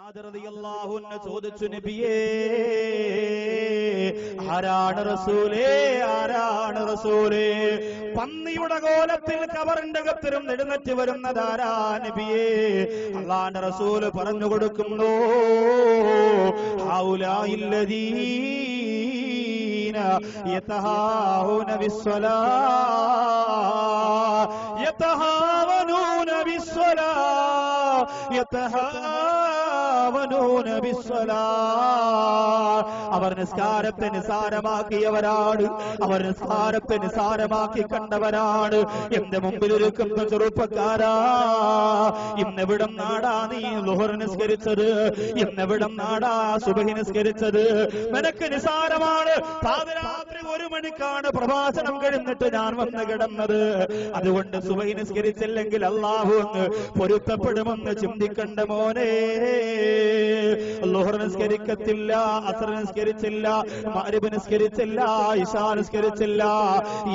മുആദ് റളിയല്ലാഹു അൻഹു ചോദിച്ചു, നബിയേ, ആരാണ് റസൂലേ, ആരാണ് റസൂലേ? പന്നിയുടെ കോലത്തിൽ കബറിന്റെ അകത്തിലും എഴുന്നേറ്റ് വരുന്നതാരാ നബിയേ? അല്ലാഹുവിന്റെ റസൂല് പറഞ്ഞു കൊടുക്കുന്നു, ഹൗലായില്ലദീന യതഹാവന ബിസ്സലാ യതഹാവനൂന ബിസ്സലാ യതഹാവനൂന ബിസ്സലാ. അവർ നിസ്കാരത്തെ നിസാരമാക്കിയവരാണ്, അവർ നിസ്കാരത്തെ നിസാരമാക്കി കണ്ടവരാണ്. എന്റെ മുമ്പിൽ ഇരിക്കുന്ന ചെറുപ്പക്കാരാ, ഇന്നെവിടം നാടാ നീ ളുഹർ നിസ്കരിച്ചത്? ഇന്നെവിടം നാടാ സുബഹി നിസ്കരിച്ചത്? നിനക്ക് നിസാരമാണ്. പാതിരാത്രി 1 മണിക്കാണ് പ്രഭാഷണം കഴിഞ്ഞിട്ട് ഞാൻ വന്ന് കിടന്നത്. അതുകൊണ്ട് സുബഹി നിസ്കരിച്ചില്ലെങ്കിൽ അല്ലാഹു അങ്ങ് പൊരുത്തപ്പെടുമെന്ന് ചിന്തിക്കണ്ട മോനെ. ളുഹർ നിസ്കരിക്കത്തില്ല, അസ്ർ നിസ്കരിച്ചില്ല, മഗ്രിബ് നിസ്കരിച്ചില്ല, ഇശാ നിസ്കരിച്ചില്ല,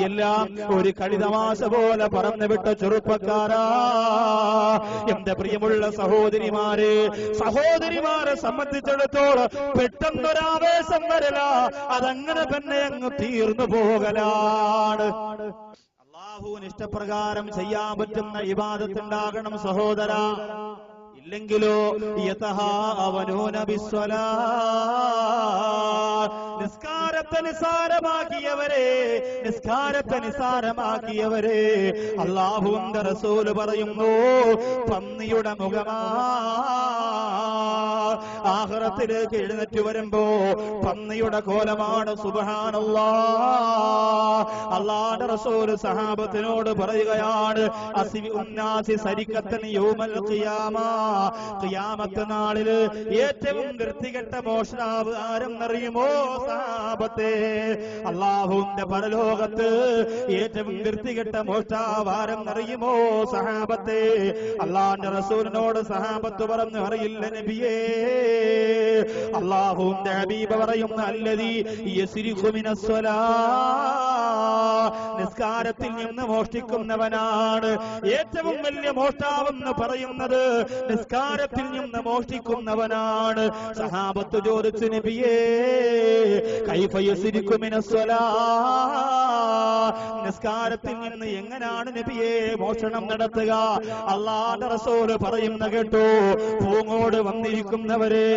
എല്ലാം ഒരു കളിതമാശ പോലെ പറന്നു വിട്ട ചെറുപ്പക്കാരാ, എന്റെ പ്രിയമുള്ള സഹോദരിമാരെ സംബന്ധിച്ചിടത്തോളം പെട്ടെന്നൊരാവേശം വരല, അതങ്ങനെ തന്നെ അങ്ങ് തീർന്നു പോകലാണ്. അല്ലാഹുവിന് ഇഷ്ടപ്രകാരം ചെയ്യാൻ പറ്റുന്ന ഇബാദത്തുണ്ടാകണം സഹോദരാ. ഇല്ലെങ്കിലോ യതഹാവനൂന ബിസ്സലാ, നിസ്കാരത്തെ നിസാരമാക്കിയവരെ, നിസ്കാരത്തെ നിസാരമാക്കിയവരെ അല്ലാഹുവിന്റെ റസൂൽ പറയുന്നു, പന്നിയുടെ മുഖമാ. ആഖിറത്തിലേക്ക് എഴുന്നേറ്റ് വരുമ്പോ പന്നിയുടെ കോലമാണ്. സുബ്ഹാനല്ലാഹ്. അല്ലാഹുവിന്റെ റസൂൽ സഹാബത്തിനോട് പറയുകയാണ്, അസ്വി ഉന്നാസി സരിക്കത്തൻ യൗമൽ ഖിയാമ, ഖിയാമത്ത് നാളില് ഏറ്റവും വൃത്തികെട്ട മോഷ്ടാവ് ആരെന്നറിയുമോ സഹാബത്തെ? അല്ലാഹുവിന്റെ പരലോകത്ത് ഏറ്റവും വൃത്തികെട്ട മോഷ്ടാവ് ആരെന്നറിയുമോ സഹാബത്തെ? അല്ലാഹുവിന്റെ റസൂലിനോട് സഹാബത്ത് പറഞ്ഞു, അറിയില്ല നബിയേ. അല്ലാഹുവിന്റെ ഹബീബ് പറയുന്നു, അല്ലദീ യസ്രിഖു മിനസ്സലാ, നിസ്കാരത്തിൽ നിന്ന് മോഷ്ടിക്കുന്നവനാണ് ഏറ്റവും വലിയ മോഷ്ടാവെന്ന് പറയുന്നത്. നിസ്കാരത്തിൽ നിന്ന് മോഷ്ടിക്കുന്നവനാണ്. സഹാബത്ത് ചോദിച്ചു, നബിയേ, കൈഫ യസ്രിഖു മിനസ്സലാ, നിസ്കാരത്തിൽ നിന്ന് എങ്ങനെയാണ് നബിയേ മോഷണം നടത്തുക? അല്ലാഹുവിന്റെ റസൂല് പറയുന്ന കേട്ടോ, പൂങ്ങോട് വന്നിരിക്കുന്നവരെ,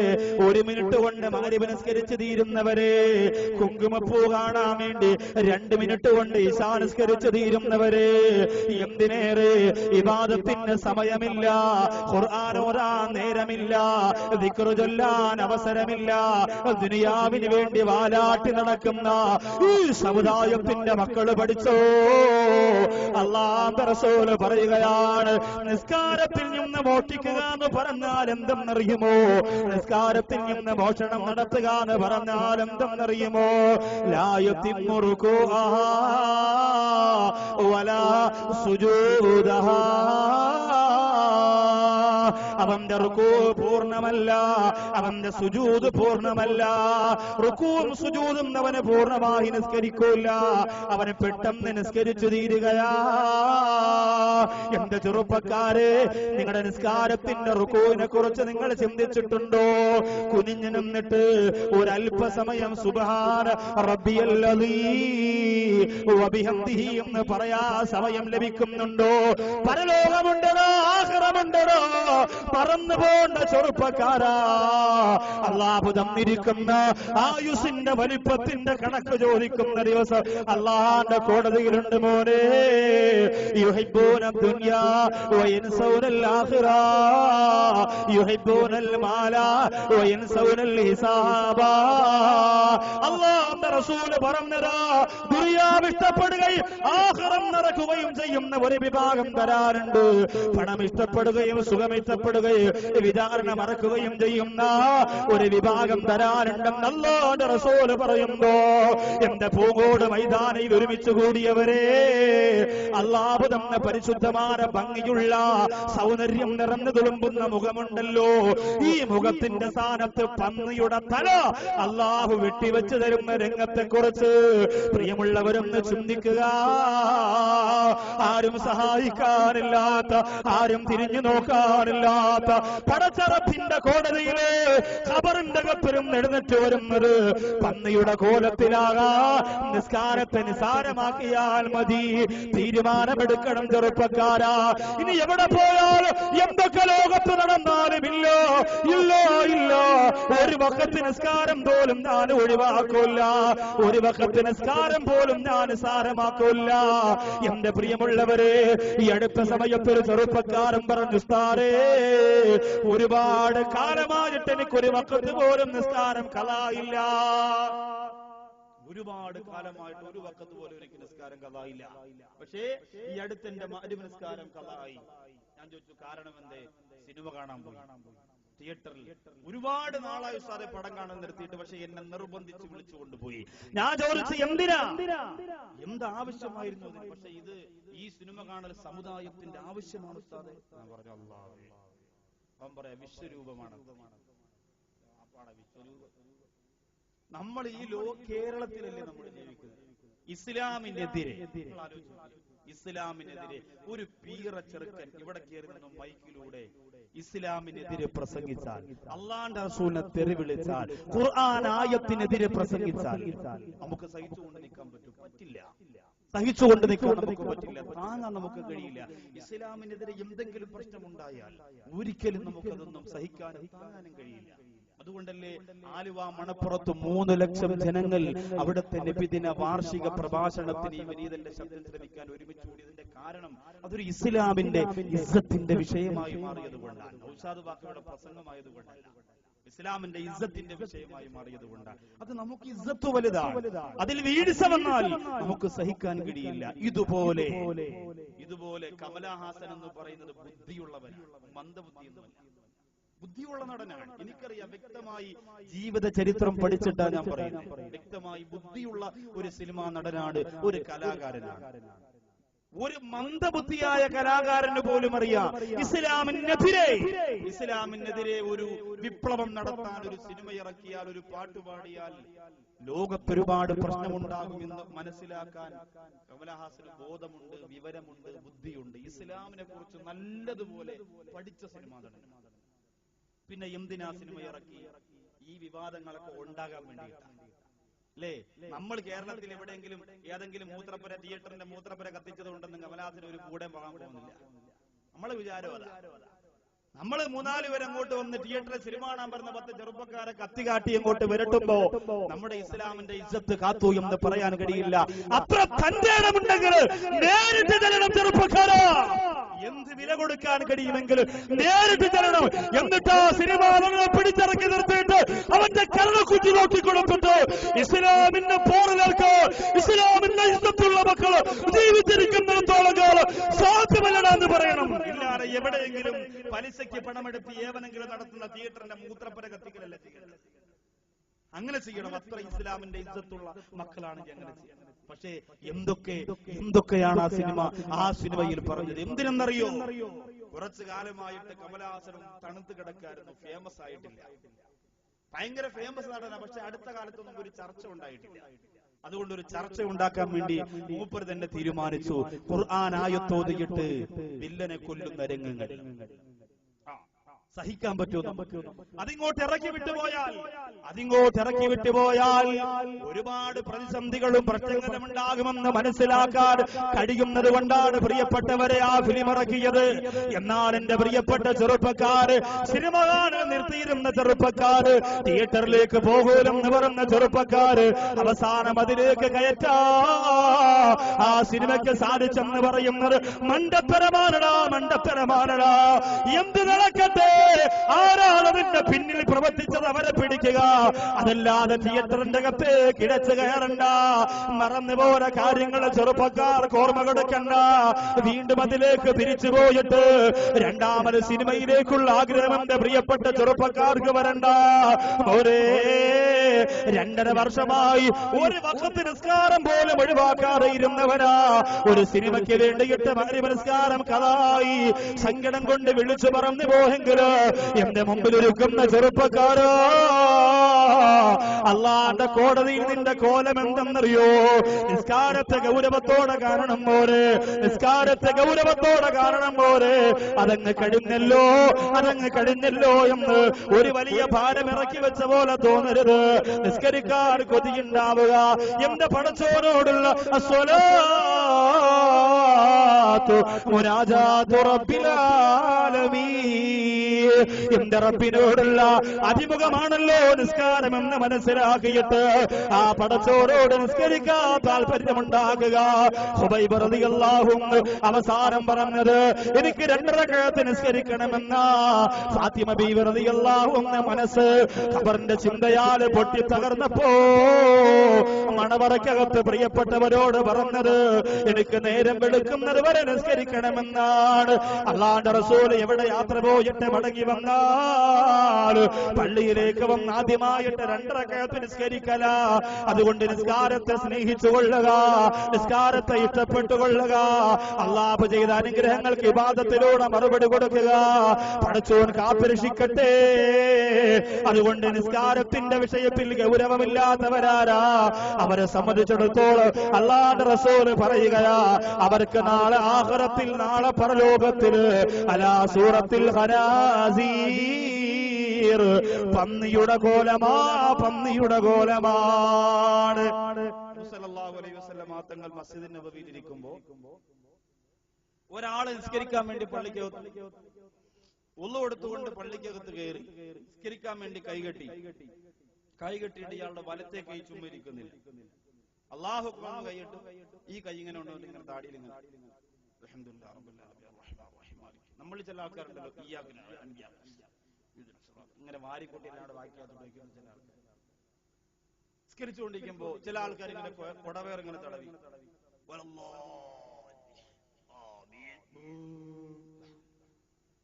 1 മിനിറ്റ് കൊണ്ട് മഗ്രിബ് നിസ്കരിച്ച് തീരുന്നവരെ, കുങ്കുമപ്പൂ കാണാൻ വേണ്ടി 2 മിനിറ്റ് കൊണ്ട് ഇശാ നിസ്കരിച്ച് തീരുന്നവരെ, എന്തിനേറെ ഇബാദത്തിന് സമയമില്ല, ഖുർആൻ ഓതാൻ നേരമില്ല, ദിക്ർ ചൊല്ലാൻ അവസരമില്ല, ദുനിയാവിന് വേണ്ടി വാലാട്ടി നടക്കുന്ന ഈ സമുദായത്തിന്റെ മക്കൾ പഠിച്ചോ. അല്ലാഹുവിന്റെ റസൂൽ പറയുകയാണ്, നിസ്കാരത്തിൽ നിന്ന് മോഷ്ടിക്കുക എന്ന് പറഞ്ഞാൽ എന്തെന്നറിയുമോ? നിസ്കാരത്തിൽ നിന്ന് മോഷണം നടത്തുക എന്ന് പറഞ്ഞാൽ എന്തെന്നറിയുമോ? ലാ യതിമ്മു റുകൂഅഹാ വലാ സുജൂദഹാ, അവന്റെ റുകൂ പൂർണ്ണമല്ല, അവന്റെ സുജൂദ് പൂർണ്ണമല്ല. റുകൂവും സുജൂദും അവന് പൂർണ്ണമായി നിസ്കരിക്കൂല, അവന് പെട്ടെന്ന് നിസ്കരിച്ചു തീരുകയാ. എന്റെ ചെറുപ്പക്കാരെ, നിങ്ങളുടെ നിസ്കാരത്തിന്റെ റുകൂവിനെ കുറിച്ച് നിങ്ങൾ ചിന്തിച്ചിട്ടുണ്ടോ? കുനിഞ്ഞു നിന്നിട്ട് ഒരല്പസമയം സുബ്ഹാന റബ്ബിയൽ അലീം വബിഹംദിഹി എന്ന് പറയാ സമയം ലഭിക്കുന്നുണ്ടോ? പരലോകമുണ്ടോ, ആഖിറമുണ്ടോ? പറന്നു പോണ്ട ചെറുപ്പക്കാരാ, അല്ലാഹു തന്നിരിക്കുന്ന ആയുസിന്റെ വലിപ്പത്തിന്റെ കണക്ക് ചോദിക്കുന്ന ദിവസം അല്ലാഹുവിന്റെ കോടതിയിലുണ്ട് മോനെ. യുഹിബ്ബൂന ദുനിയാ വയൻസൗനൽ ആഖിറ, യുഹിബ്ബൂനൽ മാല വയൻസൗനൽ ഹിസാബ. അല്ലാഹുവിന്റെ റസൂൽ പറഞ്ഞതാ, ദുനിയാവ് ഇഷ്ടപ്പെടുകയും ആഖിറം നടക്കുകയും ചെയ്യുന്ന ഒരു വിഭാഗം വരാനുണ്ട്. പണം ഇഷ്ടപ്പെടുകയും സുഖം ഇഷ്ടപ്പെടുകയും വിചാരണ മറക്കുകയും ചെയ്യുന്ന ഒരു വിഭാഗം തരാനുണ്ടെന്ന് അല്ലാഹുവിന്റെ റസൂൽ പറയുമ്പോ, എന്റെ പൂങ്കോട് മൈതാനിയിൽ ഒരുമിച്ച് കൂടിയവരെ, അല്ലാഹു തന്ന പരിശുദ്ധമായ ഭംഗിയുള്ള സൗന്ദര്യം നിറഞ്ഞു തുളുമ്പുന്ന മുഖമുണ്ട്. മുഖമുണ്ടല്ലോ, ഈ മുഖത്തിന്റെ സ്ഥാനത്ത് പന്നിയുടെ തല അള്ളാഹു വെട്ടിവെച്ച് തരുന്ന രംഗത്തെ കുറിച്ച് പ്രിയമുള്ളവരൊന്ന് ചിന്തിക്കുക. ആരും സഹായിക്കാനില്ലാത്ത, ആരും തിരിഞ്ഞു നോക്കാനില്ലാത്ത പടച്ചറപ്പിന്റെ കോടതിയിലെ ഖബറിന്റെ കപ്പരും എഴുന്നേറ്റ് വരുന്നത് പന്നിയുടെ കോലത്തിലാകാ. നിസ്കാരത്തെ നിസാരമാക്കിയാൽ മതി. തീരുമാനമെടുക്കണം ചെറുപ്പക്കാരാ. ഇനി എവിടെ പോയാലും എന്തൊക്കെ ലോകത്ത് നടന്നാലും ഇല്ല, ഒരു വഖത്ത് നിസ്കാരം പോലും ഞാൻ ഒഴിവാക്കില്ല, ഒരു വഖത്ത് നിസ്കാരം പോലും ഞാൻ നിസാരമാക്കില്ല. എന്റെ പ്രിയമുള്ളവരെ, ഈ അടുത്ത സമയത്ത് ഒരു ചെറുപ്പക്കാരൻ പറഞ്ഞു, ഉസ്താദേ ഒരുപാട് കാലമായിട്ട് എനിക്കൊരു വഖത്ത് പോലും നിസ്കാരം കളായില്ല. ഒരുപാട് കാലമായിട്ട് ഒരു വഖത്ത് പോലും എനിക്ക് നിസ്കാരം കളായില്ല. പക്ഷേ ഈ അടുത്ത് എന്റെ മഗ്‌രിബ് നിസ്കാരം കളായി. ഞാൻ ചോദിച്ചു കാരണം എന്തേ? സിനിമ കാണാൻ പോയി തിയേറ്ററിൽ. ഒരുപാട് നാളായി ഉസ്താദെ പടം കാണാൻ നിർത്തിയിട്ട്, പക്ഷെ എന്നെ നിർബന്ധിച്ച് വിളിച്ചു കൊണ്ടുപോയി. ഞാൻ ചോദിച്ചു എന്തിനാ, എന്താവശ്യമായിരുന്നു? പക്ഷെ ഇത് ഈ സിനിമ കാണൽ സമുദായത്തിന്റെ ആവശ്യമാണ് ഉസ്താദെ. ഞാൻ പറഞ്ഞു അല്ലാഹ്, അവൻ പറയാ വിശ്വരൂപമാണ്. നമ്മൾ ഈ കേരളത്തിലല്ലേ നമ്മൾ ജീവിക്കുന്നത്? ഇസ്ലാമിനെതിരെ ഒരു പീറ ചെറുക്കൻ ഇവിടെ കയറി നിന്നും മൈക്കിലൂടെ ഇസ്ലാമിനെതിരെ പ്രസംഗിച്ചാൽ, അല്ലാഹുവിന്റെ റസൂലിനെ തെറി വിളിച്ചാൽ, ഖുർആൻ ആയത്തിനെതിരെ പ്രസംഗിച്ചാൽ നമുക്ക് സഹിച്ചുകൊണ്ട് നിൽക്കാൻ പറ്റില്ല. സഹിച്ചുകൊണ്ട് നിൽക്കാൻ നമുക്ക് പറ്റില്ല, താങ്ങാൻ നമുക്ക് കഴിയില്ല. ഇസ്ലാമിനെതിരെ എന്തെങ്കിലും പ്രശ്നമുണ്ടായാൽ ഒരിക്കലും നമുക്കതൊന്നും സഹിക്കാനും താങ്ങാനും കഴിയില്ല. അതുകൊണ്ടല്ലേ ആലുവ മണപ്പുറത്ത് 3 ലക്ഷം ജനങ്ങൾ അവിടുത്തെ നബിദിന വാർഷിക പ്രഭാഷണത്തിന് ഈ വിനീതന്റെ ശബ്ദം ശ്രമിക്കാൻ ഒരുമിച്ച് കൂടിയതിന്റെ കാരണം അതൊരു ഇസ്ലാമിന്റെ ഇസ്സത്തിന്റെ വിഷയമായി മാറിയതുകൊണ്ടാണ്. ഔഷാദ് ബാക്കയുടെ പ്രസംഗമായതുകൊണ്ടല്ല, ഇസ്ലാമിന്റെ ഇസ്സത്തിന്റെ വിഷയമായി മാറിയതുകൊണ്ടാണ്. അത് നമുക്ക് ഇസ്സത്ത് വലുതാണ്. അതിൽ വീഴ്ച വന്നാൽ നമുക്ക് സഹിക്കാൻ കഴിയില്ല. ഇതുപോലെ കമലഹാസൻ എന്ന് പറയുന്നത് ബുദ്ധിയുള്ളവനാണ്, മന്ദബുദ്ധിയൊന്നുമല്ല, ബുദ്ധിയുള്ള നടനാണ്. എനിക്കറിയാം, വ്യക്തമായി ജീവിത ചരിത്രം പഠിച്ചിട്ടാണ് ഞാൻ പറയുന്നത്. വ്യക്തമായി ബുദ്ധിയുള്ള ഒരു സിനിമാ നടനാണ്, ഒരു കലാകാരനാണ്. ഒരു മന്ദബുദ്ധിയായ കലാകാരന് പോലും അറിയാം ഇസ്ലാമിനെതിരെ ഒരു വിപ്ലവം നടത്താൻ ഒരു സിനിമ ഇറക്കിയാൽ, ഒരു പാട്ട് പാടിയാൽ ലോകത്തൊരുപാട് പ്രശ്നമുണ്ടാകുമെന്ന് മനസ്സിലാക്കാൻ കമലഹാസന് ബോധമുണ്ട്, വിവരമുണ്ട്, ബുദ്ധിയുണ്ട്. ഇസ്ലാമിനെ കുറിച്ച് നല്ലതുപോലെ പഠിച്ച സിനിമാ നടനാണ്. പിന്നെ എന്തിനാ സിനിമ ഇറക്കി? ഈ വിവാദങ്ങളൊക്കെ ഉണ്ടാകാൻ വേണ്ടിയിട്ടാണ് അല്ലേ? നമ്മൾ കേരളത്തിൽ എവിടെയെങ്കിലും ഏതെങ്കിലും മൂത്രപ്പുര, തിയേറ്ററിന്റെ മൂത്രപ്പുര കത്തിച്ചത് കൊണ്ടൊന്നും കമലഹാസന് ഒരു കൂടെ പോകാൻ പോകുന്നില്ല. നമ്മളെ വിചാരം അതാ. നമ്മൾ 3-4 പേര് അങ്ങോട്ട് വന്ന് തിയേറ്ററിൽ സിനിമ കാണാൻ പറഞ്ഞ 10 ചെറുപ്പക്കാരെ കത്തി കാട്ടി അങ്ങോട്ട് വിരട്ടുമ്പോ നമ്മുടെ ഇസ്ലാമിന്റെ ഇസ്സത്ത് കാത്തു എന്ന് പറയാൻ കഴിയില്ല. അത്ര തന്റെ ഇടമുണ്ടെങ്കിൽ നേരിട്ട് ചെല്ലണം ചെറുപ്പക്കാരാ. എന്ത് വില കൊടുക്കാൻ കഴിയുമെങ്കിൽ നേരിട്ട് ചെല്ലണം. എന്നിട്ട് ആ സിനിമ പിടിച്ചിറക്കി നിർത്തിയിട്ട് അവന്റെ കരട് കുറ്റി നോക്കി കൊടുത്തിട്ട് ഇസ്ലാമിന്റെ പോറിലേക്ക് ഇസ്ലാമിന്റെ ഇസ്സത്തുള്ള മക്കള് ജീവിച്ചിരിക്കുന്നിടത്തോളം കാലം സാധ്യമല്ലെന്ന് പറയണം. ഇല്ലാതെ എവിടെയെങ്കിലും പലിശയ്ക്ക് പണമെടുത്ത് ഏവനെങ്കിലും നടത്തുന്ന തിയേറ്ററിന്റെ മൂത്രപ്പുര കത്തിക്കലല്ല ചെയ്യണം. അങ്ങനെ ചെയ്യണം. അത്ര ഇസ്ലാമിന്റെ ഇസ്സത്തുള്ള മക്കളാണ് അങ്ങനെ ചെയ്യണം. പക്ഷേ എന്തൊക്കെയാണ് ആ സിനിമയിൽ പറഞ്ഞത്? എന്തിനെന്നറിയോ? കുറച്ചു കാലമായിട്ട് കമലഹാസനും തണുത്ത് കിടക്കായിരുന്നു, ഫേമസ് ആയിട്ടില്ല. ഭയങ്കര ഫേമസ് നടനാണ്, പക്ഷെ അടുത്ത കാലത്തൊന്നും ഒരു ചർച്ച ഉണ്ടായിട്ടില്ല. അതുകൊണ്ട് ഒരു ചർച്ച ഉണ്ടാക്കാൻ വേണ്ടി മൂപ്പർ തന്നെ തീരുമാനിച്ചു, ഖുർആൻ ആയത്തോതിയിട്ട് വില്ലനെ കൊല്ലുന്ന രംഗങ്ങൾ സഹിക്കാൻ പറ്റുമോ? അതിങ്ങോട്ട് ഇറക്കി വിട്ടുപോയാൽ ഒരുപാട് പ്രതിസന്ധികളും പ്രശ്നങ്ങളും ഉണ്ടാകുമെന്ന് മനസ്സിലാക്കാൻ കഴിയുന്നത് കൊണ്ടാണ് പ്രിയപ്പെട്ടവരെ ആ ഫിലിം ഇറക്കിയത്. എന്നാൽ എന്റെ പ്രിയപ്പെട്ട ചെറുപ്പക്കാര്, സിനിമ കാണാൻ നിർത്തിയിരുന്ന ചെറുപ്പക്കാര്, തിയേറ്ററിലേക്ക് പോകൂലെന്ന് പറഞ്ഞ ചെറുപ്പക്കാര് അവസാനം അതിലേക്ക് കയറ്റാ ആ സിനിമയ്ക്ക് സാധിച്ചെന്ന് പറയുന്നത് മണ്ടത്തരമാനടാ. എന്ത് നടക്കട്ടെ, ആരാണ് അതിന്റെ പിന്നിൽ പ്രവർത്തിച്ചത് അവരെ പിടിക്കുക. അതല്ലാതെ തിയേറ്ററിന്റെ അകത്ത് കിടച്ചു കയറണ്ട. മറന്നുപോയ കാര്യങ്ങൾ ചെറുപ്പക്കാർക്ക് ഓർമ്മ കൊടുക്കണ്ട. വീണ്ടും അതിലേക്ക് തിരിച്ചു പോയിട്ട് രണ്ടാമത് സിനിമയിലേക്കുള്ള ആഗ്രഹം എന്റെ പ്രിയപ്പെട്ട ചെറുപ്പക്കാർക്ക് വരണ്ട. ഒരേ 2.5 വർഷമായി ഒരു വഖത്ത് നിസ്കാരം പോലും ഒഴിവാക്കാതെ ഇരുന്നവനാ. ഒരു സിനിമയ്ക്ക് വേണ്ടിയിട്ട് മഗ്‌രിബ് നിസ്കാരം കളായി സങ്കടം കൊണ്ട് വിളിച്ചു പറഞ്ഞു പോയെങ്കില് എന്റെ മുമ്പിൽ ഒരുക്കുന്ന ചെറുപ്പക്കാരാ, അള്ളാന്റെ കോടതിയിൽ നിന്റെ കോലം എന്തെന്നറിയോ? നിസ്കാരത്തെ ഗൗരവത്തോടെ കാണണം പോലെ, നിസ്കാരത്തെ ഗൗരവത്തോടെ കാണണം പോലെ. അതങ്ങ് കഴിഞ്ഞല്ലോ, അതങ്ങ് കഴിഞ്ഞല്ലോ എന്ന് ഒരു വലിയ ഭാരം ഇറക്കി വെച്ച പോലെ തോന്നരുത്. നിസ്കരിക്കാൻ കൊതിയുണ്ടാവുക. എന്റെ പടച്ചോനോടുള്ള മുനാജാത്തു റബ്ബിൽ ആലമീൻ, എന്റെ റബ്ബിനോടുള്ള അഭിമുഖമാണല്ലോ നിസ്കാരം എന്ന് മനസ്സിലാക്കിയിട്ട് ആ പടച്ചോനോട് നിസ്കരിക്കാൻ താല്പര്യമുണ്ടാകുക. ഖുബൈബ് റളിയല്ലാഹു അൻഹു അവസാനം പറഞ്ഞത് എനിക്ക് 2 റക്അത്ത് നിസ്കരിക്കണമെന്ന. ഫാത്തിമ ബീവി റളിയല്ലാഹു അൻഹ മനസ്സ് ഖബറിന്റെ ചിന്തയാൽ പൊട്ടി തകർന്നപ്പോ മണവറക്കകത്ത് പ്രിയപ്പെട്ടവരോട് പറഞ്ഞത് എനിക്ക് നേരം വെളുക്കുന്നത് വരെ നിസ്കരിക്കണമെന്നാണ്. അല്ലാഹുവിന്റെ റസൂൽ എവിടെ യാത്ര പോയിട്ട് മടങ്ങി വന്നാൽ പള്ളിയിലേക്ക് വന്ന് ആദ്യമായിട്ട് 2 റക്അത്ത് നിസ്കരിക്കല. അതുകൊണ്ട് നിസ്കാരത്തെ സ്നേഹിച്ചുകൊള്ളുക, നിസ്കാരത്തെ ഇഷ്ടപ്പെട്ടുകൊള്ളുക. അല്ലാഹു ചെയ്ത അനുഗ്രഹങ്ങൾക്ക് ഇബാദത്തിലൂടെ മറുപടി കൊടുക്കുക. പടച്ചോൻ കാത്തുരക്ഷിക്കട്ടെ. അതുകൊണ്ട് നിസ്കാരത്തിന്റെ വിഷയത്തിൽ ഗൗരവമില്ലാത്തവരാരാ? അവരെ സംബന്ധിച്ചിടത്തോളം അല്ലാഹുവിന്റെ റസൂൽ പറയുകയാ, അവർക്ക് നാളെ ആഖിറത്തിൽ, നാളെ പരലോകത്തിൽ അലാ സൂറത്തിൽ ഖനാസീർ, പന്നിയുടെ കോലമാ, പന്നിയുടെ കോലമാണ്. സല്ലല്ലാഹു അലൈഹി വസല്ലം തങ്ങൾ മസ്ജിദ് നബവിയിൽ ഇരിക്കുമ്പോൾ ഒരാൾ നിസ്കരിക്കാൻ വേണ്ടി പള്ളിക്കകത്ത് ഉള്ളു കൊടുത്തുകൊണ്ട് പള്ളിക്കകത്ത് കയറി നിസ്കരിക്കാൻ വേണ്ടി കൈകെട്ടിയിട്ട് ഇയാളുടെ വലത്തെ കൈ ചുമ്മിരിക്കുന്നില്ല. അല്ലാഹു അക്ബർ കൈയിട്ടു. ഈ കൈ ഇങ്ങനെ ഉണ്ടോ? ഇങ്ങനെ താടിയിൽ ഇങ്ങനെ അൽഹംദുലില്ലാഹി റബ്ബിൽ ആലമീൻ റഹ്മാനിർ റഹീം. നമ്മൾ ചില ആൾക്കാരുണ്ടല്ലോ ഇങ്ങനെ വാരിക്കൂട്ടി എല്ലാവരുടെ വായിക്കാത്ത ചില ആൾക്കാർ നിസ്കരിച്ചുകൊണ്ടിരിക്കുമ്പോ ചില ആൾക്കാർ ഇങ്ങനെ കൊടവേർ ഇങ്ങനെ തടവി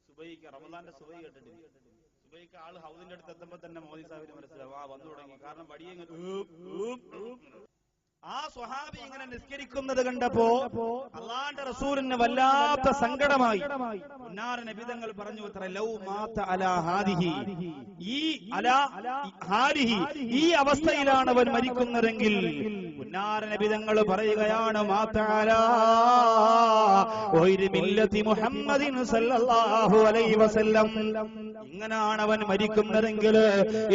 സുബൈക്ക്, റമദാന്റെ സുബൈ കേട്ടിട്ടില്ല. സുബൈക്ക് ആള് ഹൗദിന്റെ അടുത്ത് എത്തുമ്പോ തന്നെ മോദി സാഹിബിന് മനസ്സിലാവും വന്നു തുടങ്ങി. കാരണം വടിയെ ആ സ്വഹാബി ഇങ്ങനെ നിസ്കരിക്കുന്നത് കണ്ടപ്പോ അല്ലാഹുവിന്റെ റസൂലിന് വല്ലാത്ത സങ്കടമായി. ഉന്നാര നബിതങ്ങൾ പറഞ്ഞു അത്ര ലൗ മാത അലാ ഹാദിഹി, ഈ അലാ ഹാദിഹി, ഈ അവസ്ഥയിലാണ് അവൻ മരിക്കുന്നതെങ്കിൽ ഉന്നാര നബിതങ്ങൾ പറയുകയാണ് മാത അലാ ഗൈരി മില്ലത്തി മുഹമ്മദിൻ സല്ലല്ലാഹു അലൈഹി വസല്ലം, ഇങ്ങനാണ് അവൻ മരിക്കുന്നതെങ്കിൽ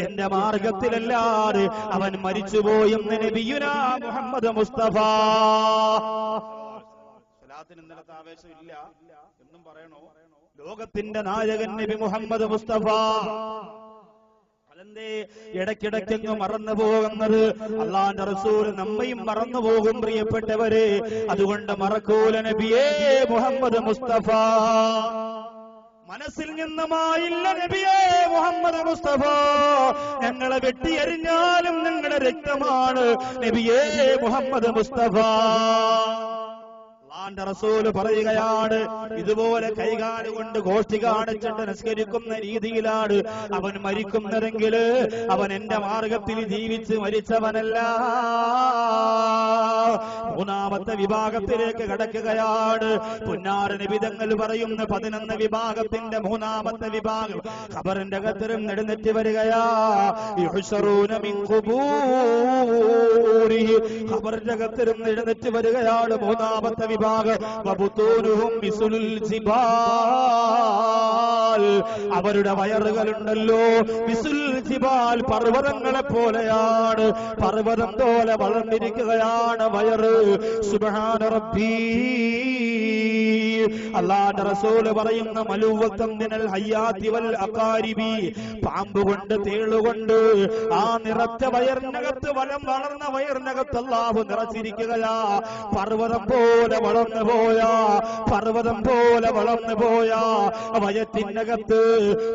എന്റെ മാർഗത്തിലല്ലാതെ അവൻ മരിച്ചുപോയെന്ന് നബിയുനാ മുഹമ്മദ് മുസ്തഫ. സലാത്തിന് ഇന്നലത്തെ ആവേശം ഇല്ല എന്നും പറയണോ? ലോകത്തിന്റെ നായകൻ നബി മുഹമ്മദ് മുസ്തഫ. അതെന്തേ ഇടയ്ക്കിടയ്ക്കങ്ങ് മറന്നു പോകുന്നത്? അല്ലാഹുവിന്റെ റസൂൽ നമ്മയും മറന്നു പോകും പ്രിയപ്പെട്ടവരെ. അതുകൊണ്ട് മറക്കൂല നബിയേ മുഹമ്മദ് മുസ്തഫ. മനസ്സിൽ നിന്നുമായില്ല നബിയേ മുഹമ്മദ് മുസ്തഫ. ഞങ്ങളെ വെട്ടിയരിഞ്ഞാലും ഞങ്ങളുടെ രക്തമാണ് നബിയേ മുഹമ്മദ് മുസ്തഫ. അല്ലാഹുവിന്റെ റസൂൽ പറയുകയാണ്, ഇതുപോലെ കൈകാലുകൊണ്ട് ഗോഷ്ഠി കാണിച്ചിട്ട് നിസ്കരിക്കുന്ന രീതിയിലാണ് അവൻ മരിക്കുന്നതെങ്കിൽ അവൻ എന്റെ മാർഗത്തിൽ ജീവിച്ച് മരിച്ചവനല്ല. മൂന്നാമത്തെ വിഭാഗത്തിലേക്ക് കടക്കുകയാണ്. പുന്നാര നിബിധങ്ങൾ പറയുന്ന 11 വിഭാഗത്തിന്റെ മൂന്നാമത്തെ വിഭാഗം ഖബറിന്റെ അകത്തിലും നെടുന്നെറ്റി വരികയാ. യുഹ്ശറൂന മിൻ ഖുബൂരിഹി, ഖബറിന്റെ അകത്തിലും നെടുന്നെറ്റി വരികയാണ് മൂന്നാമത്തെ വിഭാഗം. വബുതൂനുഹും മിസ്ലുൽ ജിബാൽ, അവരുടെ വയറുകളുണ്ടല്ലോ മിസ്ലുൽ ജിബാൽ, പർവ്വതങ്ങളെ പോലെയാണ്. പർവ്വതം പോലെ വളർന്നിരിക്കുകയാണ് വയറ്. സുബ്ഹാന റബ്ബി. അല്ലാഹുവിന്റെ റസൂൽ പറയുന്ന മലൂവത്തം മിനൽ ഹയ്യാതി വൽ അഖാരിബി, പാമ്പ് കൊണ്ട് തേളുകൊണ്ട് ആ നിറച്ച വയറിനകത്ത് വളർന്ന വയറിനകത്ത് അല്ലാഹു നിറച്ചിരിക്കുകയാ. പർവ്വതം പോലെ വളർന്നു പോയാ, പർവ്വതം പോലെ വളർന്നു പോയാ വയറ്റിനകത്ത്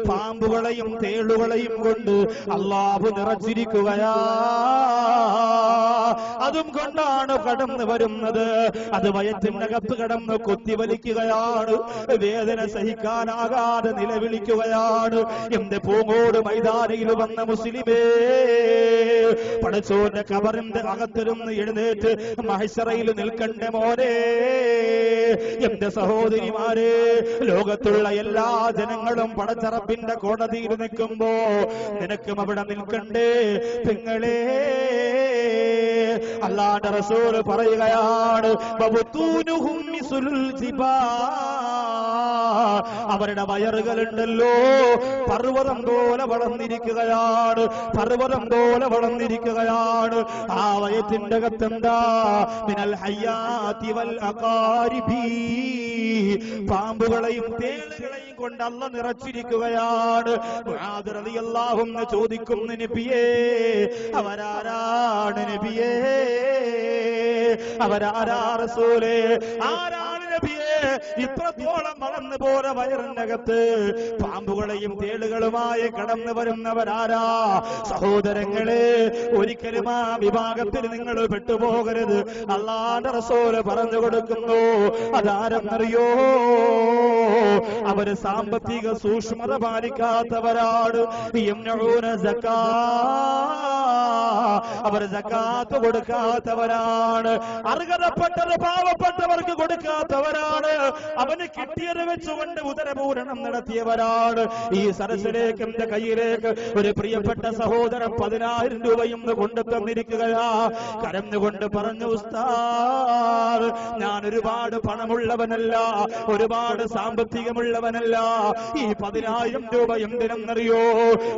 പാമ്പുകളെയും തേളുകളെയും കൊണ്ട് അല്ലാഹു നിറച്ചിരിക്കുകയാ. അതും കൊണ്ടാണ് കടന്നു വരുന്നത്. അത് വയറ്റിനകത്ത് കടന്ന് കുത്തിവലിക്കുക നിലവിളിക്കുകയാണ്, വേദന സഹിക്കാനാകാതെ നിലവിളിക്കുകയാണ്. എന്റെ പൂങ്ങോട് മൈതാനിയിൽ വന്ന മുസ്ലിമേ, പടച്ചോന്റെ ഖബറിന്റെ അകത്തിരുന്ന് എഴുന്നേറ്റ് മഹ്ശറയിൽ നിൽക്കണ്ടേ മോനെ. എന്റെ സഹോദരിമാരെ, ലോകത്തുള്ള എല്ലാ ജനങ്ങളും പടച്ചറപ്പിന്റെ കോടതിയിൽ നിൽക്കുമ്പോ നിനക്കും അവിടെ നിൽക്കണ്ടേ പെങ്ങളെ? അല്ലാഹുവിന്റെ റസൂൽ പറയുകയാണ്, അവരുടെ വയറുകളുണ്ടല്ലോ പർവ്വതം പോലെ വളർന്നിരിക്കുകയാണ്, പർവ്വതം പോലെ വളർന്നിരിക്കുകയാണ്. ആ വയറ്റിന്റെ അകത്തെന്താ? മിനൽ ഹയ്യാതി വൽ അഖാരിബി, പാമ്പുകളെയും തേളുകളെയും കൊണ്ട് അല്ലാഹു നിറച്ചിരിക്കുകയാണ്. മുആദ് റളിയല്ലാഹു അൻഹു ചോദിക്കുന്നു, നബിയേ അവരാരാണ് നബിയേ? അവരാരാ റസൂലേ? ആരാണ് നബിയേ ഇത്രത്തോളം വളർന്നു പോര വയറിനകത്ത് പാമ്പുകളെയും തേളുകളുമായി കടന്നു വരുന്നവരാരാ? സഹോദരങ്ങളെ, ഒരിക്കലും ആ വിഭാഗത്തിൽ നിങ്ങൾ പെട്ടുപോകരുത്. അല്ലാഹുവിന്റെ റസൂൽ പറഞ്ഞു കൊടുക്കുന്നു, അതാരെന്നറിയോ? അവര് സാമ്പത്തിക സൂക്ഷ്മത പാലിക്കാത്തവരാണ്. അവർ സകാത്ത് കൊടുക്കാത്തവരാണ്. അർഹതപ്പെട്ടത് പാവപ്പെട്ടവർക്ക് കൊടുക്കാത്തവരാണ്. അവന് കിട്ടിയത് വെച്ചുകൊണ്ട് ഉദരപൂരണം നടത്തിയവരാണ്. ഈ സരസിലേക്ക്, എന്റെ കയ്യിലേക്ക് ഒരു പ്രിയപ്പെട്ട സഹോദരൻ 10,000 രൂപയും കൊണ്ടു തന്നിരിക്കുകയാ. കരഞ്ഞുകൊണ്ട് പറഞ്ഞു, ഉസ്താദ്, ഞാൻ ഒരുപാട് പണമുള്ളവനല്ല, ഒരുപാട് സാമ്പത്തികമുള്ളവനല്ല. ഈ 10,000 രൂപ എന്തിനെന്നറിയോ?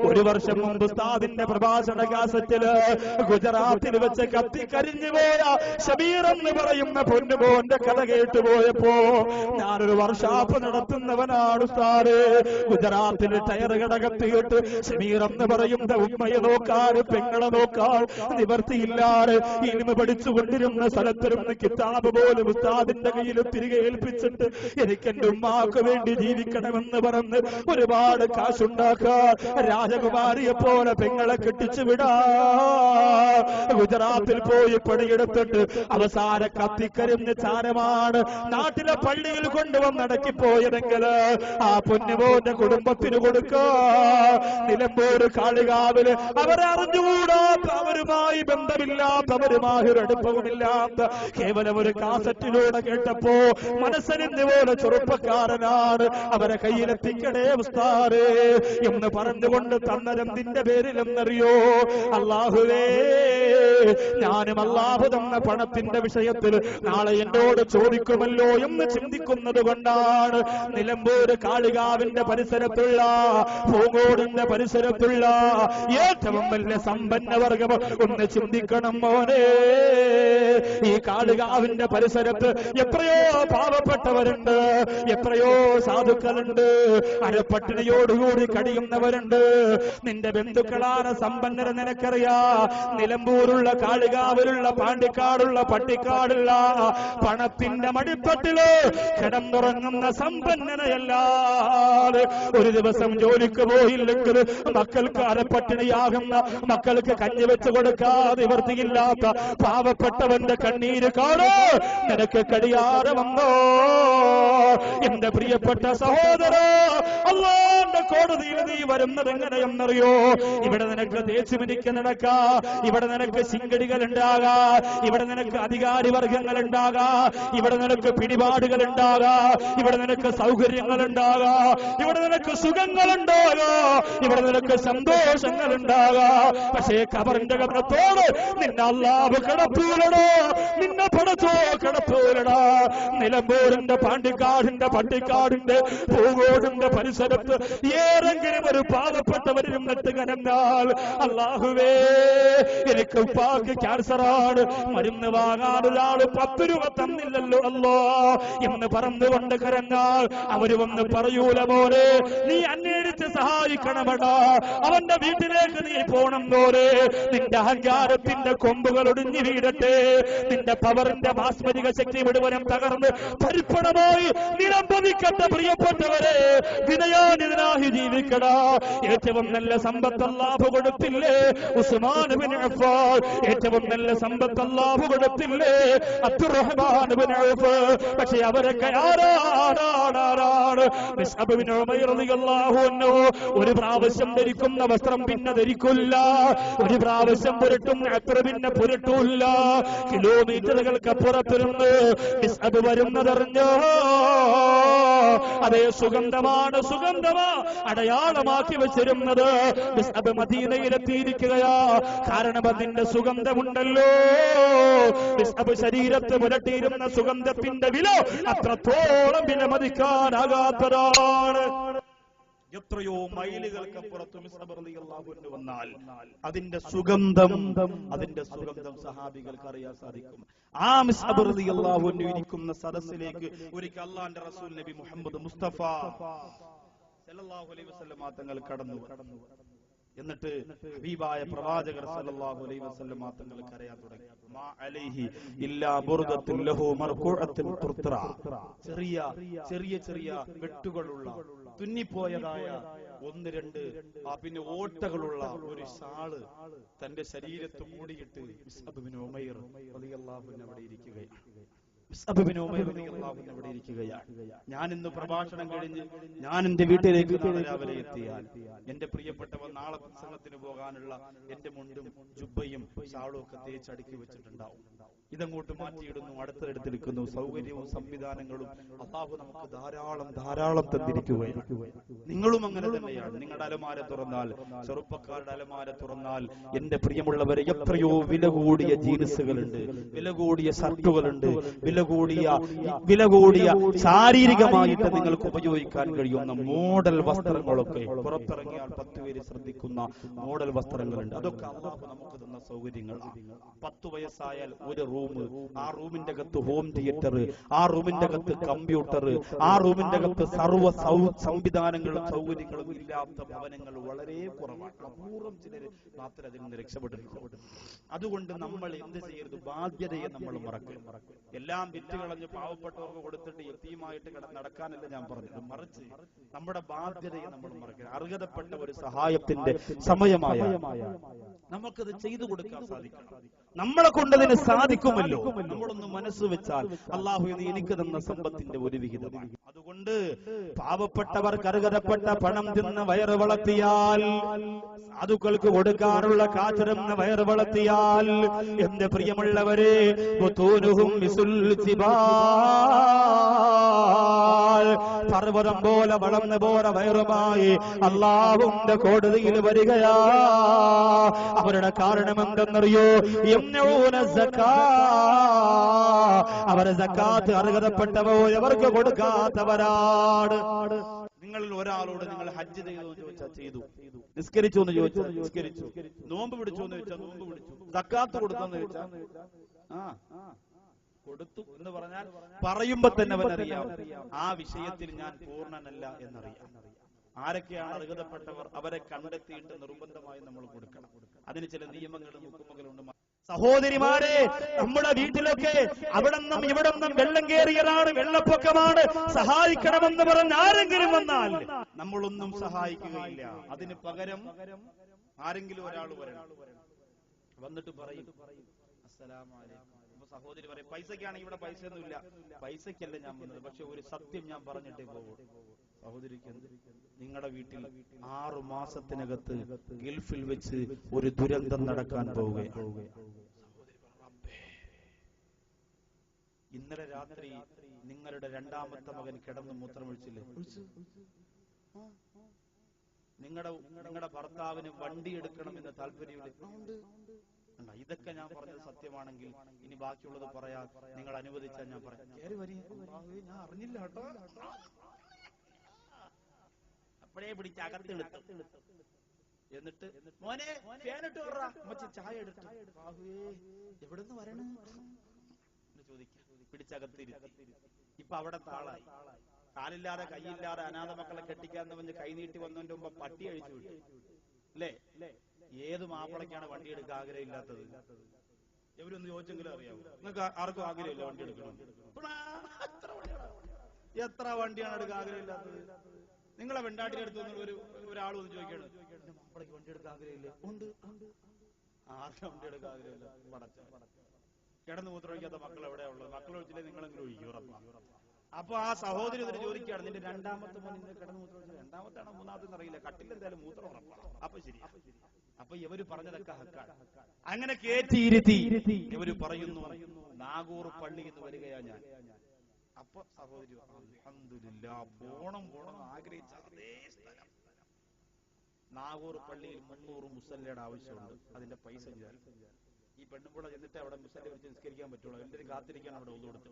ഒരു വർഷം മുമ്പ് ഉസ്താദിന്റെ പ്രഭാഷണ കാസറ്റില് ഗുജറാത്തിൽ വെച്ച് കത്തിക്കരിഞ്ഞു പോയ ഷബീർ എന്ന് പറയുന്ന പൊന്നുമോന്റെ കഥ കേട്ടുപോയപ്പോ, ഞാനൊരു വർക്ക്ഷോപ്പ് നടത്തുന്നവനാണ് ഉസ്താദേ. ഗുജറാത്തിൽ ടയർ കടകത്തിയിട്ട് ഷബീർ എന്ന് പറയുന്ന ഉമ്മയെ നോക്കാൻ, പെങ്ങളെ നോക്കാൻ നിവർത്തിയില്ലാതെ ഇനിമ പഠിച്ചുകൊണ്ടിരുന്ന സ്ഥലത്തിരുന്ന് കിതാബ് പോലും ഉസ്താദിന്റെ കയ്യിൽ തിരികെ ഏൽപ്പിച്ചിട്ട് എനിക്ക് എന്റെ ഉമ്മാക്ക് വേണ്ടി ജീവിക്കണമെന്ന് പറഞ്ഞ് ഒരുപാട് കാശുണ്ടാക്കാൻ രാജകുമാരിയെ പോലെ പെങ്ങളെ കെട്ടിച്ചു വിടാ ഗുജറാത്തിൽ പോയി പണിയെടുത്തിട്ട് അവസാന കത്തിക്കരിഞ്ഞ ചാരമാണ് നാട്ടിലെ പള്ളിയിൽ കൊണ്ടുവന്നടക്കിപ്പോയതെങ്കിൽ ആ പൊന്നുമോന്റെ കുടുംബത്തിന് കൊടുക്ക. നിലമ്പൂർ കാളികാവില് അവരെ അറിഞ്ഞുകൂടാത്ത, അവരുമായി ബന്ധമില്ലാത്ത, അവരുമായി ഒരു അടുപ്പവുമില്ലാത്ത കേവലം ഒരു കാസറ്റിലൂടെ കേട്ടപ്പോ മനസ്സിനെ പോലെ ചെറുപ്പക്കാരനാണ്, അവരെ കയ്യിലെത്തിക്കണേ ഉസ്താദേ എന്ന് പറഞ്ഞുകൊണ്ട് തന്നതെന്തിന്റെ പേരിലെന്നറിയോ? അല്ലാഹുവേ, ഞാനും അല്ലാഹു തന്ന പണത്തിന്റെ വിഷയത്തിൽ നാളെ എന്നോട് ചോദിക്കുമല്ലോ എന്ന് ചിന്തിക്കുന്നത് കൊണ്ടാണ് നിലമ്പൂർ കാളികാവിന്റെ പരിസരത്തുള്ള, പൂങ്ങോടിന്റെ പരിസരത്തുള്ള ഏറ്റവും വലിയ സമ്പന്നവർഗം ഒന്ന് ചിന്തിക്കണം മോനെ. ഈ കാളികാവിന്റെ പരിസരത്ത് എത്രയോ പാവപ്പെട്ടവരുണ്ട്, എത്രയോ സാധുക്കളുണ്ട്, അരപ്പട്ടിണിയോടുകൂടി കഴിയുന്നവരുണ്ട്. നിന്റെ ബന്ധുക്കളാണ് സമ്പന്നരെ നിനക്കറിയാ. നിലമ്പൂരുള്ള, കാളികാവിലുള്ള, പാണ്ടിക്കാടുള്ള, പട്ടിക്കാടുള്ള പണത്തിന്റെ മടിത്തട്ടില് കിടന്നുറങ്ങുന്ന സമ്പന്നനയല്ലാതെ ഒരു ദിവസം ജോലിക്ക് പോയില്ലെങ്കിൽ മക്കൾക്ക് അരപ്പട്ടിണിയാകുന്ന, മക്കൾക്ക് കഞ്ഞി വെച്ച് കൊടുക്കാതെ നിവൃത്തിയില്ലാത്ത പാവപ്പെട്ടവന്റെ കണ്ണീര് കാണോ നിനക്ക് കഴിയാതെ വന്നോ? എന്റെ പ്രിയപ്പെട്ട സഹോദര, അല്ലാഹുവിന്റെ കോടതിയിൽ നീ വരുന്നത് എങ്ങനെയെന്നറിയോ? ഇവിടെ നിനക്ക് തേച്ചുമിനിക്ക് നടക്കാ, ഇവിടെ നിനക്ക് ശിങ്കടികൾ ഉണ്ടാകാ, ഇവിടെ നിനക്ക് അധികാരി വർഗങ്ങൾ ഉണ്ടാകാ, ഇവിടെ നിനക്ക് പിടിപാടുകൾ ഉണ്ടാകാ, ഇവിടെ നിനക്ക് സൗകര്യങ്ങൾ ഉണ്ടാകാ, ഇവിടെ നിനക്ക് സുഖങ്ങൾ ഉണ്ടാകാ, ഇവിടെ നിനക്ക് സന്തോഷങ്ങൾ ഉണ്ടാകാ. പക്ഷേ ഖബറിന്റെ കബറത്തോട് നിന്നെ അല്ലാഹു കടപ്പൂലടോ, നിന്നെ പടച്ചോ കടപ്പൂലടാ. നിലമ്പൂരിന്റെ, പാണ്ടിക്കാടിന്റെ, പട്ടിക്കാടിന്റെ, പൂങ്ങോടിന്റെ പരിസരത്ത് ഏതെങ്കിലും ഒരു പാവപ്പെട്ടവരും നട്ട് കനന്നാൽ, അല്ലാഹുവേ എനിക്ക് ഉപ്പാക്ക് ക്യാൻസറാണ്, മരുന്ന് വാങ്ങാൻ ഒരാൾ 10 രൂപ തന്നില്ലല്ലോ അല്ലോ എന്ന് പറഞ്ഞുകൊണ്ട് കരഞ്ഞാൽ അവര് വന്ന് പറയൂല, മോനെ നീ അന്വേഷിച്ച് സഹായിക്കണമടാ, അവന്റെ വീട്ടിലേക്ക് നീ പോണം മോനെ. നിന്റെ അഹങ്കാരത്തിന്റെ കൊമ്പുകൾ ഒടിഞ്ഞു വീഴട്ടെ, നിന്റെ പവറിന്റെ മാസ്മരിക ശക്തി മുഴുവനും തകർന്ന് പരിപ്പണമായി നിലംപതിക്കട്ടെ. പ്രിയപ്പെട്ടവരെ, വിനയാനിതനായി ജീവിക്കടാ. ഏറ്റവും നല്ല സമ്പത്ത് അല്ലാഹു കൊടുത്തില്ലേ ഉസ്മാൻ ബിൻ അഫ്ഫാൻ ഏറ്റവും നല്ല സമ്പത്ത് അല്ലാഹു കൊടുത്തില്ലേ അബ്ദുറഹ്മാൻ ഇബ്നു ഔഫ്. പക്ഷെ അവരൊക്കെ ആരാണ്? മുസ്അബ് ഇബ്നു ഉമൈർ റളിയല്ലാഹു അൻഹു ഒരു പ്രാവശ്യം ധരിക്കുന്ന വസ്ത്രം പിന്നെ ധരിക്കില്ല, ഒരു പ്രാവശ്യം പുരട്ടുന്ന അത്ര പിന്നെ പുരട്ടൂല്ല. കിലോമീറ്ററുകൾക്ക് അപ്പുറത്തിരുന്ന് മുസ്അബ് വരുന്നതറിഞ്ഞോ അതേ സുഗന്ധമാണ്, അടയാളമാക്കി വെച്ചിരുന്നത്. മുസ്അബ് മദീനയിലെത്തിയിരിക്കുകയാ. കാരണം അതിന്റെ സുഗന്ധമുണ്ടല്ലോ. മുസ്അബ് ശരീരത്തെ പുരട്ടിയിരുന്ന സുഗന്ധത്തിന്റെ വില അത്രത്തോളം വിലമതിക്കാനാകാത്തതാണ്. എത്രയോ മൈലുകൾക്കപ്പുറത്ത് മുസ്അബ് റളിയല്ലാഹു അൻഹു വന്നാൽ അതിന്റെ സുഗന്ധം സഹാബികൾക്ക് അറിയാൻ സാധിക്കും. ആ മുസ്അബ് റളിയല്ലാഹു അൻഹു ഇരിക്കുന്ന സദസ്സിലേക്ക് ഒരിക്കൽ അല്ലാഹുവിന്റെ റസൂൽ നബി മുഹമ്മദ് മുസ്തഫ സല്ലല്ലാഹു അലൈഹി വസല്ലം തങ്ങൾ കടന്നു. എന്നിട്ട് ഹബീബായ പ്രവാചകർ സല്ലല്ലാഹു അലൈഹി വസല്ലം തങ്ങൾ കരയാൻ തുടങ്ങി. മാ അലൈഹി ഇല്ലാ ബുർദത്തുൻ ലഹു മർഖൂഅത്തുൻ തുർത്ര. ചെറിയ വെട്ടുകളുള്ള തുന്നിപ്പോയതായ ഒന്ന് രണ്ട് പിന്നെ ഓട്ടകളുള്ള ഒരു ഷാള് തന്റെ ശരീരത്ത് മൂടിയിട്ട് മുസ്അബ് ഇബ്നു ഉമൈർ റളിയല്ലാഹു അൻഹു അവിടെ ഇരിക്കുകയാണ്. ഞാൻ ഇന്ന് പ്രഭാഷണം കഴിഞ്ഞ് ഞാൻ എന്റെ വീട്ടിലേക്ക് രാവിലെ എത്തിയാൽ എന്റെ പ്രിയപ്പെട്ടവർ നാളെ പ്രസംഗത്തിന് പോകാനുള്ള എന്റെ മുണ്ടും ജുബ്ബയും ഷാളും ഒക്കെ തേച്ചടുക്കി വെച്ചിട്ടുണ്ടാവും. ഇതങ്ങോട്ട് മാറ്റിയിടുന്നു, അടുത്തെടുത്തിരിക്കുന്നു. സൗകര്യവും സംവിധാനങ്ങളും അല്ലാഹു നമുക്ക് ധാരാളം തന്നിരിക്കുകയാണ്. നിങ്ങളും അങ്ങനെ തന്നെയാണ്. നിങ്ങളുടെ അലമാര തുറന്നാൽ, ചെറുപ്പക്കാരുടെ അലമാര തുറന്നാൽ എന്റെ പ്രിയമുള്ളവരെ എത്രയോ വില കൂടിയ ജീൻസുകളുണ്ട്, വില കൂടിയ ഷർട്ടുകളുണ്ട്, വില കൂടിയ ശാരീരികമായിട്ട് നിങ്ങൾക്ക് ഉപയോഗിക്കാൻ കഴിയുന്ന മോഡൽ വസ്ത്രങ്ങളൊക്കെ പുറത്തിറങ്ങിയാൽ 10 പേര് ശ്രദ്ധിക്കുന്ന മോഡൽ വസ്ത്രങ്ങളുണ്ട്. അതൊക്കെ അല്ലാഹു നമുക്ക് തന്ന സൗകര്യങ്ങളാണ്. 10 വയസ്സായാൽ ഒരു റൂം, ആ റൂമിന്റെ അകത്ത് ഹോം തിയേറ്റർ, ആ റൂമിന്റെ അകത്ത് കമ്പ്യൂട്ടർ, ആ റൂമിന്റെ അകത്ത് സർവ്വ സംവിധാനങ്ങളും സൗകര്യങ്ങളും ഇല്ലാത്ത ഭവനങ്ങൾ വളരെ കുറവാണ്. അപൂർവം ചിലര് മാത്രമേ അതിൽ നിന്ന് രക്ഷപ്പെട്ടിട്ടുള്ളൂ. അതുകൊണ്ട് നമ്മൾ എന്ത് ചെയ്യരുത്? ബാധ്യതയെ നമ്മൾ മറക്കരുത്. എല്ലാം വിറ്റുകളഞ്ഞ് പാവപ്പെട്ടവർക്ക് കൊടുത്തിട്ട് യതീമായിട്ട് നടക്കാനല്ല ഞാൻ പറഞ്ഞത്. മറിച്ച് നമ്മുടെ ബാധ്യതയെ നമ്മൾ മറക്കരുത്. അർഹതപ്പെട്ട ഒരു സഹായത്തിന്റെ സമയമായ നമുക്കത് ചെയ്തു കൊടുക്കാൻ സാധിക്കണം. നമ്മളെ കൊണ്ടതിന് സാധിക്കുമല്ലോ. നമ്മളൊന്ന് മനസ്സ് വെച്ചാൽ അല്ലാഹു എനിക്ക് തന്ന സമ്പത്തിന്റെ ഒരു വിഹിതമാണ്. അതുകൊണ്ട് പാവപ്പെട്ടവർക്ക് അർഹതപ്പെട്ട പണം തിന്ന് വയറ് വളർത്തിയാൽ, സാധുക്കൾക്ക് കൊടുക്കാനുള്ള കാച്ചിരുന്ന വയറ് വളർത്തിയാൽ, എന്റെ പ്രിയമുള്ളവരെ പർവ്വതം പോലെ വളർന്നു പോര വയറുമായി അല്ലാഹുവിന്റെ കോടതിയിൽ വരികയാ. അവരുടെ കാരണം എന്തെന്നറിയോ? അവരെ സക്കാത്ത് അർഹതപ്പെട്ടവർക്ക് കൊടുക്കാത്തവരാണ്. നിങ്ങളിൽ ഒരാളോട് നിങ്ങൾ ഹജ്ജ് ചെയ്തു ചോദിച്ചാൽ ചെയ്തു, നിസ്കരിച്ചു എന്ന് ചോദിച്ചാൽ നിസ്കരിച്ചു, നോമ്പ് പിടിച്ചു എന്ന് ചോദിച്ചാൽ നോമ്പ് പിടിച്ചു, സക്കാത്ത് കൊടുത്തെന്ന് ചോദിച്ചാൽ കൊടുത്തു എന്ന് പറഞ്ഞാൽ പറയുമ്പോ തന്നെ അവനറിയാം ആ വിഷയത്തിൽ ഞാൻ പൂർണ്ണനല്ല എന്നറിയാം. ആരൊക്കെയാണ് അർഹതപ്പെട്ടവർ അവരെ കണ്ടെത്തിയിട്ട് നിർബന്ധമായി നമ്മൾ കൊടുക്കണം. അതിന് ചില നിയമങ്ങളും ഹുക്കുമുകളും ഉണ്ട്. സഹോദരിമാരെ, നമ്മുടെ വീട്ടിലൊക്കെ അവിടെ നിന്നും ഇവിടെ നിന്നും വെള്ളം കയറിയതാണ്, വെള്ളപ്പൊക്കമാണ്, സഹായിക്കണമെന്ന് പറഞ്ഞ് ആരെങ്കിലും വന്നാൽ നമ്മളൊന്നും സഹായിക്കുകയില്ല. അതിന് പകരം ആരെങ്കിലും ഒരാൾ വരണം, വന്നിട്ട് പറയും അസ്സലാമു അലൈക്കും. സഹോദരി പറയും പൈസക്കാണെങ്കിൽ ഇവിടെ പൈസ ഒന്നുമില്ല. പൈസക്കല്ല ഞാൻ വന്നത്, പക്ഷെ ഒരു സത്യം ഞാൻ പറഞ്ഞിട്ടേ പോകും. സഹോദരിക്ക് നിങ്ങളുടെ വീട്ടിൽ 6 മാസത്തിനകത്ത് ഗൾഫിൽ വെച്ച് ഒരു ദുരന്തം നടക്കാൻ പോവുകയാണ്. ഇന്നലെ രാത്രി നിങ്ങളുടെ 2ാമത്തെ മകൻ കിടന്ന് മൂത്രമൊഴിച്ചില്ലേ? നിങ്ങളുടെ ഭർത്താവിന് വണ്ടി എടുക്കണമെന്ന് താല്പര്യമില്ല. ഇതൊക്കെ ഞാൻ പറഞ്ഞത് സത്യമാണെങ്കിൽ ഇനി ബാക്കിയുള്ളത് പറയാൻ നിങ്ങൾ അനുവദിച്ചാൽ ഞാൻ പറയാം. ഞാൻ അറിഞ്ഞില്ല കേട്ടോ. അപ്പോഴേ പിടിച്ച് അകത്തെടുത്തു. എന്നിട്ട് മോനെ ഫാനിട്ട് വരാ, ചായ എടുത്തു. എവിടുന്ന് വരണം ചോദിക്കാം. പിടിച്ചകത്തിരുത്തി. ഇപ്പൊ അവിടെ താളായി. കാലില്ലാതെ കൈയില്ലാതെ അനാഥ മക്കളെ കെട്ടിക്കാന്ന് പറഞ്ഞ് കൈനീട്ടി വന്നതിന്റെ മുമ്പ് പട്ടി അഴിച്ചു വിട്ടു അല്ലേ? ഏത് മാപ്പിളക്കാണ് വണ്ടി എടുക്കാൻ ആഗ്രഹമില്ലാത്തത്? എവരൊന്ന് ചോദിച്ചെങ്കിലും അറിയാവോ? നിങ്ങൾക്ക് ആർക്കും ആഗ്രഹമില്ല വണ്ടി എടുക്കണം? എത്ര വണ്ടിയാണ് എടുക്കാൻ ആഗ്രഹമില്ലാത്തത്? നിങ്ങളെ വെണ്ടാട്ടിന്റെ അടുത്ത് ഒരാൾ ഒന്ന് ചോദിക്കണം, മാപ്പിളക്ക് വണ്ടി എടുക്കാൻ ആഗ്രഹമില്ല. ഉണ്ട്. ആർക്കും വണ്ടി എടുക്കാതില്ല. കിടന്നു മൂത്രമൊഴിക്കാത്ത മക്കൾ എവിടെയാ ഉള്ളത്? മക്കൾ ഒഴിച്ചില്ലേ നിങ്ങളെങ്കിലും ഒഴിക്കും. അപ്പൊ ആ സഹോദരി ഇതിന് ചോദിക്കുകയാണ്, നിന്റെ രണ്ടാമത്തെ മോൻ ഇന്ന് കിടന്നു മൂത്രമൊഴിച്ചത് രണ്ടാമത്താണോ മൂന്നാമത്തെ അറിയില്ല, കട്ടിലെന്തായാലും മൂത്രം ഉറപ്പാണ്. അപ്പൊ ശരി. അപ്പൊ ഇവര് പറഞ്ഞതൊക്കെ ഹക്കാണ്. അങ്ങനെ കേറ്റിയിരുത്തി ഇവര് പറയുന്നു, നാഗൂർ പള്ളിയിൽ നിന്ന് വരികയാ ഞാൻ. അപ്പൊ സഹോദരി അൽഹംദുലില്ലാഹ് പോണം ആഗ്രഹിച്ച അതേ സ്ഥലം. നാഗൂർ പള്ളിയിൽ 300 മുസല്ലയുടെ ആവശ്യമുണ്ട്. അതിന്റെ പൈസ ഞാൻ ഈ പെണ്ണുമ്പോൾ എന്നിട്ട് അവിടെ മുസല്ല വെച്ച് നിസ്കരിക്കാൻ പറ്റുള്ളൂ. എല്ലാവരും കാത്തിരിക്കാൻ അവിടെ ഒന്നു കൊടുത്തു.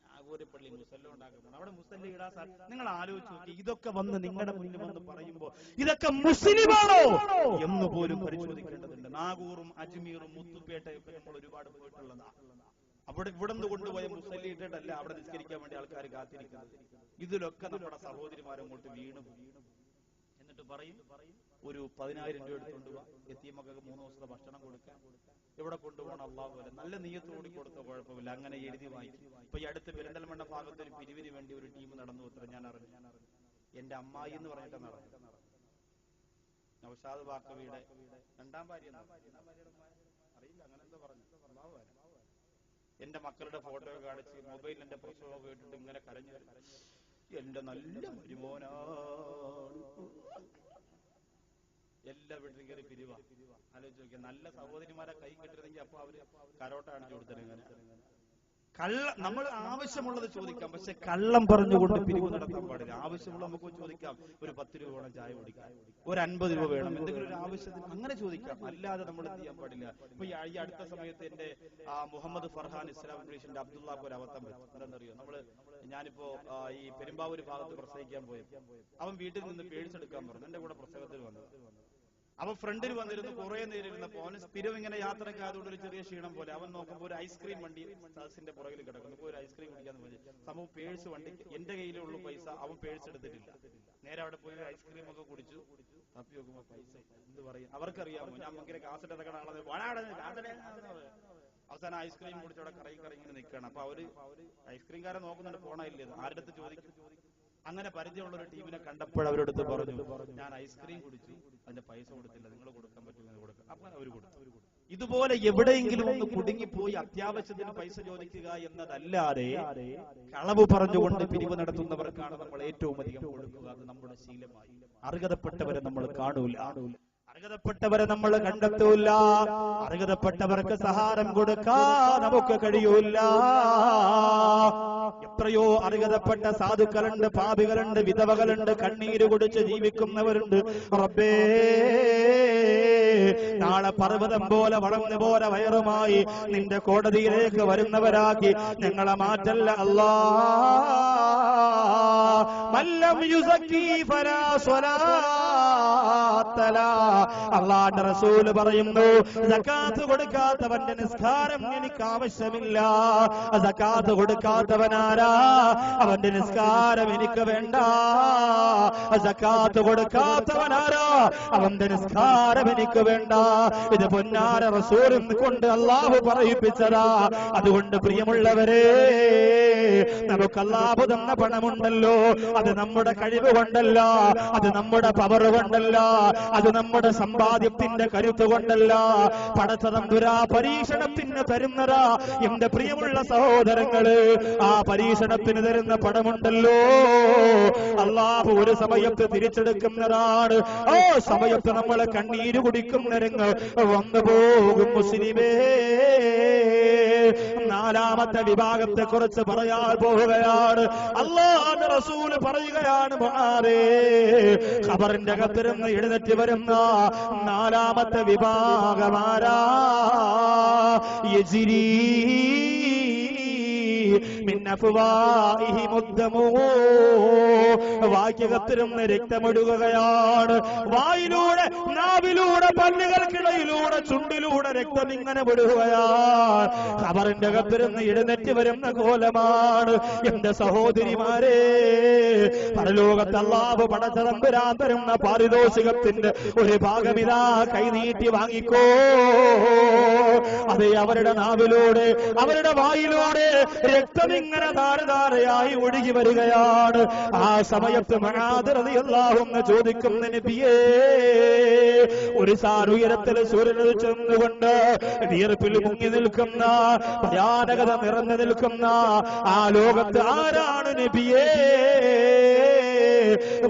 നാഗൂര് പള്ളി മുസല്ല ഉണ്ടാക്കുമ്പോൾ അവിടെ മുസല്ല ഇടാൻ സാധിക്കും. നിങ്ങൾ ആലോചിച്ച് നോക്കി, ഇതൊക്കെ വന്ന് നിങ്ങളുടെ മുന്നിൽ വന്ന് പറയുമ്പോ ഇതൊക്കെ മുസ്ലിമാണോ എന്ന് പോലും പരിശോധിക്കേണ്ടതുണ്ട്. നാഗൂറും അജ്മീറും മുത്തുപേട്ടയൊക്കെ നമ്മൾ ഒരുപാട് പോയിട്ടുള്ളതാണ്. അവിടെ ഇവിടുന്ന് കൊണ്ടുപോയ മുസല്ലി ഇട്ടിട്ടല്ല അവിടെ നിസ്കരിക്കാൻ വേണ്ടി ആൾക്കാർ കാത്തിരിക്കുന്നത്. ഇതിലൊക്കെ നമ്മുടെ സഹോദരിമാരങ്ങോട്ട് വീണു. എന്നിട്ട് പറയും, ഒരു 10,000 രൂപ എടുത്തുകൊണ്ട് പോവാ, യതീമക്കൾക്ക് 3 ദിവസത്തെ ഭക്ഷണം കൊടുക്കാൻ. എവിടെ കൊണ്ടുപോകണം അള്ളാഹു പോലെ നല്ല നീയത്തോടി കൊടുത്ത കുഴപ്പമില്ല. അങ്ങനെ എഴുതി വായിക്കും. ഇപ്പൊ ഈ അടുത്ത് പെരിന്തൽമണ്ണ ഭാഗത്ത് ഒരു പിരിവിന് വേണ്ടി ഒരു ടീം നടന്നു. അത്ര ഞാൻ അറിഞ്ഞു. എന്റെ അമ്മായി എന്ന് പറഞ്ഞിട്ട് നടന്നു. നൗഷാദ് ബാക്കവിയുടെ 2ാം ഭാര്യ അറിയില്ല, അങ്ങനെ എന്താ പറഞ്ഞു. എന്റെ മക്കളുടെ ഫോട്ടോ കാണിച്ച് മൊബൈലിൽ എന്റെ പ്രസവം കേട്ടിട്ട് ഇങ്ങനെ കരഞ്ഞു, എന്റെ നല്ല മരുമോനാണ്. എല്ലാ വീട്ടിലും കയറി പിരിവാ. ആലോചിച്ച് നോക്കിയാൽ നല്ല സഹോദരിമാരെ കൈ കെട്ടിരുന്നെങ്കിൽ അപ്പൊ അവര് കരോട്ട കാണിച്ചു കൊടുത്തിരുന്നു. നമ്മൾ ആവശ്യമുള്ളത് ചോദിക്കാം, പക്ഷെ കള്ളം പറഞ്ഞുകൊണ്ട് പിരിവ് നടത്താൻ പാടില്ല. ആവശ്യമുള്ള നമുക്ക് ചോദിക്കാം, ഒരു 10 രൂപ വേണം ചായ കുടിക്കാൻ, ഒരു 50 രൂപ വേണം, എന്തെങ്കിലും ഒരു ആവശ്യത്തിന് അങ്ങനെ ചോദിക്കാം. അല്ലാതെ നമ്മൾ എന്ത് ചെയ്യാൻ പാടില്ല. ഇപ്പൊ ഈ അടുത്ത സമയത്ത് എന്റെ മുഹമ്മദ് ഫർഹാൻ ഇസ്ലാം ഫൗണ്ടേഷന്റെ അബ്ദുള്ളാക്ക് ഒരു അബദ്ധം പറ്റും. എന്താണെന്നറിയോ, ഞാനിപ്പോ ഈ പെരുമ്പാവൂര് ഭാഗത്ത് പ്രസവിക്കാൻ പോയപ്പോ അവൻ വീട്ടിൽ നിന്ന് പേഴ്സ് എടുക്കാൻ പറഞ്ഞു. എന്റെ കൂടെ പ്രസവത്തിൽ വന്നത്. അവൻ ഫ്രണ്ടിൽ വന്നിരുന്നു. കുറെ നേരം ഇരുന്നപ്പോ അവന് സ്ഥിരം ഇങ്ങനെ യാത്രക്കായതുകൊണ്ട് ഒരു ചെറിയ ക്ഷീണം പോലെ. അവൻ നോക്കുമ്പോൾ ഒരു ഐസ്ക്രീം വണ്ടി സദസ്സിന്റെ പുറകിൽ കിടക്കുന്നു. ഒരു ഐസ്ക്രീം കുടിക്കാന്ന് പറഞ്ഞു. സംഭവം പേഴ്സ് വണ്ടി എന്റെ കയ്യിലുള്ള പൈസ അവൻ പേഴ്സ് എടുത്തിട്ടില്ല. നേരെ അവിടെ പോയി ഐസ്ക്രീം ഒക്കെ കുടിച്ചു. തപ്പി നോക്കുമ്പോ പൈസ എന്ത് പറയും, അവർക്കറിയാമോ ഞാൻ ഭയങ്കര കാസറ്റ് ഇതൊക്കെ അവസാനം ഐസ്ക്രീം കുടിച്ച് അവിടെ കറങ്ങി ഇങ്ങനെ നിൽക്കണം. അപ്പൊ അവര് ഐസ്ക്രീംകാരെ നോക്കുന്നുണ്ട്, പോണയില്ലേ, ആരുടെ അടുത്ത് ചോദിക്കും. അങ്ങനെ പരിചയമുള്ള ഒരു ടീമിനെ കണ്ടപ്പോൾ അവരെടുത്ത് പറഞ്ഞു, ഞാൻ ഐസ്ക്രീം കുടിച്ചു, അതിന്റെ പൈസ കൊടുത്തില്ല, നിങ്ങൾ കൊടുക്കാൻ പറ്റുമെന്ന് കൊടുക്കാം. അപ്പൊ അവർ കൊടുത്തു. ഇതുപോലെ എവിടെയെങ്കിലും ഒന്ന് കുടുങ്ങിപ്പോയി അത്യാവശ്യത്തിന് പൈസ ചോദിക്കുക എന്നതല്ലാതെ കളവ് പറഞ്ഞുകൊണ്ട് പിരിവ് നടത്തുന്നവർക്കാണ് നമ്മൾ ഏറ്റവും അധികം കൊടുക്കുക. അത് നമ്മുടെ ശീലമായി. അർഹതപ്പെട്ടവരെ നമ്മൾ കാണൂല, അർഹതപ്പെട്ടവരെ നമ്മൾ കണ്ടെത്തൂല, അർഹതപ്പെട്ടവർക്ക് സഹായം കൊടുക്കാൻ നമുക്ക് കഴിയൂല. എത്രയോ അർഹതപ്പെട്ട സാധുക്കളുണ്ട്, പാപികളുണ്ട്, വിധവകളുണ്ട്, കണ്ണീര് കുടിച്ച് ജീവിക്കുന്നവരുണ്ട്. റബ്ബേ, നാളെ പർവ്വതം പോലെ വളർന്നു പോലെ വയറുമായി നിന്റെ കോടതിയിലേക്ക് വരുന്നവരാക്കി ഞങ്ങളെ മാറ്റല്ല അല്ലാ. മല്ലം യുസക്കി ഫലാ സ്വലാത്ത ലഹു. അല്ലാഹുവിന്റെ റസൂൽ പറയുന്നു, സകാത്ത് കൊടുക്കാത്തവന്റെ നിസ്കാരം എനിക്ക് ആവശ്യമില്ല. സകാത്ത് കൊടുക്കാത്തവനാരാ, അവന്റെ നിസ്കാരം എനിക്ക് വേണ്ട. സകാത്ത് കൊടുക്കാത്തവനാരാ, അവന്റെ നിസ്കാരം എനിക്ക് വേണ്ട. ഇത് പൊന്നാര റസൂലിനെ കൊണ്ട് അല്ലാഹു പറയിപ്പിച്ചതാ. അതുകൊണ്ട് പ്രിയമുള്ളവരെ, നമുക്ക് അല്ലാഹു തന്ന പണമുണ്ടല്ലോ, അത് നമ്മുടെ കഴിവ് കൊണ്ടല്ല, അത് നമ്മുടെ പവർ കൊണ്ടല്ല, അത് നമ്മുടെ സമ്പാദ്യത്തിന്റെ കരുത്ത് കൊണ്ടല്ല. പടച്ച തമ്പുരാ പരീക്ഷണത്തിന് തരുന്നതാ. എന്റെ പ്രിയമുള്ള സഹോദരങ്ങള്, ആ പരീക്ഷണത്തിന് തരുന്ന പണമുണ്ടല്ലോ, അല്ലാഹു ഒരു സമയത്ത് തിരിച്ചെടുക്കുന്നതാണ്. ആ സമയത്ത് നമ്മൾ കണ്ണീര് കുടിക്കുന്ന രംഗം വന്നു പോകും. മുസ്ലിമേ, 4ാമത്തെ വിഭാഗത്തെ കുറിച്ച് പറയാൻ പോവുകയാണ്. അല്ലാഹുവിന്റെ റസൂൽ പറയുകയാണ്, മുആദേ, ഖബറിന്റെ അകത്തിരുന്ന് എഴുന്നേറ്റ് വരുന്ന 4ാമത്തെ വിഭാഗമാരാ, യജ്രീ മിൻ അഫ്വാഹിഹിം ഉദ്ദമു. വായ്ക്കകത്തിരുന്ന് രക്തമൊഴുകുകയാണ്. വായിലൂടെ, നാവിലൂടെ, പല്ലുകൾക്കിടയിലൂടെ, ചുണ്ടിലൂടെ രക്തം ഇങ്ങനെ ഒഴുകുകയാണ്. ഖബറിന്റെ അകത്തിരുന്ന് എഴുന്നേറ്റ് വരുന്ന കോലമാണ്. എന്റെ സഹോദരിമാരെ, പരലോകത്ത് അല്ലാഹു പടച്ച തമ്പുരാൻ തരുന്ന പാരിതോഷികത്തിന്റെ ഒരു ഭാഗം ഇതാ കൈനീട്ടി വാങ്ങിക്കോ. അത് അവരുടെ നാവിലൂടെ, അവരുടെ വായിലൂടെ രക്തം ഇങ്ങനെ ധാരധാരയായി ഒഴുകി വരികയാണ്. ആ സമയത്ത് മുആദ് റളിയല്ലാഹു അൻഹു ചോദിക്കും, നബിയേ, ഒരു സാരുയരത്തിൽ സൂര്യനിൽ ചെന്നുകൊണ്ട് വിയർപ്പിൽ മുങ്ങി നിൽക്കുന്ന ഭയാനകത നിറഞ്ഞു നിൽക്കുന്ന ആ ലോകത്ത് ആരാണ് നബിയേ?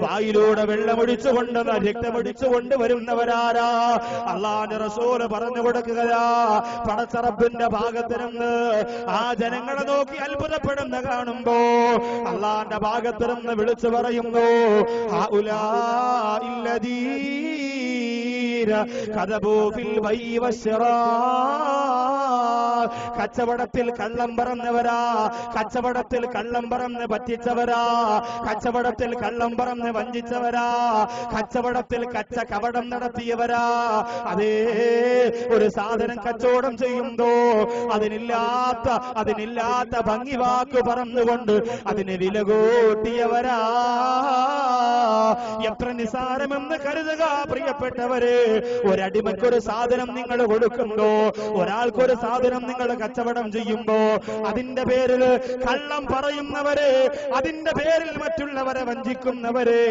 വായിലൂടെ വെള്ളമൊഴിച്ചുകൊണ്ട് രക്തമൊഴിച്ചുകൊണ്ട് വരുന്നവരാരാ? അല്ലാഹുവിന്റെ റസൂല് പറഞ്ഞു കൊടുക്കുകയാ, പടച്ച റബ്ബിന്റെ ഭാഗത്ത് നിന്ന് ആ ജനങ്ങളെ നോക്കി അത്ഭുതപ്പെടുന്ന കാണുമ്പോ അല്ലാഹുവിന്റെ ഭാഗത്ത് നിന്ന് വിളിച്ചു പറയുന്നു, കച്ചവടത്തിൽ കള്ളം പറഞ്ഞവരാ, കച്ചവടത്തിൽ കള്ളം പറഞ്ഞ് പറ്റിച്ചവരാ, കച്ചവടത്തിൽ കള്ളം പറഞ്ഞ് വഞ്ചിച്ചവരാ, കച്ചവടത്തിൽ കപടം നടത്തിയവരാ. അതേ, ഒരു സാധനം കച്ചവടം ചെയ്യുമ്പോ അതിനില്ലാത്ത ഭംഗി വാക്ക് പറഞ്ഞുകൊണ്ട് അതിന് വില കൂട്ടിയവരാ. എത്ര നിസാരമെന്ന് കരുതുക പ്രിയപ്പെട്ടവരെ. ഒരടിമയ്ക്കൊരു സാധനം നിങ്ങൾ കൊടുക്കുമ്പോ, ഒരാൾക്കൊരു സാധനം നിങ്ങൾ കച്ചവടം ചെയ്യുമ്പോ അതിന്റെ പേരിൽ കള്ളം പറയുന്നവരെ, അതിന്റെ പേരിൽ മറ്റുള്ളവരെ വഞ്ചിക്കുന്നവരെ,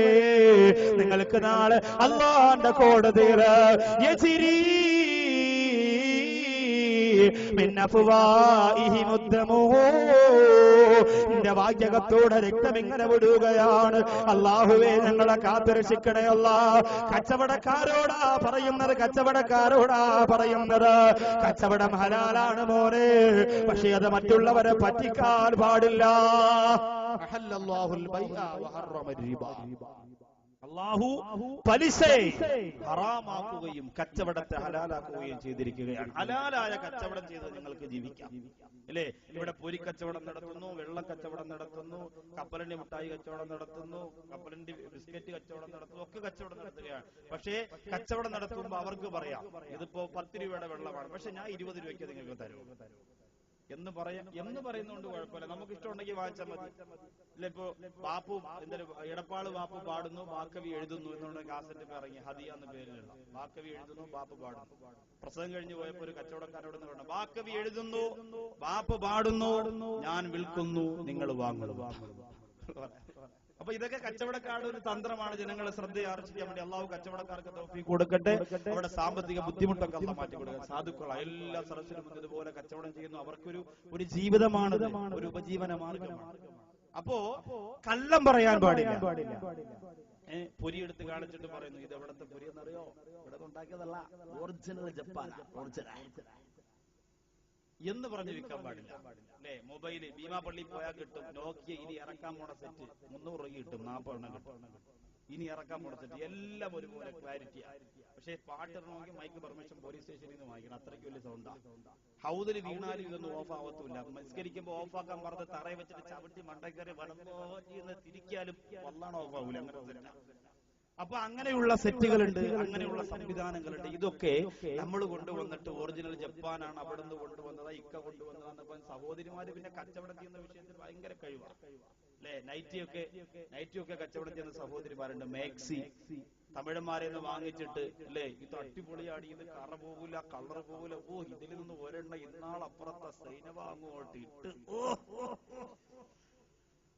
നിങ്ങൾക്ക് നാളെ അല്ലാഹുവിന്റെ കോടതിയിൽ എന്റെ വാക്യകത്തോടെ രക്തം ഇങ്ങനെ വിടുകയാണ്. അല്ലാഹുവേ, ഞങ്ങളെ കാത്തുരക്ഷിക്കണേ അല്ലാഹ്. കച്ചവടക്കാരോടാ പറയുന്നത്, കച്ചവടക്കാരോടാ പറയുന്നത്. കച്ചവടം ഹലാലാണ് മോനെ, പക്ഷെ അത് മറ്റുള്ളവരെ പറ്റിക്കാൻ പാടില്ല. അല്ലാഹു പലിശയെ ഹറാമാക്കുകയും കച്ചവടത്തെ ഹലാലാക്കുകയും ചെയ്തിരിക്കുകയാണ്. ഹലാലായ കച്ചവടം ചെയ്ത് നിങ്ങൾക്ക് ജീവിക്കാം, അല്ലേ? ഇവിടെ പൊരി കച്ചവടം നടത്തുന്നു, വെള്ള കച്ചവടം നടത്തുന്നു, കപ്പലണ്ടി മിഠായി കച്ചവടം നടത്തുന്നു, കപ്പലണ്ടി ബിസ്ക്കറ്റ് കച്ചവടം നടത്തുന്നു, ഒക്കെ കച്ചവടം നടത്തുകയാണ്. പക്ഷേ കച്ചവടം നടത്തുമ്പോൾ അവർക്ക് പറയാം, ഇതിപ്പോ 10 രൂപയുടെ വെള്ളമാണ്, പക്ഷെ ഞാൻ 20 രൂപയ്ക്ക് നിങ്ങൾക്ക് തരും എന്ന് പറയുന്നതുകൊണ്ട് കുഴപ്പമില്ല. നമുക്ക് ഇഷ്ടമുണ്ടെങ്കിൽ വാങ്ങിച്ചാൽ മതി. ഇല്ല, ഇപ്പൊ ബാപ്പു എന്തായാലും ഇടപ്പാള് ബാപ്പു പാടുന്നു, ബാക്കവി എഴുതുന്നു എന്നുള്ള കാസറ്റ് ഇറങ്ങി, ഹദിയ എന്ന പേരിലുള്ള. ബാക്കവി എഴുതുന്നു, ബാപ്പു പാടുന്നു. പ്രസംഗം കഴിഞ്ഞ് പോയപ്പോ ഒരു കച്ചവടക്കാരോട് പറഞ്ഞു, ബാക്കവി എഴുതുന്നു, ബാപ്പു പാടുന്നു, ഞാൻ വിൽക്കുന്നു, നിങ്ങൾ വാങ്ങുന്നു. അപ്പൊ ഇതൊക്കെ കച്ചവടക്കാരുടെ ഒരു തന്ത്രമാണ്. ജനങ്ങളെ ശ്രദ്ധ ആർജിക്കാൻ വേണ്ടി അള്ളാഹു കച്ചവടക്കാർക്ക് തൗഫീഖ് കൊടുക്കട്ടെ. അവിടെ സാമ്പത്തിക ബുദ്ധിമുട്ടൊക്കെ അള്ളാഹ് മാറ്റി കൊടുക്കുക. സാധുക്കളായ എല്ലാ സദസ്സിലും ഇതുപോലെ കച്ചവടം ചെയ്യുന്നു. അവർക്കൊരു ജീവിതമാണ്, ഒരു ഉപജീവന മാർഗമാണ്. അപ്പോ കള്ളം പറയാൻ പാടില്ല. പൊരി എടുത്ത് കാണിച്ചിട്ട് പറയുന്നു, ഇത് എവിടത്തെ പൊരി എന്നറിയോ? ഇവിടെ ഉണ്ടാക്കിയതല്ല, ഒറിജിനൽ ജപ്പാനാ, ഒറിജിനൽ എന്ന് പറഞ്ഞ് വിൽക്കാൻ പാടില്ല, അല്ലെ? മൊബൈല് ഭീമാപള്ളി പോയാൽ കിട്ടും, നോക്കിയ ഇനി ഇറക്കാൻ പോണ സെറ്റ് 300 രൂപ കിട്ടും, 40 എണ്ണം കിട്ടും. ഇനി ഇറക്കാൻ പോണ സെറ്റ് എല്ലാം ഒരുപോലെ ക്ലാരിറ്റിയാണ്. പക്ഷെ പാട്ടിടണമെങ്കിൽ മൈക്ക് പെർമിഷൻ പോലീസ് സ്റ്റേഷനിൽ നിന്ന് വാങ്ങിക്കണം, അത്രയ്ക്ക് വലിയ സൗണ്ടാണ്. ഹൗദിൽ വീണാലും ഇതൊന്നും ഓഫ് ആവത്തില്ല. മസ്കരിക്കുമ്പോൾ ഓഫാക്കാൻ പറഞ്ഞ് തറയെ വെച്ചിട്ട് ചവിട്ടി മണ്ടക്കറി വടമ്പോന്ന് തിരിക്കാലും വല്ലാണോ ഓഫ് ആവൂല. അങ്ങനെ അപ്പൊ അങ്ങനെയുള്ള സെറ്റുകളുണ്ട്, അങ്ങനെയുള്ള സംവിധാനങ്ങളുണ്ട്. ഇതൊക്കെ നമ്മൾ കൊണ്ടുവന്നിട്ട് ഒറിജിനൽ ജപ്പാനാണ്, അവിടെ നിന്ന് കൊണ്ടുവന്നതാ, ഇക്ക കൊണ്ടുവന്നതാന്നപ്പോ സഹോദരിമാര് പിന്നെ കച്ചവടം ചെയ്യുന്ന വിഷയത്തിൽ ഭയങ്കര കഴിവാണ്, അല്ലെ? നൈറ്റിയൊക്കെ കച്ചവടം ചെയ്യുന്ന സഹോദരിമാരുണ്ട്. മാക്സി തമിഴന്മാരെ നിന്ന് വാങ്ങിച്ചിട്ട്, അല്ലെ, ഇത് അടിപൊളിയാടി, ഇത് കറ പോകൂല, കളർ പോകൂല, ഓ ഇതിൽ നിന്ന് ഒരെണ്ണ ഇന്നാളപ്പുറത്തെ സൈനവ അങ്ങോട്ട് ഇട്ട്,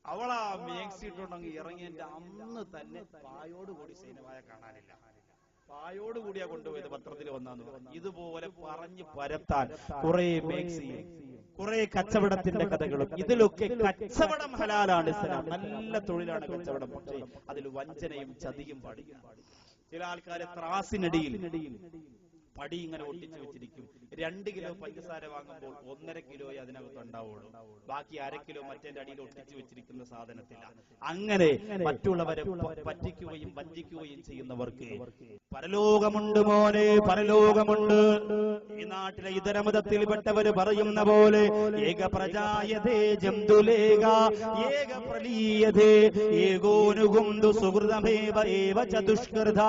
അവളാ മാക്സി ഇട്ടുണ്ടെങ്കിൽ ഇറങ്ങിയതിന്റെ അന്ന് തന്നെ പായോടുകൂടി സൈനവായ കാണാനില്ല. പായോടുകൂടിയാ കൊണ്ടുപോയത്, പത്രത്തിൽ വന്നാന്ന് പറഞ്ഞു. ഇതുപോലെ പറഞ്ഞ് പരത്താൻ കുറെ മാക്സിയും കുറെ കച്ചവടത്തിന്റെ കഥകളും. ഇതിലൊക്കെ കച്ചവടം ഹലാലാണ്, ഇസ്ലാം നല്ല തൊഴിലാണ് കച്ചവടം. പക്ഷേ അതിൽ വഞ്ചനയും ചതിയും പാടില്ല. ചില ആൾക്കാരെ ത്രാസിനടിയിൽ പടി ഇങ്ങനെ ഒട്ടിച്ചു വെച്ചിരിക്കും. 2 കിലോ പഞ്ചസാര വാങ്ങുമ്പോൾ 1.5 കിലോയെ അതിനകത്ത് ഉണ്ടാവുള്ളൂ, ബാക്കി 1/2 കിലോ മറ്റേ അടിയിൽ ഒട്ടിച്ചു വെച്ചിരിക്കുന്ന സാധനത്തില്ല. അങ്ങനെ മറ്റുള്ളവരെ പറ്റിക്കുകയും വഞ്ചിക്കുകയും ചെയ്യുന്നവർക്ക് പരലോകമുണ്ട് മോനെ, പരലോകമുണ്ട്. ഈ നാട്ടിലെ ഇതര മതത്തിൽപ്പെട്ടവര് പറയുന്ന പോലെ ഏക പ്രജായതേ ജന്തുലേക ഏക പ്രലീയതേ ഏകോനുകുന്തു സുഹൃതമേവ ഏവ ചതുഷ്കൃത.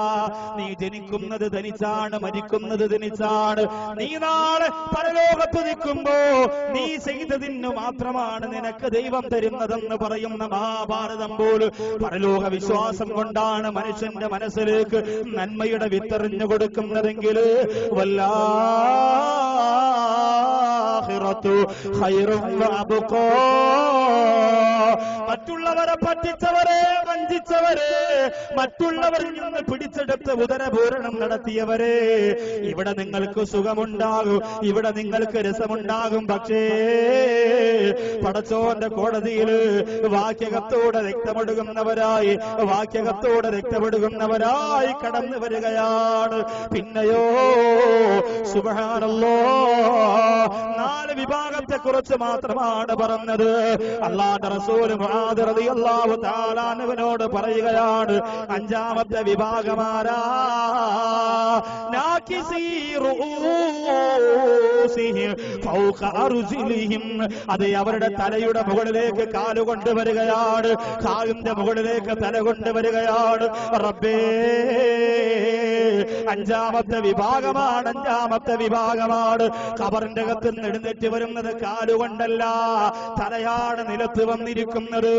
നീ ജനിക്കുന്നത് ധനിച്ചാണ്, മരിക്കുന്നത് ധനിച്ചാണ്. നീ നാളെ പരലോകത്ത് നിൽക്കുമ്പോ നീ ചെയ്തതിന് മാത്രമാണ് നിനക്ക് ദൈവം തരുന്നതെന്ന് പറയുന്ന മഹാഭാരതം പോലും പരലോക വിശ്വാസം കൊണ്ടാണ് മനുഷ്യന്റെ മനസ്സിലേക്ക് നന്മയുടെ വിത്തെറിഞ്ഞു കൊടുക്കുന്നതെങ്കിൽ വല്ലാഹിറത്തു ഖൈറുൻ വഅബ്ഖാ, മറ്റുള്ളവരെ പറ്റിച്ചവരെ, വഞ്ചിച്ചവരെ, മറ്റുള്ളവരിൽ നിന്ന് പിടിച്ചെടുത്ത് ഉദരപൂരണം നടത്തിയവരെ, ഇവിടെ നിങ്ങൾക്ക് സുഖമുണ്ടാകും, ഇവിടെ നിങ്ങൾക്ക് രസമുണ്ടാകും. പക്ഷേ പടച്ചോന്റെ കോടതിയിൽ വാക്യകത്തോടെ രക്തമൊടുകുന്നവരായി, വാക്യകത്തോടെ രക്തമൊടുകുന്നവരായി കടന്നു വരികയാണ്. പിന്നെയോ സുബ്ഹാനല്ലാഹ്, 4 വിഭാഗത്തെ കുറിച്ച് മാത്രമാണ് പറഞ്ഞത്. അല്ലാഹുവിന്റെ റസൂൽ മുആദ് റളിയല്ലാഹു തആല അൻഹുവിനോട് പറയുകയാണ്, 5ാമത്തെ വിഭാഗമാരാ? നാകിസീ റൂസിഹിം ഫൗഖ അർജിലിഹിം, അത് അവരുടെ തലയുടെ മുകളിലേക്ക് കാല് കൊണ്ടുവരികയാണ്, കാലിന്റെ മുകളിലേക്ക് തല കൊണ്ടുവരികയാണ്. റബ്ബേ, 5ാമത്തെ വിഭാഗമാണ്, 5ാമത്തെ വിഭാഗമാണ്. ഖബറിന്റെ അകത്ത് എഴുന്നേറ്റ് വരുന്നത് കാലുകൊണ്ടല്ല, തലയാണ് നിലത്ത് വന്നിരിക്കുന്നത്.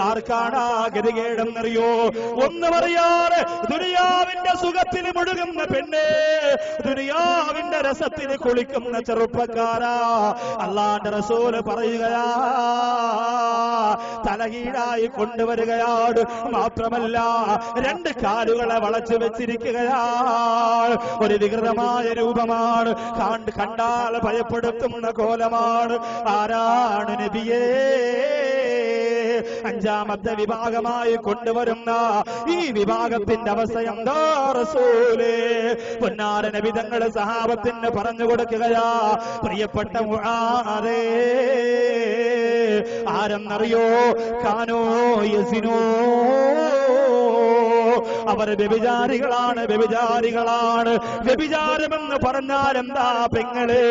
ആർക്കാണ് ആ ഗതികേടെന്നറിയോ? ഒന്ന് പറയാറ്, ദുനിയാവിന്റെ സുഖത്തിൽ മുഴുകുന്ന പെണ്ണ്, ദുനിയാവിന്റെ രസത്തിൽ കുളിക്കുന്ന ചെറുപ്പക്കാരാ, അല്ലാഹുവിന്റെ റസൂല് പറയുകയാ, തലകീഴായി കൊണ്ടുവരികയാണ്. മാത്രമല്ല 2 കാലുകളെ വളച്ചു വെച്ചിരിക്കുകയാണ്. ഒരു വികൃതമായ രൂപമാണ്, കണ്ടാൽ ഭയപ്പെടുത്തുന്ന കോലമാണ്. ആരാണ് നബിയേ? 5ാമത്തെ വിഭാഗമായി കൊണ്ടുവരുന്ന ഈ വിഭാഗത്തിന്റെ അവസ്ഥ എന്താ റസൂലേ? പൊന്നാര നബി തങ്ങൾ സഹാബത്തിന് പറഞ്ഞു കൊടുക്കുകയാ, പ്രിയപ്പെട്ട മുആദേ, ആരെന്നറിയോ? കാനോ യസിനോ, അവർ വ്യഭിചാരികളാണ്, വ്യഭിചാരികളാണ്. വ്യഭിചാരമെന്ന് പറഞ്ഞാൽ എന്താ പെങ്ങളെ?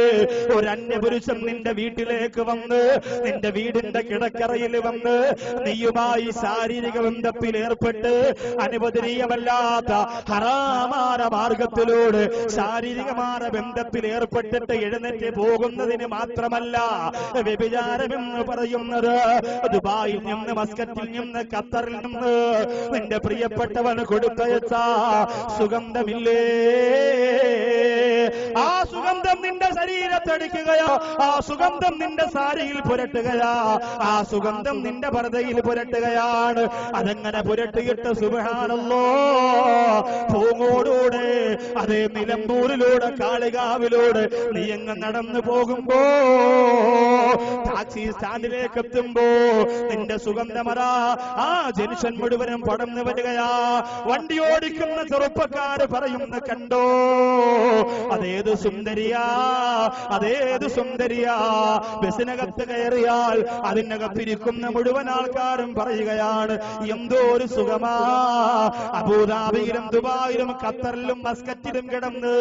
ഒരു അന്യപുരുഷൻ നിന്റെ വീട്ടിലേക്ക് വന്ന്, നിന്റെ വീടിന്റെ കിടക്കറയിൽ വന്ന് നീയുമായി ശാരീരിക ബന്ധത്തിൽ ഏർപ്പെട്ട് അനുവദനീയമല്ലാത്ത ഹറാമായ മാർഗത്തിലൂടെ ശാരീരികമായ ബന്ധത്തിൽ ഏർപ്പെട്ടിട്ട് എഴുന്നേറ്റ് പോകുന്നതിന് മാത്രമല്ല വ്യഭിചാരമെന്ന് പറയുന്നത്. ദുബായിൽ നിന്ന്, മസ്കറ്റിൽ നിന്ന്, ഖത്തറിൽ നിന്ന് നിന്റെ പ്രിയപ്പെട്ടവൻ കൊടുത്തയച്ച സുഗന്ധമില്ലേ? ആ സുഗന്ധം നിന്റെ ശരീരത്തടിക്കുകയോ, ആ സുഗന്ധം നിന്റെ സാരിയിൽ പുരട്ടുകയാ, ആ സുഗന്ധം നിന്റെ പർദ്ദയിൽ പുരട്ടുകയാണ്. അതെങ്ങനെ പുരട്ടിയിട്ട് സുബ്ഹാനല്ലാഹ്, പൂങ്ങോടൂടെ, അതേ നിലമ്പൂരിലൂടെ, കാളികാവിലൂടെ നീ എങ്ങ് നടന്നു പോകുമ്പോ, ടാക്സി സ്റ്റാൻഡിലേക്ക് എത്തുമ്പോ നിന്റെ സുഗന്ധമരാ ആ ജനിഷൻ മുഴുവനും പടർന്നു വരികയാ. വണ്ടി ഓടിക്കുന്ന ചെറുപ്പക്കാര് പറയുന്ന കണ്ടോ, അതേത് സുന്ദരിയാ, അതേത് സുന്ദരിയാ. ബസിനകത്ത് കയറിയാൽ അതിനകത്തിരിക്കുന്ന മുഴുവൻ ആൾക്കാരും പറയുകയാണ്, എന്തോ ഒരു സുഖമാ. അബൂദാബിയിലും ദുബായിലും ഖത്തറിലും മസ്കറ്റിലും കിടന്ന്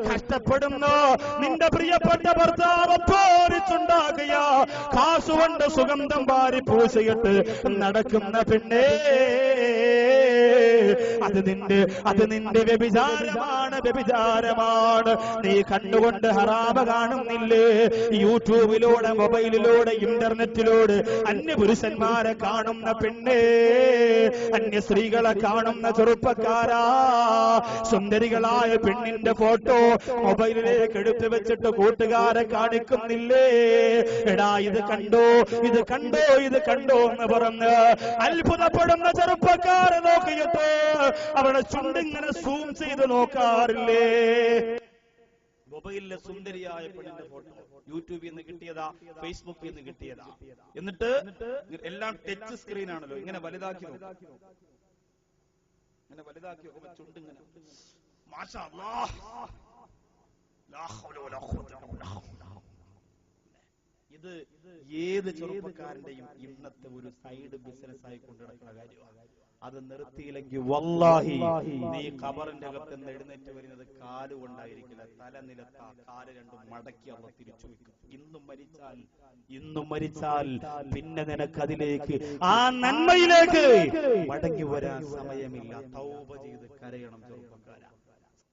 കഷ്ടപ്പെടുന്നു നിന്റെ പ്രിയപ്പെട്ട ഭർത്താവ് പോരിച്ചുണ്ടാക്കിയ കാശുകൊണ്ട് സുഗന്ധം വാരി പൂശയിട്ട് നടക്കുന്ന പെണ്ണേ, അത് നിന്റെ വ്യഭിചാരമാണ്, വ്യഭിചാരമാണ്. നീ കണ്ണുകൊണ്ട് ഹറാമ കാണുന്നില്ലേ? യൂട്യൂബിലൂടെ, മൊബൈലിലൂടെ, ഇന്റർനെറ്റിലൂടെ അന്യപുരുഷന്മാരെ കാണുന്ന പെണ്ണേ, അന്യ സ്ത്രീകളെ കാണുന്ന ചെറുപ്പക്കാരാ, സുന്ദരികളായ പെണ്ണിന്റെ ഫോട്ടോ മൊബൈലിലേക്ക് എടുത്തു വെച്ചിട്ട് കൂട്ടുകാരെ കാണിക്കുന്നില്ലേ? എടാ, ഇത് കണ്ടോ, ഇത് കണ്ടോ, ഇത് കണ്ടോ എന്ന് പറഞ്ഞ് അത്ഭുതപ്പെടുന്ന ചെറുപ്പക്കാരെ നോക്കിയിട്ട് അവരുടെ ചുണ്ടിങ്ങനെ സൂം ചെയ്ത് നോക്കാറില്ലേ? മൊബൈലിലെ സുന്ദരിയായ പെണ്ണിന്റെ ഫോട്ടോ യൂട്യൂബിൽ നിന്ന് കിട്ടിയതാ, ഫേസ്ബുക്കിൽ നിന്ന് കിട്ടിയതാ. എന്നിട്ട് എല്ലാം ടച്ച് സ്ക്രീൻ ആണല്ലോ, ഇങ്ങനെ വലുതാക്കി നോക്കും, ഇങ്ങനെ വലുതാക്കി നോക്കുമ്പോ ചുണ്ടിങ്ങനെ മാഷാ അല്ലാഹ്, ലാ ഹൗല വലാ ഖുവത ഇല്ലാ ബില്ലാഹ്. ഇത് ഏത് ചെറുപ്പക്കാരന്റെയും ഇന്നത്തെ ഒരു സൈഡ് ബിസിനസ് ആയി കൊണ്ടു നടക്കുന്ന കാര്യമാണ്. അത് നിർത്തിയില്ലെങ്കിൽ വല്ലാഹി നീ ഖബറിന്റെ അകത്ത് നിന്ന് എഴുന്നേറ്റ് വരുന്നത് കാലുകൊണ്ടായിരിക്കില്ല, തല നിലത്താ, കാല് രണ്ടും മടക്കി അവർ തിരിച്ചു വെക്കും. ഇന്നും മരിച്ചാൽ പിന്നെ നിനക്ക് അതിലേക്ക്, ആ നന്മയിലേക്ക് മടങ്ങി വരാൻ സമയമില്ല. തൗബ ചെയ്ത് കരയണം ചെറുപ്പക്കാരാ.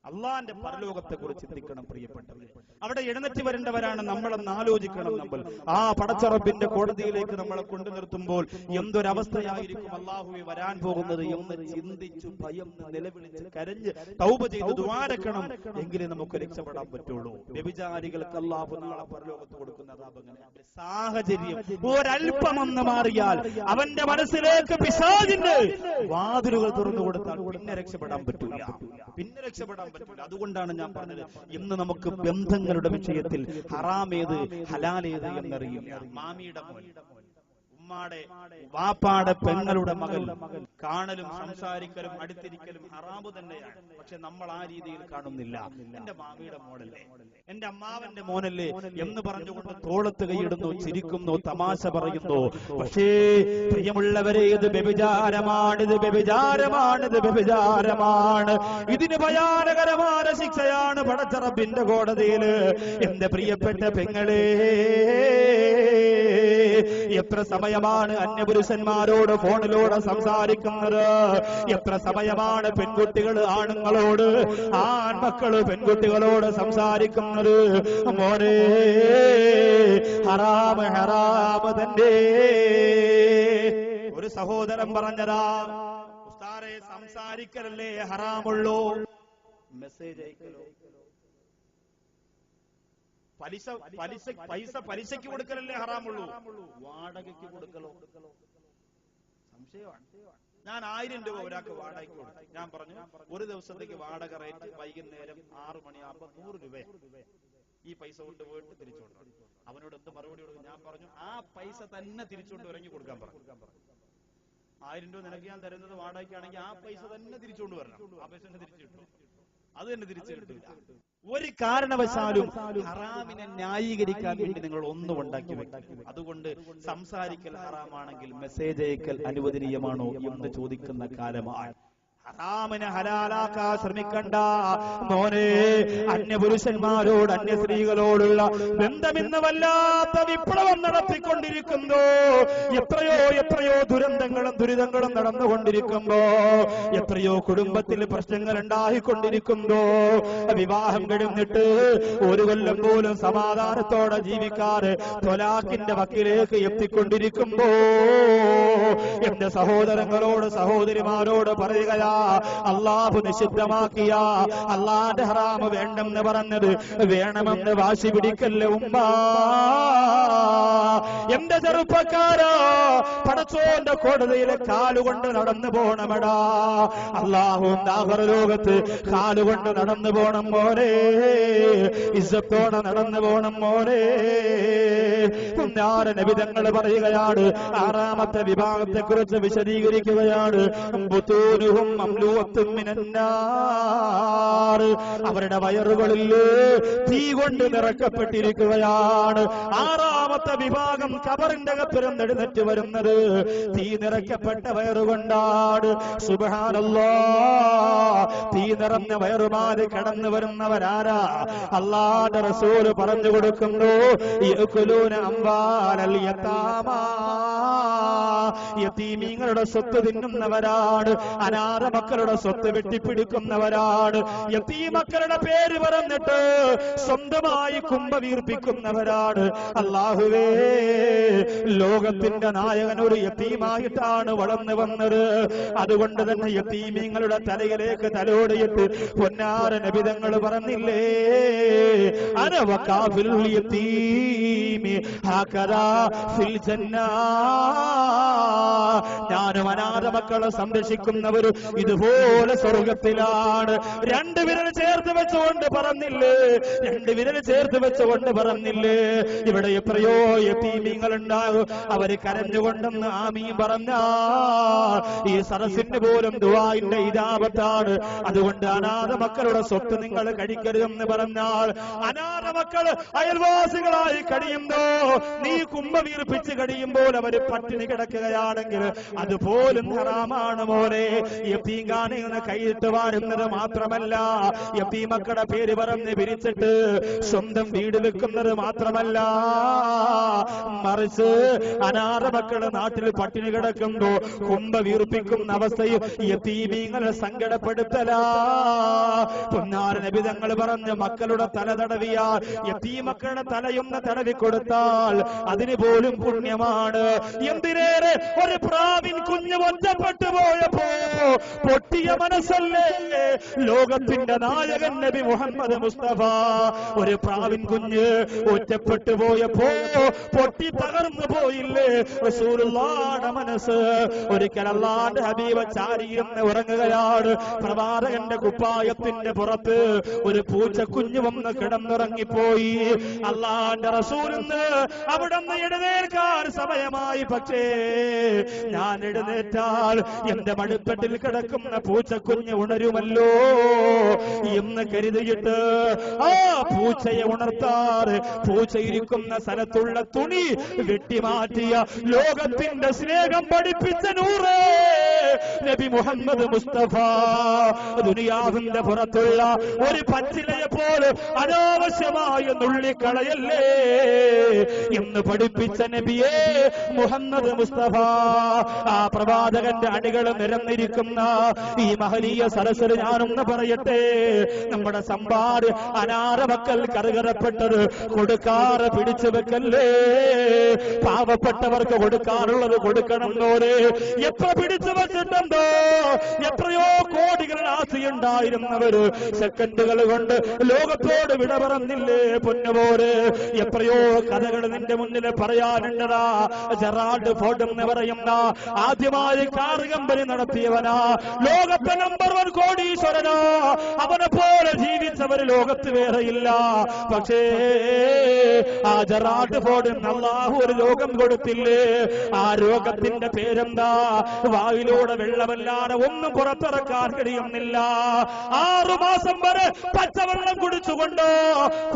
അള്ളാന്റെ പരലോകത്തെ കുറിച്ച് ചിന്തിക്കണം പ്രിയപ്പെട്ടവരെ. അവിടെ എഴുന്നേറ്റ് വരേണ്ടവരാണ് നമ്മളെന്ന് ആലോചിക്കണം. നമ്മൾ ആ പടച്ചറബിന്റെ കോടതിയിലേക്ക് നമ്മളെ കൊണ്ടു നിർത്തുമ്പോൾ എന്തൊരവസ്ഥയായിരിക്കും അള്ളാഹുവെ വരാൻ പോകുന്നത് എന്ന് ചിന്തിച്ചു ഭയന്ന് നിലവിളിച്ച് കരഞ്ഞ് തൗബ ചെയ്ത് ദുആരക്കണം. എങ്കിലേ നമുക്ക് രക്ഷപ്പെടാൻ പറ്റുള്ളൂ. വ്യഭിചാരികൾക്ക് അള്ളാഹു നാളെ പരലോകത്ത് കൊടുക്കുന്ന അതാപങ്ങനെ സാഹചര്യം ഒരൽപ്പമൊന്ന് മാറിയാൽ അവന്റെ മനസ്സിലേക്ക് പിശാചിന്റെ വാതിലുകൾ തുറന്നു കൊടുത്താൽ പിന്നെ രക്ഷപ്പെടാൻ പറ്റില്ല. അതുകൊണ്ടാണ് ഞാൻ പറഞ്ഞത്, ഇന്ന് നമുക്ക് ബന്ധങ്ങളുടെ വിഷയത്തിൽ ഹറാമേത് ഹലാലേത് എന്നറിയില്ല. മാമിയുടെ മോൻ, ഉമ്മാടെ വാപ്പാടെ പെങ്ങളുടെ മകൾ കാണലും സംസാരിക്കലും അടുത്തിരിക്കലും ഹറാമ് തന്നെയാണ്. പക്ഷെ നമ്മൾ ആ രീതിയിൽ കാണുന്നില്ല. എന്റെ മാമിയുടെ മോനല്ലേ, എന്റെ അമ്മാവന്റെ മോനല്ലേ എന്ന് പറഞ്ഞുകൊണ്ട് തോളത്ത് കൈയിടുന്നു, ചിരിക്കുന്നു, തമാശ പറയുന്നു. പക്ഷേ പ്രിയമുള്ളവരെ, ഇത് വ്യഭിചാരമാണ്, ഇത് വ്യഭിചാരമാണ്, ഇത് വ്യഭിചാരമാണ്. ഇതിന് ഭയാനകരമായ ശിക്ഷയാണ് പടച്ചറബിന്റെ കോടതിയില്. എന്റെ പ്രിയപ്പെട്ട പെങ്ങളെ, എത്ര സമയമാണ് അന്യപുരുഷന്മാരോട് ഫോണിലൂടെ സംസാരിക്കുന്നത്? എത്ര സമയമാണ് പെൺകുട്ടികൾ ആണുങ്ങളോട്, ആൺമക്കള് പെൺകുട്ടികളോട് സംസാരിക്കുന്നത്? മോനെ, ഹറാമ് ഹറാമ് തന്നെ. ഒരു സഹോദരൻ പറഞ്ഞതാ, ഉസ്താദേ സംസാരിക്കലല്ലേ ഹറാമുള്ളൂ, മെസ്സേജ് അയക്കലോ? പലിശയ്ക്ക് കൊടുക്കലല്ലേ ഹറാമുള്ളൂ, വാടകയ്ക്ക് കൊടുക്കലോ? സംശയമാണ്. ഞാൻ 1000 രൂപ ഒരാൾക്ക് വാടകയ്ക്ക് കൊടുത്തു. ഞാൻ പറഞ്ഞു, ഒരു ദിവസത്തേക്ക് വാടക റേറ്റ് വൈകുന്നേരം 6 മണിയാകുമ്പോ 100 രൂപ. ഈ പൈസ കൊണ്ട് പോയിട്ട് തിരിച്ചുകൊണ്ട് അവനോട് എന്ത് മറുപടി കൊടുക്കും? ഞാൻ പറഞ്ഞു, ആ പൈസ തന്നെ തിരിച്ചുകൊണ്ട് ഇറങ്ങി കൊടുക്കാൻ പറഞ്ഞു. 1000 രൂപ നിനക്ക് ഞാൻ തരുന്നത് വാടകയ്ക്കാണെങ്കിൽ ആ പൈസ തന്നെ തിരിച്ചുകൊണ്ട് വരണം. ആ പൈസ തന്നെ തിരിച്ചു കിട്ടും, അത് തന്നെ തിരിച്ചു കിട്ടില്ല. ഒരു കാരണവശാലും ഹറാമിനെ ന്യായീകരിക്കാൻ വേണ്ടി നിങ്ങൾ ഒന്നും ഉണ്ടാക്കി വെക്കും. അതുകൊണ്ട് സംസാരിക്കൽ ഹറാമാണെങ്കിൽ മെസ്സേജ് അയക്കൽ അനുവദനീയമാണോ എന്ന് ചോദിക്കുന്ന കാലമാണ്. ഹറാമിനെ ഹലാലാക്കാൻ ശ്രമിക്കണ്ട മോനെ. അന്യപുരുഷന്മാരോട്, അന്യ സ്ത്രീകളോടുള്ള ബന്ധമിന്ന് വല്ലാത്ത വിപ്ലവം നടത്തിക്കൊണ്ടിരിക്കുന്നു. എത്രയോ എത്രയോ ദുരന്തങ്ങളും ദുരിതങ്ങളും നടന്നുകൊണ്ടിരിക്കുമ്പോ, എത്രയോ കുടുംബത്തിൽ പ്രശ്നങ്ങൾ ഉണ്ടായിക്കൊണ്ടിരിക്കുമ്പോ, വിവാഹം കഴിഞ്ഞിട്ട് 1 കൊല്ലം പോലും സമാധാനത്തോടെ ജീവിക്കാതെ ത്വലാഖിന്റെ വക്കിലേക്ക് എത്തിക്കൊണ്ടിരിക്കുമ്പോ, എന്റെ സഹോദരങ്ങളോട് സഹോദരിമാരോട് പറയുകയാ, അള്ളാഹു നിഷിദ്ധമാക്കിയ, അള്ളാന്റെ ഹറാമ് വേണ്ടെന്ന് പറഞ്ഞത് വേണമെന്ന് വാശി പിടിക്കല്ലേ ഉമ്മ. എന്റെ ചെറുപ്പക്കാരാ, പടച്ചോന്റെ കോടതിയിലെ കാലുകൊണ്ട് നടന്നു പോണമടാ. അള്ളാഹു ആഖിറലോകത്ത് കാലുകൊണ്ട് നടന്നു പോണം മോനെ, ഇസ്സത്തോടെ നടന്നു പോണം മോനെ. നബി തങ്ങൾ പറയുകയാണ്, 6ാമത്തെ വിഭാഗത്തെ കുറിച്ച് വിശദീകരിക്കുകയാണ്. ബുതൂനുഹും മംലൂഅത്തും മിനന്നാർ. അവരുടെ വയറുകളിൽ തീ കൊണ്ട് നിറക്കപ്പെട്ടിരിക്കുകയാണ്. 6ാമത്തെ വിഭാഗം ഖബറിന്റെ അകത്തുനിന്ന് എഴുന്നേറ്റ് വരുന്നത് തീ നിറക്കപ്പെട്ട വയറുകൊണ്ടാണ്. സുബ്ഹാനല്ലാഹ്. തീ നിറഞ്ഞ വയറുമാര് കടന്നു വരുന്നവരാരാ? അല്ലാഹുവിന്റെ റസൂല് പറഞ്ഞു കൊടുക്കുന്നു, യഅ്കുലൂന അംവാലൽ യതാമാ. യതീമീങ്ങളുടെ സ്വത്ത് തിന്നുന്നവരാണ്, അനാഥ മക്കളുടെ സ്വത്ത് വെട്ടിപ്പിടിക്കുന്നവരാണ്, യതീമക്കളുടെ പേര് പറഞ്ഞിട്ട് സ്വന്തമായി കുംഭവീർപ്പിക്കുന്നവരാണ്. അല്ലാഹുവേ, ലോകത്തിന്റെ നായകൻ ഒരു യതീമായിട്ടാണ് വളർന്നു വന്നത്. അതുകൊണ്ട് തന്നെ യതീമീങ്ങളുടെ തലയിലേക്ക് തലോടിയിട്ട് പൊന്നാര നബി തങ്ങൾ പറഞ്ഞില്ലേ, അന വകാഫിൽ യതീമി ഹകദാ ഫിൽ ജന്നാ. ഞാനും അനാഥ മക്കളെ സംരക്ഷിക്കുന്നവരും ഇതുപോലെ സ്വർഗത്തിലാണ്. 2 വിരൽ ചേർത്ത് വെച്ചുകൊണ്ട് പറഞ്ഞില്ലേ, 2 വിരൽ ചേർത്ത് വെച്ചുകൊണ്ട് പറഞ്ഞില്ലേ. ഇവിടെ എത്രയോ യതീമീങ്ങൾ ഉണ്ടാകും, അവര് കരഞ്ഞുകൊണ്ടെന്ന് ആമീൻ പറഞ്ഞാൽ ഈ സദസ്സിന് പോലും ദുആഇന്റെ ഇജാബത്താണ്. അതുകൊണ്ട് അനാഥ മക്കളുടെ സ്വത്ത് നിങ്ങൾ കഴിക്കരുതെന്ന് പറഞ്ഞാൽ, അനാഥ മക്കൾ അയൽവാസികളായി കഴിയുമ്പോ നീ കുംഭവീർപ്പിച്ച് കഴിയുമ്പോൾ അവര് പട്ടിണി കിടക്കുകയാണെങ്കിൽ അതുപോലും ഹറാമാണ് മോനെ. യത്തീംഖാനയിൽ കൈയിട്ട് വാരുന്നത് മാത്രമല്ല, യത്തീമക്കളുടെ പേര് പറഞ്ഞ് പിരിച്ചിട്ട് സ്വന്തം വീട് വെക്കുന്നത് മാത്രമല്ല, മറിച്ച് അനാഥ മക്കള് നാട്ടിൽ പട്ടിണി കിടക്കുമ്പോ കുമ്പ വീർപ്പിക്കുന്ന അവസ്ഥയും യതീമീങ്ങളെ സങ്കടപ്പെടുത്തല. പൊന്നാര നബി തങ്ങൾ പറഞ്ഞു, മക്കളുടെ തല തടവിയാൽ, യതീമക്കളുടെ തലയൊന്ന് തടവി കൊടുത്താൽ അതിന് പോലും പുണ്യമാണ്. എന്തിനേറെ ഒരു പ്രാവിൻ കുഞ്ഞ് ഒറ്റപ്പെട്ടു പോയപ്പോ പൊട്ടിയ മനസ്സല്ലേ ലോകത്തിന്റെ നായകൻ നബി മുഹമ്മദ് മുസ്തഫ. ഒരു പ്രാവിൻ കുഞ്ഞ് ഒറ്റപ്പെട്ടു പോയപ്പോ പൊട്ടി തകർന്നു പോയില്ലേ റസൂലുള്ളാഹിയുടെ മനസ്സ്. ഒരിക്കൽ അല്ലാഹുവിന്റെ ഹബീബ് ചാരിയിരുന്ന് ഉറങ്ങുകയാണ്. പ്രവാചകന്റെ കുപ്പായത്തിന്റെ പുറത്ത് ഒരു പൂച്ചക്കുഞ്ഞ് വന്ന് കിടന്നുറങ്ങിപ്പോയി. അല്ലാഹുവിന്റെ റസൂലിന് അവിടുന്ന് എഴുന്നേൽക്കാൻ സമയമായി. പക്ഷേ ഞാൻ എഴുന്നേറ്റാൽ എന്റെ മടിത്തട്ടിൽ കിടക്കുന്ന പൂച്ചക്കുഞ്ഞ് ഉണരുമല്ലോ എന്ന് കരുതിയിട്ട് ആ പൂച്ചയെ ഉണർത്താറ് പൂച്ചയിരിക്കുന്ന സ്ഥലത്തുള്ള തുണി വെട്ടിമാറ്റിയ ലോകത്തിന്റെ സ്നേഹം പഠിപ്പിച്ച നൂറ് നബി മുഹമ്മദ് മുസ്തഫ. ദുനിയാവിന്റെ പുറത്തുള്ള ഒരു പച്ചിലയെ പോലെ അനാവശ്യമായ നുള്ളിക്കളയല്ലേ എന്ന് പഠിപ്പിച്ച നബിയെ മുഹമ്മദ് മുസ്തഫ. ആ പ്രവാചകന്റെ അണികൾ നിരന്നിരിക്കുന്ന ഈ മഹനീയ സരസ്വതി ഞാനൊന്ന് പറയട്ടെ, നമ്മുടെ സമ്പാദ്യ അനാഥ മക്കൾ കറുകറപ്പെട്ടത് കൊടുക്കാറ് പിടിച്ചു വെക്കല്ലേ. പാവപ്പെട്ടവർക്ക് കൊടുക്കാറുള്ളത് കൊടുക്കണം പോലെ എത്ര പിടിച്ചു വെച്ചിട്ടുണ്ടോ. എത്രയോ കോടികൾ ആശയുണ്ടായിരുന്നവര് സെക്കൻഡുകൾ കൊണ്ട് ലോകത്തോട് വിട പറഞ്ഞില്ലേ പൊന്നുപോലെ. എത്രയോ കഥകൾ നിന്റെ മുന്നിൽ പറയാനുണ്ടടാ. ജെറാൾഡ് ഫോർഡ് എന്ന് പറയുന്ന ആദ്യമായി കാർ കമ്പനി നടത്തിയവനാ, ലോകത്തെ നമ്പർ 1 കോടീശ്വരനാ. അവനെ പോലെ ജീവിച്ചവര് ലോകത്ത് വേറെയില്ല. പക്ഷേ ആ ജെറാൾഡ് ഫോർഡിന് അല്ലാഹു ഒരു രോഗം കൊടുത്തില്ലേ. ആ രോഗത്തിന്റെ പേരെന്താ? വായിലൂടെ വെള്ളമല്ലാതെ ഒന്നും പുറത്തിറക്കാൻ കഴിയുന്നില്ല. 6 മാസം വരെ പച്ചവെള്ളം കുടിച്ചുകൊണ്ട്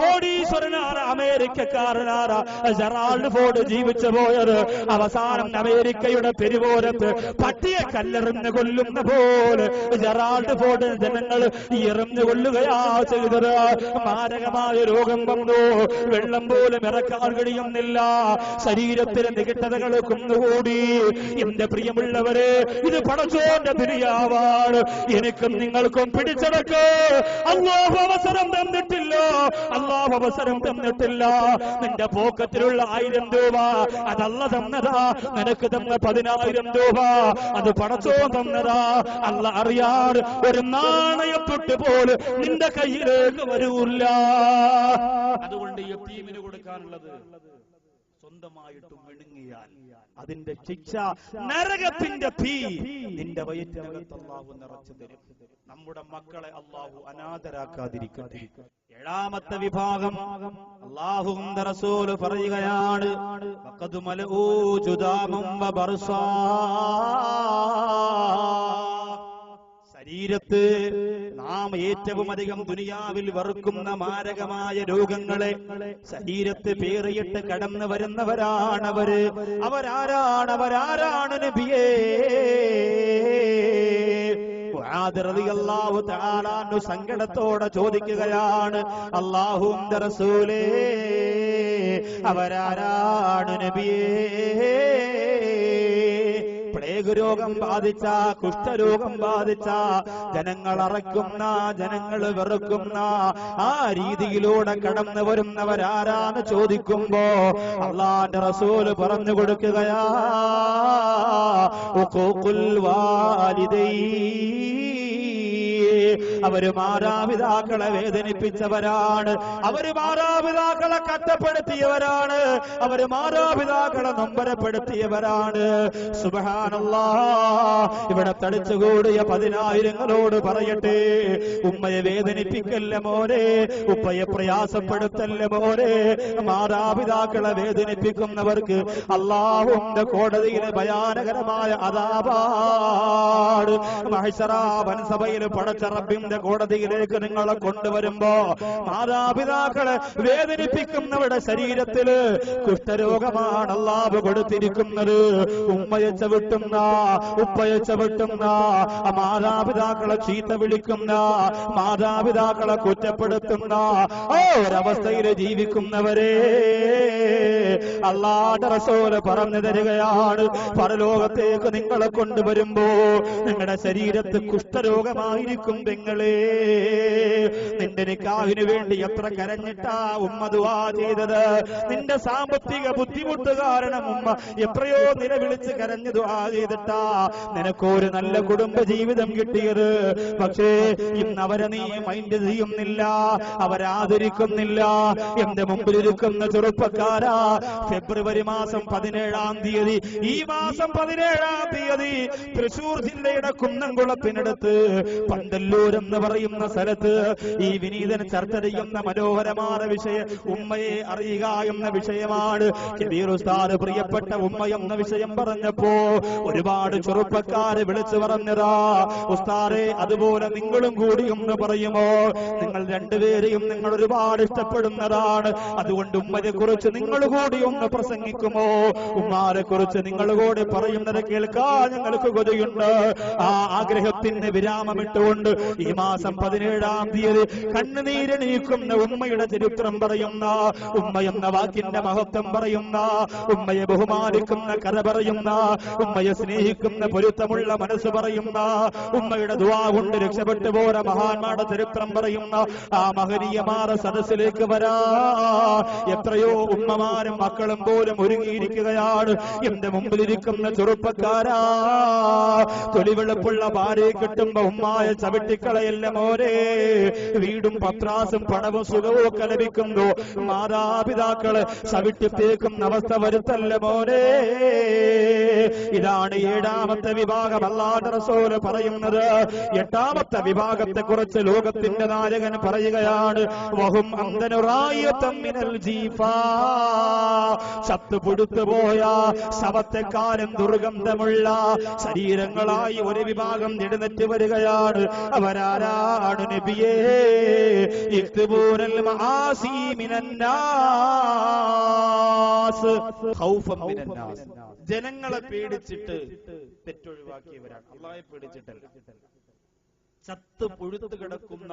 കോടീശ്വരനാണ്, അമേരിക്കക്കാരനാണ് ജെറാൾഡ് ഫോർഡ് ജീവിച്ചു പോയത്. അവസാനം അമേരിക്കയുടെ പെരുവോരത്ത് പട്ടിയെ കല്ലെറിഞ്ഞ് കൊല്ലുന്ന പോലെ ജെറാൾഡ് ഫോർഡ് ജനങ്ങൾ എറിഞ്ഞു കൊല്ലുകയാ ചെയ്തത്. മാരകമായ രോഗം വന്നു. വെള്ളം പോലും ഇറക്കാൻ കഴിയുന്നില്ല. ശരീരത്തിലെ നികിട്ടതകൾ കുന്നുകൂടി. എന്റെ പ്രിയമുള്ളവരെ, ഇത് പടച്ചോന്റെ ദുനിയാവാണ്. എനിക്കും നിങ്ങൾക്കും പിടിച്ചടക്ക് അല്ലാഹു അവസരം തന്നിട്ടില്ല. അല്ലാഹു അവസരം തന്നിട്ടില്ല. നിന്റെ പോക്കറ്റിലുള്ള 1000 രൂപ അതല്ല തന്നതാ. നിനക്ക് തന്ന 10,000 രൂപ അത് പടച്ചോൻ തന്നതാ. അല്ല അറിയാതെ ഒരു നാണയത്തൊട്ട് പോലും നിന്റെ കയ്യിലേക്ക് വരൂല്ല. അതുകൊണ്ട് യതീമിന് കൊടുക്കാനുള്ളത് സ്വന്തമായിട്ടും വിഴുങ്ങിയാൽ അതിന്റെ ശിക്ഷ നരകത്തിന്റെ തീ നിന്റെ വയറ്റിനകത്ത് അല്ലാഹു നിറച്ചു തരും. നമ്മുടെ മക്കളെ അല്ലാഹു അനാഥരാക്കാതിരിക്കട്ടെ. 7ാമത്തെ വിഭാഗം അല്ലാഹുവിന്റെ റസൂൽ പറയുകയാണ്, വഖദ് മലഊ ജുദാമം വബർസാ. ശരീരത്ത് നാം ഏറ്റവും അധികം ദുനിയാവിൽ വെറുക്കുന്ന മാരകമായ രോഗങ്ങളെ ശരീരത്ത് പേറിയിട്ട് കടന്നു വരുന്നവരാണവര്. അവരാരാണ് നബിയേ? റളിയല്ലാഹു തആല അൻഹു സങ്കടത്തോടെ ചോദിക്കുകയാണ്, അല്ലാഹുവിന്റെ റസൂലേ അവരാരാണ് നബിയേ? പ്ലേഗ് രോഗം ബാധിച്ച, കുഷ്ഠരോഗം ബാധിച്ച, ജനങ്ങൾ അറക്കുന്ന, ജനങ്ങൾ വെറുക്കുന്ന ആ രീതിയിലൂടെ കടന്നു വരുന്നവരാരാന്ന് ചോദിക്കുമ്പോ അല്ലാഹുവിന്റെ റസൂൽ പറഞ്ഞു കൊടുക്കുകയാ, ഉഖൂഖുൽ വാലിദൈൻ. അവര് മാതാപിതാക്കളെ വേദനിപ്പിച്ചവരാണ്. അവര് മാതാപിതാക്കളെ കഷ്ടപ്പെടുത്തിയവരാണ്. അവര് മാതാപിതാക്കളെ നൊമ്പരപ്പെടുത്തിയവരാണ്. സുബ്ഹാനല്ലാഹ്. ഇവിടെ തടിച്ചുകൂടിയ 10,000ങ്ങളോട് പറയട്ടെ, ഉമ്മയെ വേദനിപ്പിക്കല്ല മോനെ, ഉപ്പയെ പ്രയാസപ്പെടുത്തല്ല മോനെ. മാതാപിതാക്കളെ വേദനിപ്പിക്കുന്നവർക്ക് അല്ലാഹുവിന്റെ കോടതിയിലെ ഭയാനകരമായ അദാബാണ്. മഹ്ശറ വൻസഭയിൽ പടച്ച റബ്ബിന്റെ അള്ളാഹുവിന്റെ കോടതിയിലേക്ക് നിങ്ങളെ കൊണ്ടുവരുമ്പോ മാതാപിതാക്കളെ വേദനിപ്പിക്കുന്നവരുടെ ശരീരത്തില് കുഷ്ഠരോഗമാണ് അള്ളാഹു കൊടുത്തിരിക്കുന്നത്. ഉമ്മയെ ചവിട്ടുന്ന, ഉപ്പയെ ചവിട്ടുന്ന, മാതാപിതാക്കളെ ചീത്ത വിളിക്കുന്ന, മാതാപിതാക്കളെ കുറ്റപ്പെടുത്തുന്ന ഒരവസ്ഥയിൽ ജീവിക്കുന്നവരെ അല്ലാഹുവിന്റെ റസൂൽ പറഞ്ഞു തരികയാണ്, പരലോകത്തേക്ക് നിങ്ങളെ കൊണ്ടുവരുമ്പോ നിങ്ങളുടെ ശരീരത്ത് കുഷ്ഠരോഗമായിരിക്കും. പെങ്ങളെ, നിന്റെ നിക്കാഹിന് വേണ്ടി എത്ര കരഞ്ഞിട്ടാ ഉമ്മ ദുആ ചെയ്തത്. നിന്റെ സാമ്പത്തിക ബുദ്ധിമുട്ട് കാരണം ഉമ്മ എത്രയോ നിലവിളിച്ച് കരഞ്ഞു ദുആ ചെയ്തിട്ടാ നിനക്കൊരു നല്ല കുടുംബ ജീവിതം കിട്ടിയത്. പക്ഷേ ഇന്ന് അവരെ നീ മൈൻഡ് ചെയ്യുന്നില്ല, അവരാദരിക്കുന്നില്ല. എന്റെ മുമ്പിലിരിക്കുന്ന ചെറുപ്പക്കാരാ, ഫെബ്രുവരി മാസം 17-ാം തീയതി, ഈ മാസം 17-ാം തീയതി തൃശൂർ ജില്ലയുടെ കുന്നംകുളത്തിനടുത്ത് പന്തല്ലൂർ എന്ന് പറയുന്ന സ്ഥലത്ത് ഈ വിനീതൻ ചർച്ച ചെയ്യുന്ന മനോഹരമായ വിഷയം ഉമ്മയെ അറിയുക എന്ന വിഷയമാണ്. കബീർ ഉസ്താദ് പ്രിയപ്പെട്ട ഉമ്മ എന്ന വിഷയം പറഞ്ഞപ്പോ ഒരുപാട് ചെറുപ്പക്കാര് വിളിച്ചു പറഞ്ഞതാ, ഉസ്താദേ അതുപോലെ നിങ്ങളും കൂടി എന്ന് പറയുമോ? നിങ്ങൾ രണ്ടുപേരെയും നിങ്ങൾ ഒരുപാട് ഇഷ്ടപ്പെടുന്നതാണ്, അതുകൊണ്ട് ഉമ്മയെ കുറിച്ച് നിങ്ങൾ കൂടി ഒന്ന് പ്രസംഗിക്കുമോ? ഉമ്മാരെ കുറിച്ച് നിങ്ങൾ കൂടി പറയുന്നത് കേൾക്കാൻ ഞങ്ങൾക്ക് കൊതിയുണ്ട്. ആ ആഗ്രഹത്തിന് വിരാമമിട്ടുകൊണ്ട് ഈ മാസം 17-ാം തീയതി കണ്ണുനീരണിയിക്കുന്ന ഉമ്മയുടെ ചരിത്രം പറയുന്ന, ഉമ്മ എന്ന വാക്കിന്റെ മഹത്വം പറയുന്ന, ഉമ്മയെ ബഹുമാനിക്കുന്ന കഥ പറയുന്ന, ഉമ്മയെ സ്നേഹിക്കുന്ന പൊരുത്തമുള്ള മനസ്സ് പറയുന്ന, ഉമ്മയുടെ ദുആ കൊണ്ട് രക്ഷപ്പെട്ടു പോര മഹാന്മാരുടെ ചരിത്രം പറയുന്ന ആ മഹനീയമായ സദസ്സിലേക്ക് വരാ എത്രയോ ഉമ്മമാരും മക്കളും പോലും ഒരുങ്ങിയിരിക്കുകയാണ്. എന്റെ മുമ്പിലിരിക്കുന്ന ചെറുപ്പക്കാരാ, തൊലിവെളുപ്പുള്ള ഭാര്യയെ കിട്ടുമ്പോ ഉമ്മായ ചവിട്ടിക്കളയല്ല മോരെ. വീടും പത്രാസും പണവും സുഖവും ഒക്കെ ലഭിക്കുന്നു, മാതാപിതാക്കളെ ചവിട്ടിത്തേക്കുന്ന അവസ്ഥ വരുത്തല്ല മോരെ. ഇതാണ് 7-ാമത്തെ വിഭാഗം. അല്ലാഹുവിന്റെ റസൂൽ പറയുന്നത് 8-ാമത്തെ വിഭാഗത്തെ കുറിച്ച് ലോകത്തിന്റെ നായകൻ പറയുകയാണ്, വഹും അന്തനുറായതം മിനൽ ജീഫാ. ചത്തുപുഴുത്തുപോയ ശവത്തെക്കാലം ദുർഗന്ധമുള്ള ശരീരങ്ങളായി ഒരു വിഭാഗം എഴുന്നേറ്റ് വരികയാണ്. അവരാരാണ് നബിയേ? യക്തുബൂനൽ മആസി മിനന്നാസ് ഖൗഫൻ മിനന്നാസ്. ജനങ്ങളെ പേടിച്ചിട്ട് തെറ്റൊഴിവാക്കിയവരാണ്, അല്ലാഹുവെ പേടിച്ചിട്ടല്ല. ചത്ത് പുഴുത്തു കിടക്കുന്ന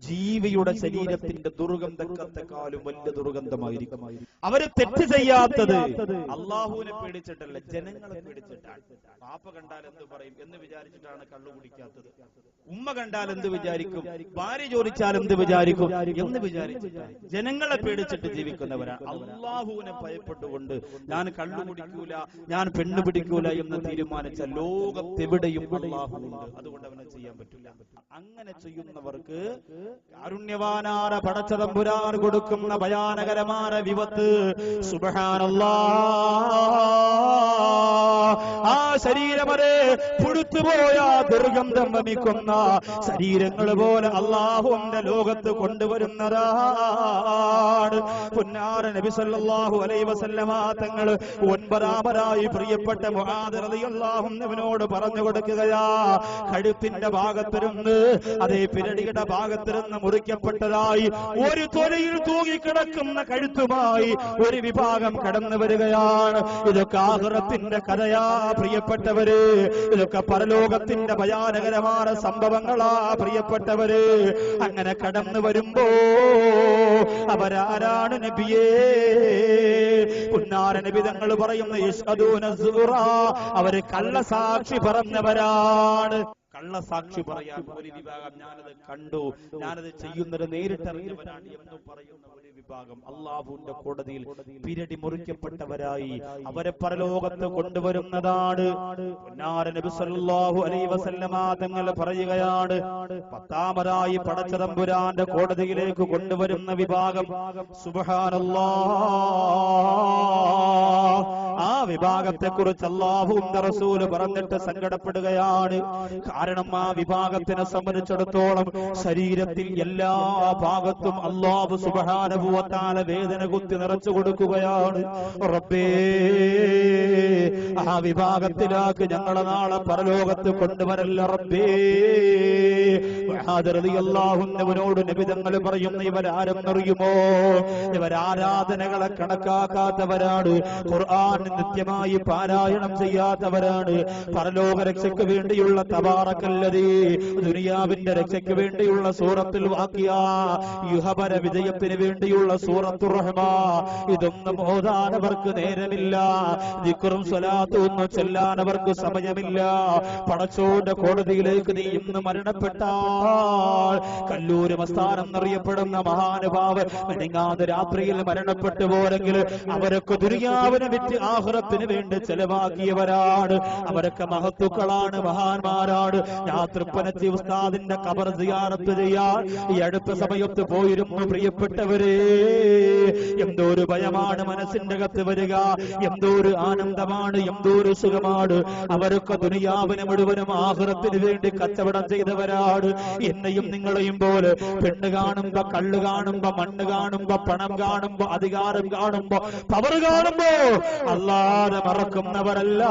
ജീവിയുടെ ശരീരത്തിന്റെ ദുർഗന്ധത്തെക്കാളും വലിയ ദുർഗന്ധമായിരിക്കും. അവര് തെറ്റ് ചെയ്യാത്തത് അള്ളാഹുവിനെ പേടിച്ചിട്ടല്ല, ജനങ്ങളെ പേടിച്ചിട്ടാണ്. പാപ്പ കണ്ടാൽ എന്ത് പറയും എന്ന് വിചാരിച്ചിട്ടാണ് കള്ളു കുടിക്കാത്തത്. ഉമ്മ കണ്ടാൽ എന്ത് വിചാരിക്കും, ഭാര്യ ചോദിച്ചാൽ എന്ത് വിചാരിക്കും എന്ന് വിചാരിച്ചിട്ടാണ്. ജനങ്ങളെ പേടിച്ചിട്ട് ജീവിക്കുന്നവരാണ്. അള്ളാഹുവിനെ ഭയപ്പെട്ടുകൊണ്ട് ഞാൻ കള്ളു കുടിക്കൂല, ഞാൻ പെണ്ണു പിടിക്കൂല എന്ന് തീരുമാനിച്ച ലോകത്തെവിടെയും അള്ളാഹുവുണ്ട്. അതുകൊണ്ട് അവനെ ചെയ്യാൻ പറ്റില്ല. അങ്ങനെ ചെയ്യുന്നവർക്ക് കാരുണ്യവാനാര പടച്ചതമ്പുരാൻ കൊടുക്കുന്ന ഭയാനകരമായ വിപത്ത് സുബ്ഹാനല്ലാഹ്. ആ ശരീരമരെ പുഴുത്തുപോയ ദുർഗന്ധം വമിക്കുന്ന ശരീരങ്ങൾ പോലെ അള്ളാഹുവിന്റെ ലോകത്ത് കൊണ്ടുവരുന്നതാണ്. പുന്നാര നബി സല്ലല്ലാഹു അലൈഹി വസല്ലമ തങ്ങൾ 9-ാമതായി പ്രിയപ്പെട്ട മുആദ് റളിയല്ലാഹു അൻഹുവിനോട് പറഞ്ഞു കൊടുക്കുകയാ, കഴുത്തിന്റെ ഭാഗത്തിരുന്ന്, അതേ പിരടിയുടെ ഭാഗത്തിരുന്ന് മുറിക്കപ്പെട്ടതായി ഒരു തൊലിയിൽ തൂങ്ങിക്കിടക്കുന്ന കഴുത്തുമായി ഒരു വിഭാഗം കടന്നു വരികയാണ്. ഇതൊക്കെ ആഖിറത്തിന്റെ കഥയാ പ്രിയപ്പെട്ടവര്, ഇതൊക്കെ പരലോകത്തിന്റെ ഭയാനകരമായ സംഭവങ്ങളാ പ്രിയപ്പെട്ടവര്. അങ്ങനെ കടന്നു വരുമ്പോ അവരാരാണ് നബിയേ? പുന്നാര നബി തങ്ങൾ പറയുന്ന യശ്ഹദൂന സുറ, അവര് കള്ളസാക്ഷി പറഞ്ഞവരാണ്. കള്ളസാക്ഷി പറയാൻ ഒരു വിഭാഗം, ഞാനത് കണ്ടു, ഞാനത് ചെയ്യുന്നത് നേരിട്ടറിഞ്ഞവരാണ് എന്ന് പറയുന്ന ഒരു വിഭാഗം അള്ളാഹുവിന്റെ കോടതിയിൽ പിരടി മുറിക്കപ്പെട്ടവരായി അവരെ പരലോകത്ത് കൊണ്ടുവരുന്നതാണ്. പുന്നാര നബി സല്ലല്ലാഹു അലൈഹി വസല്ലമ തങ്ങൾ പറയുകയാണ്, 10-ാമതായി പടച്ചതമ്പുരാന്റെ കോടതിയിലേക്ക് കൊണ്ടുവരുന്ന വിഭാഗം സുബ്ഹാനല്ലാഹ്. ആ വിഭാഗത്തെ കുറിച്ച് അല്ലാഹുവിന്റെ റസൂൽ പറഞ്ഞിട്ട് സങ്കടപ്പെടുകയാണ്. കാരണം ആ വിഭാഗത്തിനെ സംബന്ധിച്ചിടത്തോളം ശരീരത്തിൽ എല്ലാ ഭാഗത്തും അല്ലാഹു സുബ്ഹാനഹു വ തആല വേദന കുത്തി നിറച്ചു കൊടുക്കുകയാണ്. റബ്ബേ, ആ വിഭാഗത്തിലേക്ക് ഞങ്ങളെ നാളെ പരലോകത്ത് കൊണ്ടുവരല്ല റബ്ബേ. റളിയല്ലാഹുവിനോട് നബി തങ്ങൾ പറയുന്ന ഇവരാരെന്നറിയുമോ? ഇവരാരാധനകളെ കണക്കാക്കാത്തവരാണ്, ഖുർആൻ നിത്യമായി പാരായണം ചെയ്യാത്തവരാണ്, പരലോക രക്ഷയ്ക്ക് വേണ്ടിയുള്ള തബാറക്കല്ലദീ ദുനിയാവിന്റെ രക്ഷയ്ക്ക് വേണ്ടിയുള്ള സൂറത്തുൽ വാഖിയ, യുഹബര വിജയത്തിന് വേണ്ടിയുള്ള സൂറത്തുർ റഹ്മാ, ഇതൊന്നും ഓതാൻ അവർക്ക് നേരമില്ല, ദിക്റും സ്വലാത്തും ഒന്നും ചൊല്ലാൻ അവർക്ക് സമയമില്ല. പടച്ചോന്റെ കോടതിയിലേക്ക് നീ ഇന്ന് മരണപ്പെട്ടാൽ, കല്ലൂര് മസ്താൻ എന്നറിയപ്പെടുന്ന മഹാനുഭാവൻ മെനിങ്ങാതെ രാത്രിയിൽ മരണപ്പെട്ടു പോരെങ്കിൽ അവരൊക്കെ ദുനിയാവിനെ വിറ്റ് ആഖിറത്തിന് വേണ്ടി ചെലവാക്കിയവരാണ്. അവരൊക്കെ മഹത്തുക്കളാണ്, മഹാന്മാരാണ്. ഞാൻ തൃപ്പനച്ചി ഉസ്താദിന്റെ ഖബർ സിയാറത്ത് ചെയ്യാൻ ഈ അടുത്ത സമയത്ത് പോയിരുന്നു. പ്രിയപ്പെട്ടവരെ, എന്തോ ഒരു ഭയമാണ് മനസ്സിന്റെ അകത്ത് വരിക, എന്തോ ഒരു ആനന്ദമാണ്, എന്തോ ഒരു സുഖമാണ്. അവരൊക്കെ ദുനിയാവിനെ മുഴുവനും ആഖിറത്തിന് വേണ്ടി കച്ചവടം ചെയ്തവരാണ്. എന്നെയും നിങ്ങളെയും പോലെ പെണ്ണ് കാണുമ്പോ, കള്ള് കാണുമ്പോ, മണ്ണ് കാണുമ്പോ, പണം കാണുമ്പോ, അധികാരം കാണുമ്പോ, പവർ കാണുമ്പോ അല്ലാതെ മറക്കുന്നവരല്ല.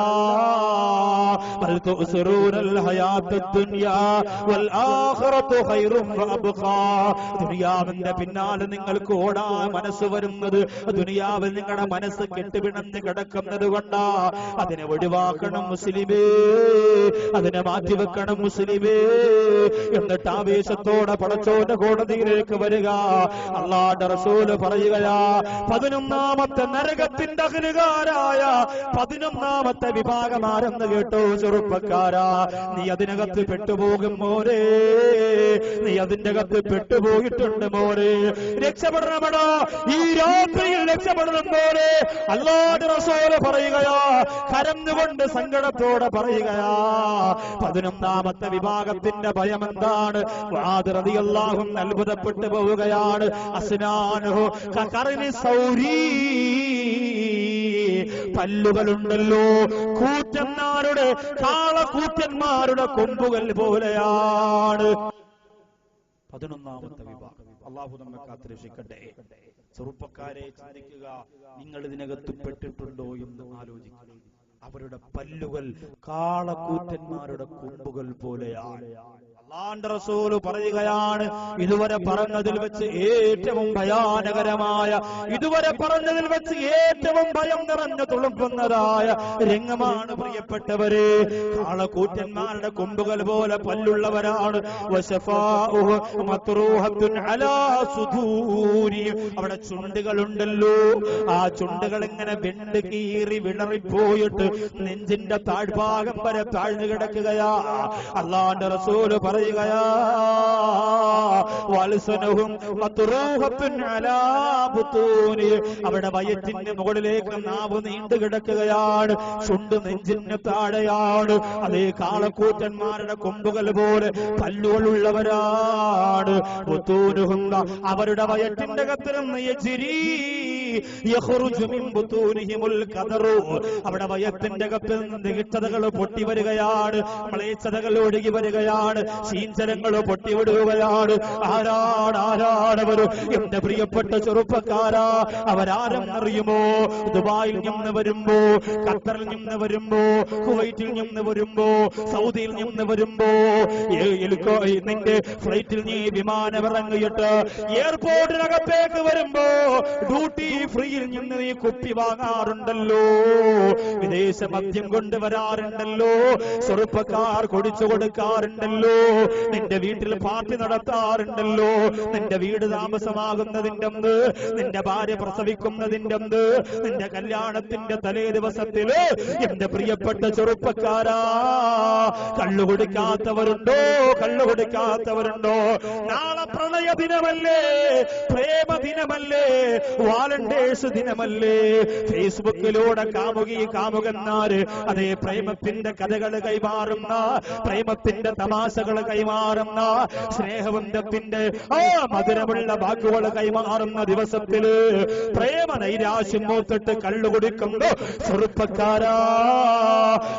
ദുനിയാവിന്റെ പിന്നാലെ നിങ്ങൾക്ക് ഓടാൻ മനസ്സ് വരുന്നത്, ദുനിയാവിൽ നിങ്ങളുടെ മനസ്സ് കെട്ടുപിണഞ്ഞ് കിടക്കുന്നത് കൊണ്ടാ. അതിനെ ഒഴിവാക്കണം മുസ്ലിമേ, അതിനെ മാറ്റിവെക്കണം മുസ്ലിമേ. എന്നിട്ട് ആവേശത്തോടെ പടച്ചോന്റെ കോടതിയിലേക്ക് വരിക. അല്ലാഹുവിന്റെ റസൂല് പറയുകയാ, 11ാമത്തെ നരകത്തിന്റെ അഹ്ലുകാരായ 11ാമത്തെ വിഭാഗമാരെന്ന് കേട്ടോ ചെറുപ്പക്കാരാ. നീ അതിനകത്ത് പെട്ടുപോകും മോരെ, നീ അതിന്റെ അകത്ത് പെട്ടുപോയിട്ടുണ്ട് മോരെ. രക്ഷപ്പെടണമടാ, ഈ രാത്രിയിൽ രക്ഷപ്പെടണം മോരെ. അല്ലാഹുവിന്റെ റസൂല് പറയുകയാ, കരഞ്ഞുകൊണ്ട് സങ്കടത്തോടെ പറയുകയാ. 11ാമത്തെ വിഭാഗത്തിന്റെ ഭയം എന്താണ്? മുആദ് റളിയല്ലാഹു അൻഹു അത്ഭുതപ്പെട്ടു പോവുകയാണ്. അസ്നാനുഹു കഖർനി സൗരി, പല്ലുകളുണ്ടല്ലോ കൂറ്റന്മാരുടെ, കാളകൂറ്റന്മാരുടെ കൊമ്പുകൾ പോലെയാണ്. 11ാമത്തെ വിഭാഗം. അല്ലാഹു നമ്മെ കാത്തുരക്ഷിക്കട്ടെ. ചെറുപ്പക്കാരെ ചിന്തിക്കുക, നിങ്ങൾ ഇതിനകത്ത് പെട്ടിട്ടുണ്ടോ എന്ന് ആലോചിക്കുക. അവരുടെ പല്ലുകൾ കാളക്കൂറ്റന്മാരുടെ കൊമ്പുകൾ പോലെയാണ്. അല്ലാഹുവിന്റെ റസൂല് പറയുകയാണ്, ഇതുവരെ പറഞ്ഞതിൽ വെച്ച് ഏറ്റവും ഭയാനകരമായ, ഇതുവരെ പറഞ്ഞതിൽ വെച്ച് ഏറ്റവും ഭയം നിറഞ്ഞു തുളുമ്പുന്നതായ രംഗമാണ് പ്രിയപ്പെട്ടവരെ. കാളക്കൂറ്റന്മാരുടെ കൊമ്പുകൾ പോലെ പല്ലുള്ളവരാണ്. അവിടെ ചുണ്ടുകളുണ്ടല്ലോ, ആ ചുണ്ടുകൾ ഇങ്ങനെ വെണ്ട് കീറി വിളറിപ്പോയിട്ട് നെഞ്ചിന്റെ താഴ്ഭാഗം വരെ താഴ്ന്നു കിടക്കുകയാ. അല്ലാഹുവിന്റെ റസൂല് പറയുകയാ, അവിടെ വയറ്റിന്റെ മുകളിലേക്ക് നാവ് നീണ്ടു കിടക്കുകയാണ്, ചുണ്ട് നെഞ്ചിന് താഴെയാണ്. അതേ കാളക്കൂറ്റന്മാരുടെ കൊമ്പുകൾ പോലെ പല്ലുകളുള്ളവരാണ്. അവരുടെ വയറ്റിന്റെ കത്തിരുന്ന് അവിടെ വയറ്റിന്റെ കത്തിൽ നിന്ന് നികിച്ചതകൾ പൊട്ടി വരികയാണ്, മ്ലേച്ഛതകൾ ഒഴുകി വരികയാണ്, ശീഞ്ചരങ്ങൾ പൊട്ടിവിടുകയാണ്. ആരാണവര്? എന്റെ പ്രിയപ്പെട്ട ചെറുപ്പക്കാരാ, അവരാരെന്നറിയുമോ? ദുബായിൽ നിന്ന് വരുമ്പോ, ഖത്തറിൽ നിന്ന് വരുമ്പോ, കുവൈറ്റിൽ നിന്ന് വരുമ്പോ, സൗദിയിൽ നിന്ന് വരുമ്പോ, നിന്റെ ഫ്ലൈറ്റിൽ നീ വിമാനമിറങ്ങിയിട്ട് എയർപോർട്ടിനകത്തേക്ക് വരുമ്പോ ഡ്യൂട്ടി ഫ്രീയിൽ നിന്ന് നീ കുപ്പി വാങ്ങാറുണ്ടല്ലോ, വിദേശ മദ്യം കൊണ്ടുവരാറുണ്ടല്ലോ, ചെറുപ്പക്കാർ കൊടിച്ചു കൊടുക്കാറുണ്ടല്ലോ, നിന്റെ വീട്ടിൽ പാർട്ടി നടത്താറുണ്ടല്ലോ, നിന്റെ വീട് താമസമാകുന്നതിന്റെ അന്ന്, നിന്റെ ഭാര്യ പ്രസവിക്കുന്നതിന്റെ അന്ന്, നിന്റെ കല്യാണത്തിന്റെ തലേ ദിവസത്തില് എന്റെ പ്രിയപ്പെട്ട ചെറുപ്പക്കാരാ, കള്ളുകുടിക്കാത്തവരുണ്ടോ? കള്ളുകുടിക്കാത്തവരുണ്ടോ? നാളെ പ്രണയ ദിനമല്ലേ, പ്രേമ ദിനമല്ലേ, വാലന്റേഴ്സ് ദിനമല്ലേ? ഫേസ്ബുക്കിലൂടെ കാമുകന്മാര് അതേ പ്രേമത്തിന്റെ കഥകൾ കൈമാറുന്ന, പ്രേമത്തിന്റെ തമാശകൾ കൈമാറുന്ന, സ്നേഹബന്ധത്തിന്റെ മധുരമുള്ള വാക്കുകൾ കൈമാറുന്ന ദിവസത്തില് പ്രേമ നൈരാശ്യം മൂത്തിട്ട് കള്ളുകുടിക്കുന്നു ചെറുപ്പക്കാരാ.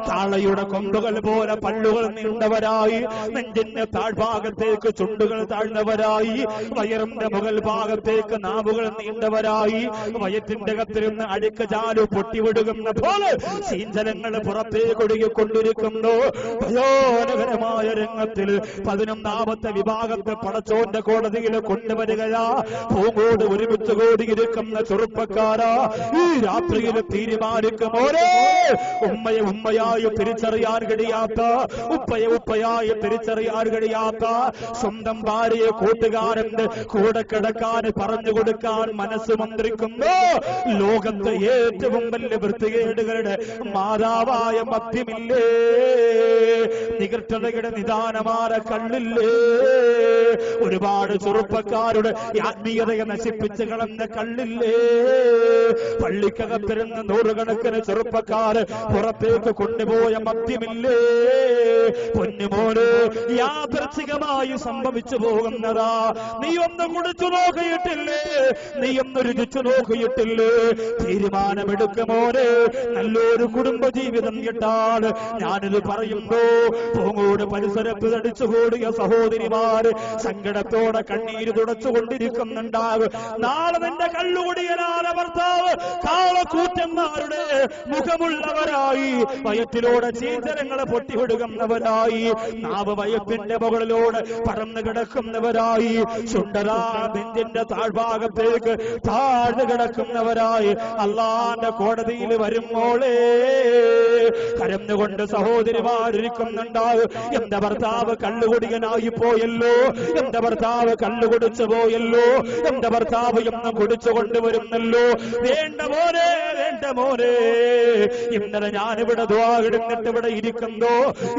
കാളയുടെ കൊമ്പുകൾ പോലെ പല്ലുകൾ നീണ്ടവരായി, നെഞ്ചിന്റെ താഴ്ഭാഗത്തേക്ക് ചുണ്ടുകൾ താഴ്ന്നവരായി, വയറിന്റെ മുകൾ ഭാഗത്തേക്ക് ഭാഗത്തേക്ക് നാവുകൾ നീണ്ടവരായി വയറ്റിന്റെ അകത്തിരുന്ന് അഴുക്ക് ചാലു പൊട്ടിവിടുകുന്ന പോലെ ശീഞ്ചലങ്ങൾ പുറത്തേക്ക് ഒഴുകിക്കൊണ്ടിരിക്കുന്നു. ഭയാനകരമായ രംഗത്തിൽ 11ാമത്തെ വിഭാഗത്തെ പടച്ചോന്റെ കോടതിയിൽ കൊണ്ടുവരികയാ. പൂങ്കോട് ഒരുമിച്ച് കൂടിയിരിക്കുന്ന ചെറുപ്പക്കാരാ, ഈ രാത്രിയിൽ തീരുമാനിക്കുമോരേ ഉമ്മയെ ഉമ്മയായി തിരിച്ചറിയാൻ കഴിയാത്ത, ഉപ്പയെ ഉപ്പയായി തിരിച്ചറിയാൻ കഴിയാത്ത സ്വന്തം ഭാര്യയെ കൂട്ടുകാരന്റെ കൂടെ കിടക്കാൻ പറഞ്ഞു കൊടുക്കാൻ മനസ്സ് മന്ത്രിക്കുന്നു. ലോകത്തെ ഏറ്റവും വലിയ വൃത്തികേടുകളുടെ മാതാവായ മദ്യമില്ലേ, നികൃഷ്ടതയുടെ നിദാനമായ കള്ളില്ലേ, ഒരുപാട് ചെറുപ്പക്കാരുടെ ആത്മീയതയെ നശിപ്പിച്ച് കളഞ്ഞ കള്ളില്ലേ, പള്ളിക്കകത്തിരുന്ന് നൂറുകണക്കിന് ചെറുപ്പക്കാർ പുറത്തേക്ക് കൊണ്ടുപോയ മദ്യമില്ലേ, പൊന്നുമോന് യാദർച്ഛികമായി സംഭവിച്ചു പോകുന്നതാ. നീ ഒന്ന് കുടിച്ചു നോക്കിയിട്ടില്ലേ, നീ ഒന്ന് രുചിച്ചു നോക്കിയിട്ടില്ലേ? തീരുമാനമെടുക്കുമോനെ, നല്ലൊരു കുടുംബജീവിതം കിട്ടാൻ ഞാനിത് പറയുമ്പോ പൂങ്ങോട് പരിസരത്ത് തടിച്ചുകൂടിയ സഹോദരിമാര് സങ്കടത്തോടെ കണ്ണീര് തുടച്ചുകൊണ്ടിരിക്കുന്നുണ്ടാവും. നാളെ നിന്റെ കള്ളുകുടിയനായ ഭർത്താവ് കാളക്കൂറ്റന്മാരുടെ മുഖമുള്ളവരായി, വയറ്റിലൂടെ ചീഞ്ചരങ്ങളെ പൊട്ടിവിടുകുന്നവരായി, നാവ് വയപ്പിന്റെ മുകളിലൂടെ പറന്നു കിടക്കുന്നവരായി, ചുണ്ടരാ നെഞ്ചിന്റെ താഴ്ഭാഗത്തേക്ക് താഴ്ന്നു കിടക്കുന്നവരായി അള്ളാന്റെ കോടതിയിൽ വരുമ്പോളേ കരഞ്ഞുകൊണ്ട് സഹോദരിമാരിക്കുന്നുണ്ടാവും. എന്റെ ഭർത്താവ് കള്ളുകുടിയനായി പോയല്ലോ, എന്റെ ഭർത്താവ് കള്ളുകുടിച്ചു പോയല്ലോ, എന്റെ ഭർത്താവ് എന്നും കുടിച്ചു കൊണ്ടുവരുന്നല്ലോ. വേണ്ട മോനെ, വേണ്ട മോനെ, ഇന്നലെ ഞാനിവിടെ ദുആ ഇടുന്നിട്ട് ഇവിടെ ഇരിക്കുന്നോ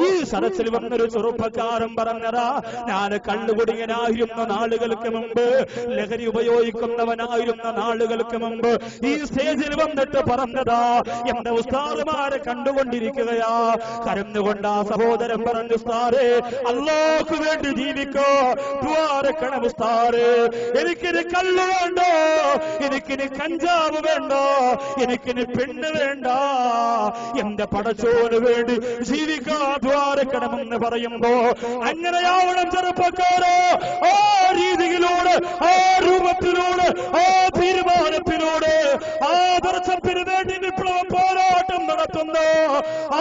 ഈ സദസ്സിൽ വന്നൊരു ചെറുപ്പക്കാരൻ പറഞ്ഞതാ, ഞാൻ കള്ളുകുടിയനായിരുന്ന നാളുകൾക്ക് മുമ്പ്, ലഹരി ഉപയോഗിക്കുന്നവനായിരുന്ന നാളുകൾക്ക് മുമ്പ് ഈ സ്റ്റേജിൽ വന്നിട്ട് പറഞ്ഞതാ. എന്റെ ഉസ്താദുമാരെ കണ്ടുകൊണ്ടിരിക്കുകയാ. കരഞ്ഞുകൊണ്ട് ആ സഹോദരൻ പറഞ്ഞു, ഉസ്താദേ അല്ലാഹുവിന് വേണ്ടി ജീവിക്കോ, ദ്വാരക്കണം ഉസ്താദേ, എനിക്കിനി കള്ളു വേണ്ട, എനിക്കിനി കഞ്ചാവ് വേണ്ട, എനിക്കിനി പെണ്ണ് വേണ്ട, എന്റെ പടച്ചോന് വേണ്ടി ജീവിക്കാ ദ്വാരക്കണമെന്ന് പറയുമ്പോ അങ്ങനെയാവണം ചെറുപ്പക്കാരോ. ആ രീതിയിലൂടെ, ആ രൂപത്തിലൂടെ, ആ തീരുമാനത്തിലൂടെ ആദർശത്തിന് വേണ്ടി വിപ്ലവ പോരാട്ടം നടത്തുന്ന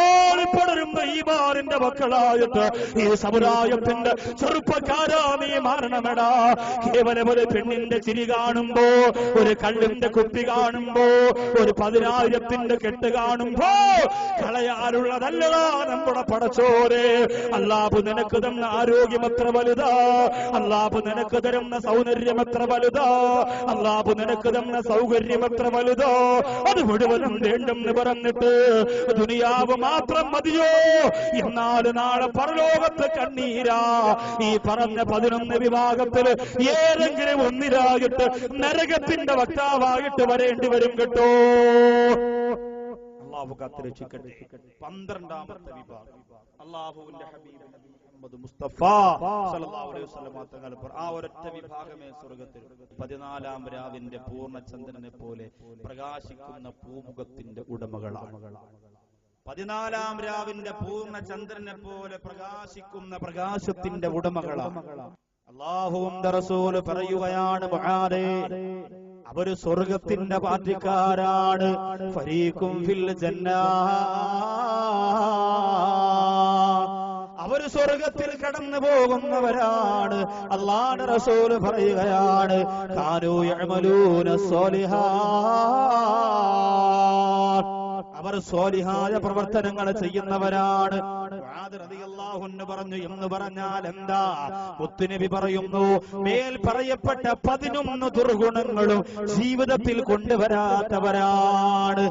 ആളിപ്പടരുന്ന ഈ മാറിന്റെ മക്കളായിട്ട് ഈ സമുദായത്തിന്റെ ചെറുപ്പക്കാരാ നീ മാറണമെടാ. കേവലം ഒരു പെണ്ണിന്റെ ചിരി കാണുമ്പോ, ഒരു കള്ളിന്റെ കുപ്പി കാണുമ്പോ, ഒരു 10,000ന്റെ കെട്ട് കാണുമ്പോ കളയാനുള്ളതല്ലടാ നമ്മുടെ പടച്ചോരെ. അല്ലാഹു നിനക്ക് തന്ന ആരോഗ്യം എത്ര വലുതാ, അല്ലാഹു നിനക്ക് തരുന്ന സൗന്ദര്യം എത്ര വലുതാ, അല്ലാഹു നിനക്ക് തന്ന സൗകര്യം എത്ര വലുതോ, അത് മുഴുവനും വേണ്ടെന്ന് പറഞ്ഞിട്ട് ദുനിയാവ് മാത്രം മതിയോ? എന്നാൽ നാളെ പരലോകത്ത് കണ്ണീരാ. ഈ പറഞ്ഞ 11 വിഭാഗത്തിൽ ഏതെങ്കിലും ഒന്നിലായിട്ട് നരകത്തിന്റെ വക്താവായിട്ട് വരേണ്ടി വരും കേട്ടോ. അല്ലാഹു കാത്തുരക്ഷിക്കട്ടെ. 12ാമത്തെ വിഭാഗം അല്ലാഹുവിന്റെ ഹബീബ് മുഹമ്മദ് മുസ്തഫ സല്ലല്ലാഹു അലൈഹി വസല്ലം തങ്ങൾ ആ ഒരൊറ്റ വിഭാഗമേ സ്വർഗ്ഗത്തിൽ 14ാം രാവിന്റെ പൂർണ്ണചന്ദ്രനെ പോലെ പ്രകാശിക്കുന്ന പൂമുഖത്തിന്റെ ഉടമകളാണ്. 14ാം രാവിന്റെ പൂർണ്ണചന്ദ്രനെ പോലെ പ്രകാശിക്കുന്ന പ്രകാശത്തിന്റെ ഉടമകളാണ്. അല്ലാഹുവിന്റെ റസൂൽ പറയുകയാണ്, മുആദേ അവര് സ്വർഗത്തിന്റെ പാർട്ടിക്കാരാണ്. ഫരീഖും ഫിൽ ജന്ന, അവര് സ്വർഗത്തിൽ കടന്നു പോകുന്നവരാണ്. അല്ലാഹുവിന്റെ റസൂൽ പറയുകയാണ്, കാനൂ യഅമലൂന സ്വാലിഹാത്ത്, അവർ സ്വാലിഹായ പ്രവർത്തനങ്ങൾ ചെയ്യുന്നവരാണ്. പറഞ്ഞു എന്ന് പറഞ്ഞാൽ എന്താ? മുത്തുനബി പറയുന്നു, മേൽ പറയപ്പെട്ട 11 ദുർഗുണങ്ങളും ജീവിതത്തിൽ കൊണ്ടുവരാത്തവരാണ്.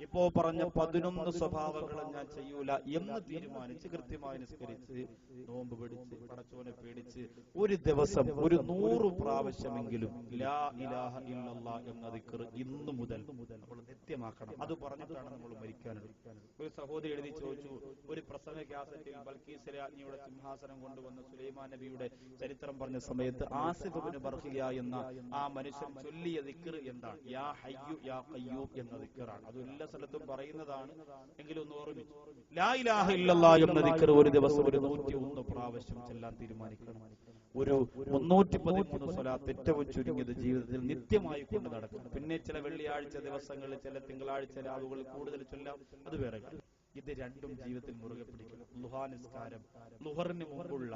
ഇപ്പോ പറഞ്ഞ 11 സ്വഭാവങ്ങളും ഞാൻ ചെയ്യൂല എന്ന് തീരുമാനിച്ച് കൃത്യമായി നിസ്കരിച്ച് നോമ്പ് പിടിച്ച് പടച്ചോനെ പേടിച്ച് ഒരു ദിവസം ഒരു 100 പ്രാവശ്യമെങ്കിലും ലാ ഇലാഹ ഇല്ലല്ലാഹ് എന്ന ദിക്ർ ഇന്നു മുതൽ നമ്മൾ നിത്യമാക്കണം. അത് പറഞ്ഞിട്ടാണ് നമ്മൾ മരിക്കാനുള്ളത്. ഒരു സഹോദരി എഴുതി ചോദിച്ചു, ഒരു പ്രസംഗ കാസറ്റിൽ ബൽക്കീസ് രാജ്ഞിയുടെ സിംഹാസനം കൊണ്ടുവന്ന സുലൈമാൻ നബിയുടെ ചരിത്രം പറഞ്ഞ സമയത്ത് ആസിഫ് ഇബ്നു ബർഖിയ എന്ന ആ മനുഷ്യൻ ചൊല്ലിയ ദിക്ർ എന്താണ്? യാ ഹയ്യു യാ ഖയ്യൂം എന്ന ദിക്റാണ്. അത് എല്ലാ സ്ഥലത്തും പറയുന്നതാണ്, എങ്കിലും ഒന്ന് ഓർമ്മിച്ചു. ലാ ഇലാഹ ഇല്ലല്ലാഹ് എന്ന ദിക്ർ ഒരു ദിവസം ഒരു 101 പ്രാവശ്യം ചെല്ലാൻ തീരുമാനിക്കണം. ഒരു 313 സ്വലാത്ത് ഏറ്റവും ചുരുങ്ങിയത് ജീവിതത്തിൽ നിത്യമായി കൊണ്ട് നടക്കണം. പിന്നെ ചില വെള്ളിയാഴ്ച ദിവസങ്ങളിൽ, ചില തിങ്കളാഴ്ച രാവുകൾ കൂടുതൽ ചൊല്ലാം, അത് വേറെ കാര്യം. ഇത് രണ്ടും ജീവിതത്തിൽ മുറുകെ പിടിക്കണം. ളുഹാ നിസ്കാരം, ളുഹറിന് മുമ്പുള്ള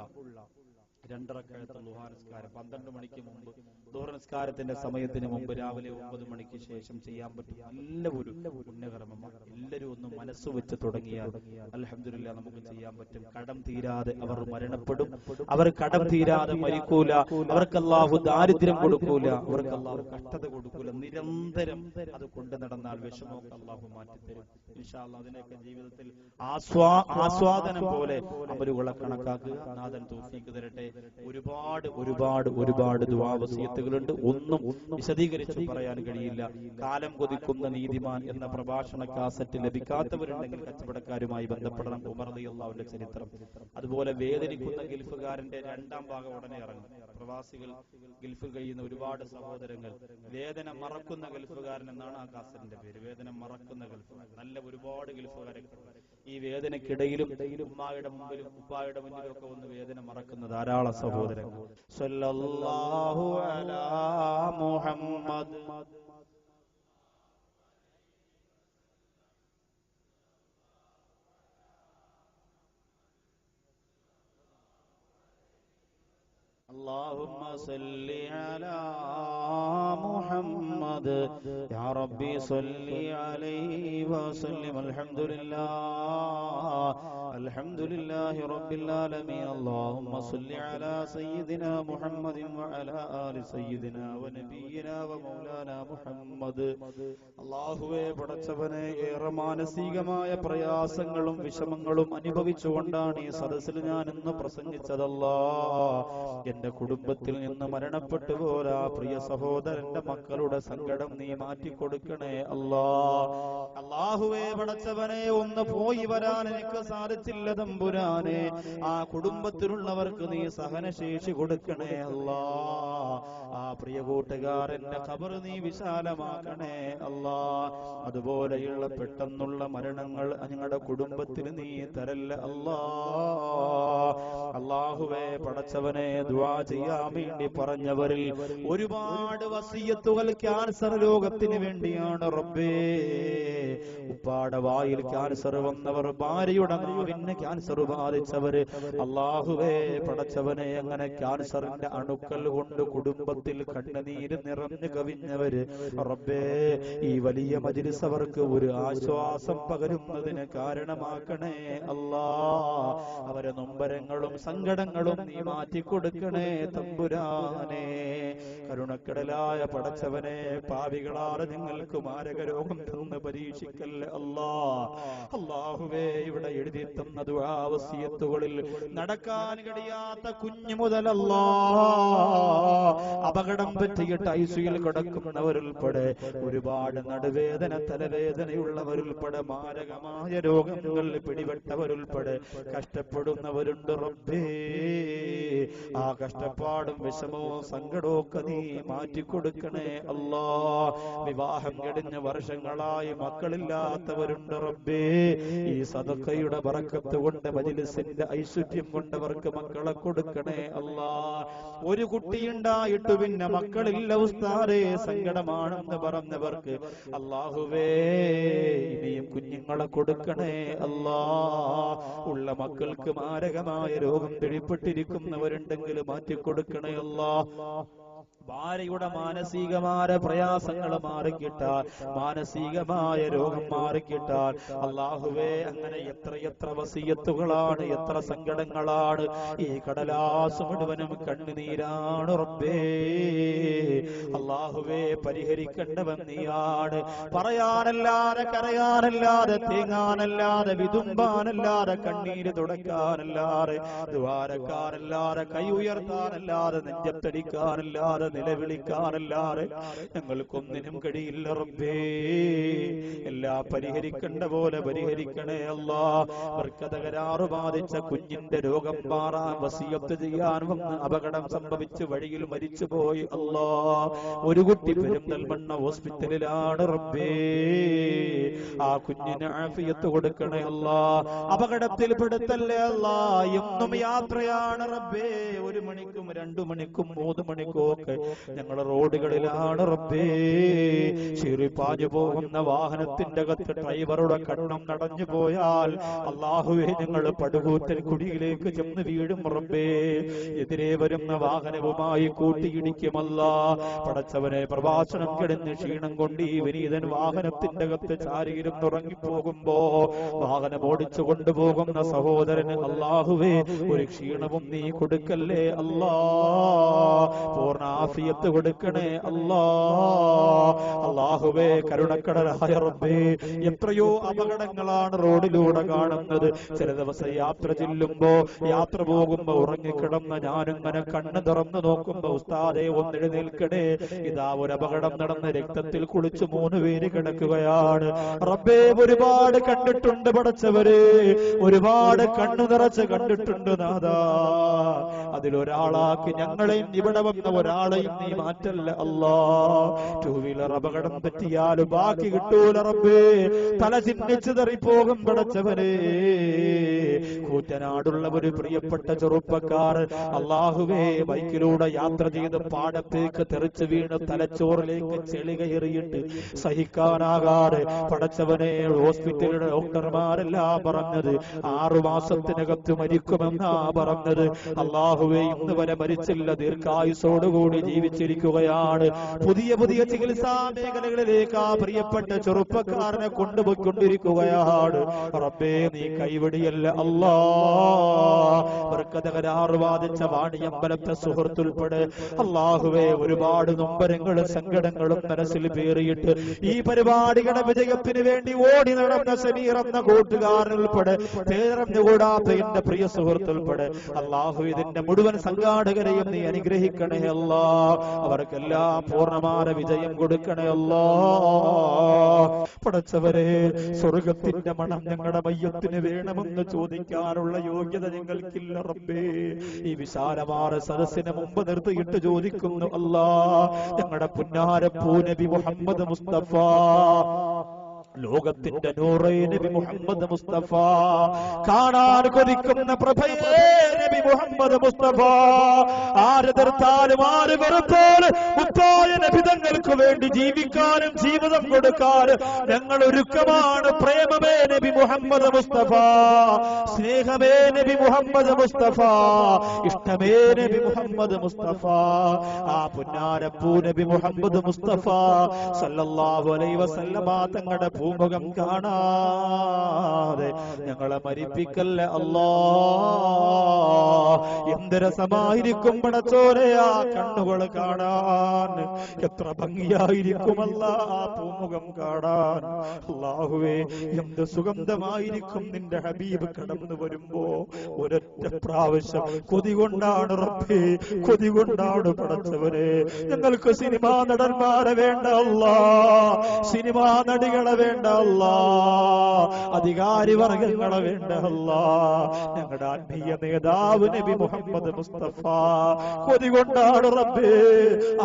2 റക്അത്ത് ളുഹാ നിസ്കാരം 12 മണിക്ക് മുമ്പ്, ളുഹർ നിസ്കാരത്തിന്റെ സമയത്തിന് മുമ്പ് രാവിലെ 9 മണിക്ക് ശേഷം ചെയ്യാൻ പറ്റും. നല്ല ഒരു പുണ്യകർമ്മമാണ്. എല്ലാവരും ഒന്ന് മനസ്സ് വെച്ച് തുടങ്ങിയാൽ അൽഹംദുലില്ലാഹ് നമുക്ക് ചെയ്യാൻ പറ്റും. കടം തീരാതെ അവർ മരണപ്പെടും, അവർ കടം തീരാതെ മരിക്കൂല, അവർക്ക് അല്ലാഹു ദാരിദ്ര്യം കൊടുക്കൂല, അവർക്ക് അല്ലാഹു കഷ്ടത കൊടുക്കൂല. നിരന്തരം അത് കൊണ്ടു നടന്നാൽ വിഷമമൊക്കെ അല്ലാഹു മാറ്റിത്തരും ഇൻഷാ അല്ലാഹ്. അതിനൊക്കെ ജീവിതത്തിൽ ആസ്വാദനം പോലെ അമലുകളെ കണക്കാക്കുക. നാഥൻ തൗഫീഖ് തരട്ടെ. ഒരുപാട് ഒരുപാട് ഒരുപാട് ദുആ വസിയത്തുകളുണ്ട്. ഒന്നും വിശദീകരിച്ച് പറയാൻ കഴിയില്ല. കാലം കൊതിക്കുന്ന നീതിമാൻ എന്ന പ്രഭാഷണ കാസറ്റ് ലഭിക്കാത്തവരുണ്ടെങ്കിൽ കച്ചവടക്കാരുമായി ബന്ധപ്പെടണം. ഉമർ റളിയല്ലാഹുവിന്റെ ചരിത്രം, അതുപോലെ വേദനിക്കുന്ന ഗൾഫുകാരന്റെ 2ാം ഭാഗം ഉടനെ ഇറങ്ങും. പ്രവാസികൾ ഗൾഫ് കഴിയുന്ന ഒരുപാട് സഹോദരങ്ങൾ, വേദന മറക്കുന്ന ഗൾഫുകാരൻ എന്നാണ് ആ കാസറ്റിന്റെ പേര്. വേദന മറക്കുന്ന ഗൾഫുകാരൻ. നല്ല ഒരുപാട് ഗൾഫുകാരെ ഈ വേദനക്കിടയിലും ഉമ്മായുടെ മുമ്പിലും ഉപ്പായുടെ മുന്നിലും ഒക്കെ ഒന്ന് വേദന മറക്കുന്ന ധാരാളം സഹോദരങ്ങൾ. സല്ലല്ലാഹു അലാ മുഹമ്മദ് اللهم صل على محمد يا ربي صل عليه وسلم. الحمد لله رب العالمين. اللهم صل على سيدنا محمد وعلى آل سيدنا ونبينا ومولانا محمد. അല്ലാഹുവേ പടച്ചവനെ, ഏറെ മാനസികമായ പ്രയാസങ്ങളും വിഷമങ്ങളും അനുഭവിച്ചുകൊണ്ടാണ് ഈ സദസ്സിൽ ഞാൻ ഇന്ന് പ്രസംഗിച്ചതല്ലാ. എന്റെ കുടുംബത്തിൽ നിന്ന് മരണപ്പെട്ടു പോരാ പ്രിയ സഹോദരന്റെ മക്കളുടെ സങ്കടം നീ മാറ്റിക്കൊടുക്കണേ അല്ലാ. അല്ലാഹുവേ പടച്ചവനെ, ഒന്ന് പോയി വരാൻ എനിക്ക് സാധിച്ചില്ല തമ്പുരാനെ. ആ കുടുംബത്തിലുള്ളവർക്ക് നീ സഹനശേഷി കൊടുക്കണേ അല്ലാ. ആ പ്രിയ കൂട്ടുകാരന്റെ ഖബർ നീ വിശാലമാക്കണേ അല്ലാ. അതുപോലെയുള്ള പെട്ടെന്നുള്ള മരണങ്ങൾ ഞങ്ങളുടെ കുടുംബത്തിൽ നീ തരല്ല അല്ലാ. അല്ലാഹുവേ പടച്ചവനെ, ദുആ ചെയ്യാൻ വേണ്ടി പറഞ്ഞവരിൽ ഒരുപാട് വസിയത്തുകൾ ക്യാൻസർ രോഗത്തിന് വേണ്ടിയാണ് റബ്ബേ. ഉപ്പാടെ വായിൽ ക്യാൻസർ വന്നവർ, ഭാര്യയുടെ നാവിന് ക്യാൻസർ ബാധിച്ചവര്, അല്ലാഹുവേ പടച്ചവനെ, അങ്ങനെ ക്യാൻസറിന്റെ അണുക്കൾ കൊണ്ട് കുടുംബത്തിൽ കണ്ണുനീര് നിറഞ്ഞു കവിഞ്ഞവര് റബ്ബേ, ഈ വലിയ മജ്‌ലിസ് അവർക്ക് ഒരു ആശ്വാസം പകരുന്നതിന് കാരണമാക്കണേ അല്ലാ. അവരെ നൊമ്പരങ്ങളും സങ്കടങ്ങളും നീ മാറ്റിക്കൊടുക്കണേ തമ്പുരാനെ. കരുണക്കടലായ പടച്ചവനെ, പാപികളാണ് നിങ്ങൾക്ക് മാരക രോഗം തന്ന് പരീക്ഷിക്കല്ലേ അല്ലാ. അല്ലാഹുവേ, ഇവിടെ എഴുതി തന്ന ദുആ വസിയത്തുകളിൽ നടക്കാൻ കഴിയാത്ത കുഞ്ഞു മുതലല്ലാ, അപകടം പറ്റിയിട്ട് ഐസിയുയിൽ കിടക്കുന്നവരുൾപ്പെടെ, ഒരുപാട് നടുവേദന തലവേദനയുള്ളവരുൾപ്പെടെ, മാരകമായ രോഗങ്ങൾ പിടിപെട്ടവരുൾപ്പെടെ കഷ്ടപ്പെടുന്നവരുണ്ട് റബ്ബേ. ആ കഷ്ടപ്പാടും വിഷമവും സങ്കടവും ഒക്കെ നീ മാറ്റിക്കൊടുക്കണേ അല്ലാ. വിവാഹം കഴിഞ്ഞ വർഷങ്ങളായി മക്കളില്ലാത്തവരുണ്ട് റബ്ബേ. ഈ സദഖയുടെ ബറക്കത്ത് കൊണ്ട്, മജ്‌ലിസിന്റെ ഐശ്വര്യം കൊണ്ടവർക്ക് മക്കളെ കൊടുക്കണേ അല്ലാ. ഒരു കുട്ടിയുണ്ടായിട്ട് പിന്നെ മക്കളില്ല ഉസ്താദേ, സങ്കടമാണെന്ന് പറഞ്ഞവർക്ക് അല്ലാഹുവേ ഇനിയും കുഞ്ഞുങ്ങളെ കൊടുക്കണേ അല്ലാ. ഉള്ള മക്കൾക്ക് മാരകമായ രോഗം പിടിപെട്ടിരിക്കുന്നവരുണ്ടെങ്കിൽ മാറ്റിക്കൊടുക്കണേ അല്ലാ. ഭാര്യയുടെ മാനസികമായ പ്രയാസങ്ങൾ മാറിക്കിട്ടാൽ, മാനസികമായ രോഗം മാറിക്കിട്ടാൽ അല്ലാഹുവേ, അങ്ങനെ എത്ര വസിയത്തുകളാണ്, എത്ര സങ്കടങ്ങളാണ്. ഈ കടലാസ് മുഴുവനും കണ്ണുനീരാണ് റബ്ബേ. അല്ലാഹുവേ, പരിഹരിക്കേണ്ടവൻ നീയാണ്. പറയാനല്ലാതെ, കരയാനല്ലാതെ, തേങ്ങാനല്ലാതെ, വിതുമ്പാനല്ലാതെ, കണ്ണീര് തുടക്കാനല്ലാതെ, ദ്വാരക്കാനല്ലാതെ, കൈ ഉയർത്താനല്ലാതെ, നെഞ്ചത്തടിക്കാനല്ലാതെ നിലവിളിക്കാനല്ലാതെ ഞങ്ങൾക്കൊന്നിനും കഴിയില്ല റബ്ബേ. എല്ലാം പരിഹരിക്കേണ്ട പോലെ പരിഹരിക്കണേ അല്ലാ. തകരാറ് ബാധിച്ച കുഞ്ഞിന്റെ രോഗം മാറാൻ വസിയത്ത് ചെയ്യാൻ വന്ന് അപകടം സംഭവിച്ച് വഴിയിൽ മരിച്ചുപോയി അല്ലാ. ഒരു കുട്ടി പെരിന്തൽമണ്ണ ഹോസ്പിറ്റലിലാണ് റബ്ബേ. ആ കുഞ്ഞിന് ആഫിയത്ത് കൊടുക്കണേ അല്ലാ. അപകടത്തിൽ പെടുത്തല്ലേ അല്ലാ. എന്നും യാത്രയാണ് റബ്ബേ. 1 മണിക്കും 2 മണിക്കും 3 മണിക്കും ഒക്കെ ഞങ്ങൾ റോഡുകളിലാണ് റബ്ബേ. ചീറിപ്പാഞ്ഞു പോകുന്ന വാഹനത്തിന്റെ അകത്ത് ഡ്രൈവറുടെ കണ്ണം നടഞ്ഞു പോയാൽ അല്ലാഹുവേ ഞങ്ങൾ പടുകൂറ്റൻ കുടിയിലേക്ക് ചെന്ന് വീഴും റബ്ബേ. എതിരെ വരുന്ന വാഹനവുമായി കൂട്ടിയിടിക്കുമല്ല. പടച്ചവനെ, പ്രഭാഷണം കിടന്ന് ക്ഷീണം കൊണ്ട് ഈ വിനീതൻ വാഹനത്തിന്റെ അകത്ത് ചാരിയിരുന്ന് ഉറങ്ങിപ്പോകുമ്പോ വാഹനം ഓടിച്ചു കൊണ്ടുപോകുന്ന സഹോദരന് അല്ലാഹുവേ ഒരു ക്ഷീണവും നീ കൊടുക്കല്ലേ അല്ലാ. പൂർണ്ണ ആഫിയത്ത് കൊടുക്കണേ അല്ലാ. അല്ലാഹുവേ, കരുണക്കടലായ റബ്ബേ, എത്രയോ അപകടങ്ങളാണ് റോഡിലൂടെ കാണുന്നത്. ചില ദിവസം യാത്ര ചെല്ലുമ്പോ, യാത്ര പോകുമ്പോ ഉറങ്ങിക്കിടന്ന ഞാനിങ്ങനെ കണ്ണ് തുറന്നു നോക്കുമ്പോ ഉസ്താദേ ഒന്ന് എഴുന്നേൽക്കണേ, ഇതാ ഒരു അപകടം നടന്ന് രക്തത്തിൽ കുളിച്ച് 3 പേര് കിടക്കുകയാണ് റബ്ബേ. ഒരുപാട് കണ്ടിട്ടുണ്ട് പടച്ചവരെ, ഒരുപാട് കണ്ണു നിറച്ച് കണ്ടിട്ടുണ്ട് നാഥാ. അതിലൊരാളാക്കി ഞങ്ങളെയും ഇവിടെ വന്ന ഒരാളെയും നീ മാറ്റല്ല അല്ലാ. 2 വീലർ അപകടം പറ്റിയാലും ബാക്കി കിട്ടൂല റബ്ബേ. തല ചിഹ്നിച്ച് തെറിപ്പോകും പടച്ചവരെ. കൂറ്റനാടുള്ള ഒരു പ്രിയപ്പെട്ട ചെറുപ്പക്കാർ അല്ലാഹുവേ ബൈക്കിലൂടെ യാത്ര ചെയ്ത് പാടത്തേക്ക് തെറിച്ചു വീണ് തലച്ചോറിലേക്ക് ചെളി കയറിയിട്ട് സഹിക്കാനാകാതെ പടച്ചവനെ ഹോസ്പിറ്റലിലെ ഡോക്ടർമാരെല്ലാം പറഞ്ഞത് 6 മാസത്തിനകത്ത് മരിക്കുമെന്നാ പറഞ്ഞത്. അല്ലാഹുവേ ഇന്ന് വരെ മരിച്ചില്ല, ദീർഘായുസോടുകൂടി ജീവിച്ചിരിക്കുകയാണ്. പുതിയ പുതിയ ചികിത്സാ മേഖലകളിലേക്ക് ആ പ്രിയപ്പെട്ട ചെറുപ്പക്കാരനെ കൊണ്ടുപോയിക്കൊണ്ടിരിക്കുകയാണ് റബ്ബേ. നീ കൈവടിയല്ല അല്ലാ. തകരാറ് ബാധിച്ച വാണിയമ്പലത്തെ സുഹൃത്തുൾപ്പെടെ അല്ലാഹുവേ ഒരുപാട് നൊമ്പരങ്ങളും സങ്കടങ്ങളും മനസ്സിൽ പേറിയിട്ട് ഈ പരിപാടികളുടെ വിജയത്തിന് വേണ്ടി ഓടി നടന്ന സമീർ എന്ന കൂട്ടുകാരനുൾപ്പെടെ പേരറിഞ്ഞുകൂടാത്ത എന്റെ പ്രിയ സുഹൃത്തുൾപ്പെടെ അല്ലാഹു ഇതിന്റെ മുഴുവൻ സംഘാടകരെയും നീ അനുഗ്രഹിക്കണേ അല്ലാ. അവർക്കെല്ലാം പൂർണ്ണമായ വിജയം കൊടുക്കണേ അല്ലാ. പടച്ചവരെ, സ്വർഗത്തിന്റെ മണം ഞങ്ങളുടെ മയ്യത്തിന് വേണമെന്ന് ചോദിക്കാനുള്ള യോഗ്യത ഞങ്ങൾക്കില്ല റബ്ബേ. ഈ വിശാലമായ സദസ്സിന് മുമ്പ് നിർത്തിയിട്ട് ചോദിക്കുന്നു അല്ലാ, ഞങ്ങളുടെ പുന്നാരപ്പൂ നബി മുഹമ്മദ് മുസ്തഫ, ലോകത്തിന്റെ നൂറേ നബി മുഹമ്മദ് മുസ്തഫ, കാണാൻ കൊതിക്കുന്ന പ്രഭയേ നബി മുഹമ്മദ് മുസ്തഫ, ആര് എതിർത്താലും ആര് വെറുത്താലും മുത്തായ നബി തങ്ങൾക്ക് വേണ്ടി ജീവിക്കാനും ജീവിതം കൊടുക്കാനും ഞങ്ങൾ ഒരുക്കമാണ്. പ്രേമമേ നബി മുഹമ്മദ് മുസ്തഫ, സ്നേഹമേ നബി മുഹമ്മദ് മുസ്തഫ, ഇഷ്ടമേ നബി മുഹമ്മദ് മുസ്തഫ, ആ പുന്നാരപ്പൂ നബി മുഹമ്മദ് മുസ്തഫ സല്ലല്ലാഹു അലൈഹി വസല്ലമ തങ്ങളുടെ ഭൂമുഖം കാണാതെ ഞങ്ങളെ മരിപ്പിക്കല്ല അല്ലാ. എന്ത് രസമായിരിക്കും പടച്ചോനെ ആ കണ്ണുകൾ കാണാൻ, എത്ര ഭംഗിയായിരിക്കുമല്ല ആ പൂമുഖം കാണാൻ. അല്ലാഹുവേ, എന്ത് സുഗന്ധമായിരിക്കും നിന്റെ ഹബീബ് കടന്നു വരുമ്പോ. ഒരൊറ്റ പ്രാവശ്യം കൊതി കൊണ്ടാണ് റബ്ബേ, കൊതി കൊണ്ടാണ് പടച്ചവരെ. ഞങ്ങൾക്ക് സിനിമാ നടന്മാരെ വേണ്ട അല്ലാ, സിനിമാ നടികളെ വേണ്ട അല്ലാ, അധികാരി വർഗങ്ങളെ വേണ്ട അല്ലാ. ഞങ്ങളുടെ ആത്മീയ നേതാവ് നബി മുഹമ്മദ് മുസ്തഫ കൊതി കൊണ്ടാണ് റബ്ബേ,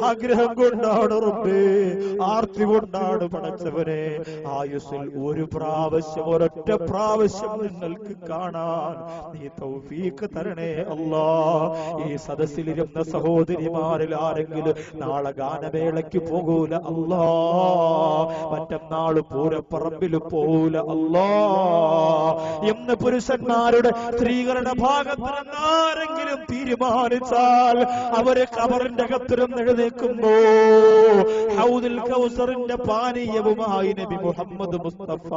ആഗ്രഹം കൊണ്ടാണ് റബ്ബേ, ആർത്തി കൊണ്ടാണ് പടച്ചവനെ. ആയുസ്സിൽ ഒരു പ്രാവശ്യം, ഒരൊറ്റ പ്രാവശ്യം നിങ്ങൾക്ക് കാണാൻ നീ തൗഫീഖ് തരണേ അല്ലാ. ഈ സദസ്സിലിരുന്ന സഹോദരിമാരിൽ ആരെങ്കിലും നാളെ ഗാനമേളയ്ക്ക് പോകൂല അല്ലാ, മറ്റന്നാള് പൂരപ്പറമ്പിൽ പോകൂല അല്ലാ എന്ന് പുരുഷന്മാരുടെ സ്ത്രീകളുടെ ഭാഗത്ത് ആരെങ്കിലും തീരുമാനിച്ചാൽ അവരെ ഖബറിന്റെ അകത്തും എഴുന്നേൽക്കുമ്പോ ഹൗദുൽ കൗസറിന്റെ പാനീയവുമായി നബി മുഹമ്മദ് മുസ്തഫ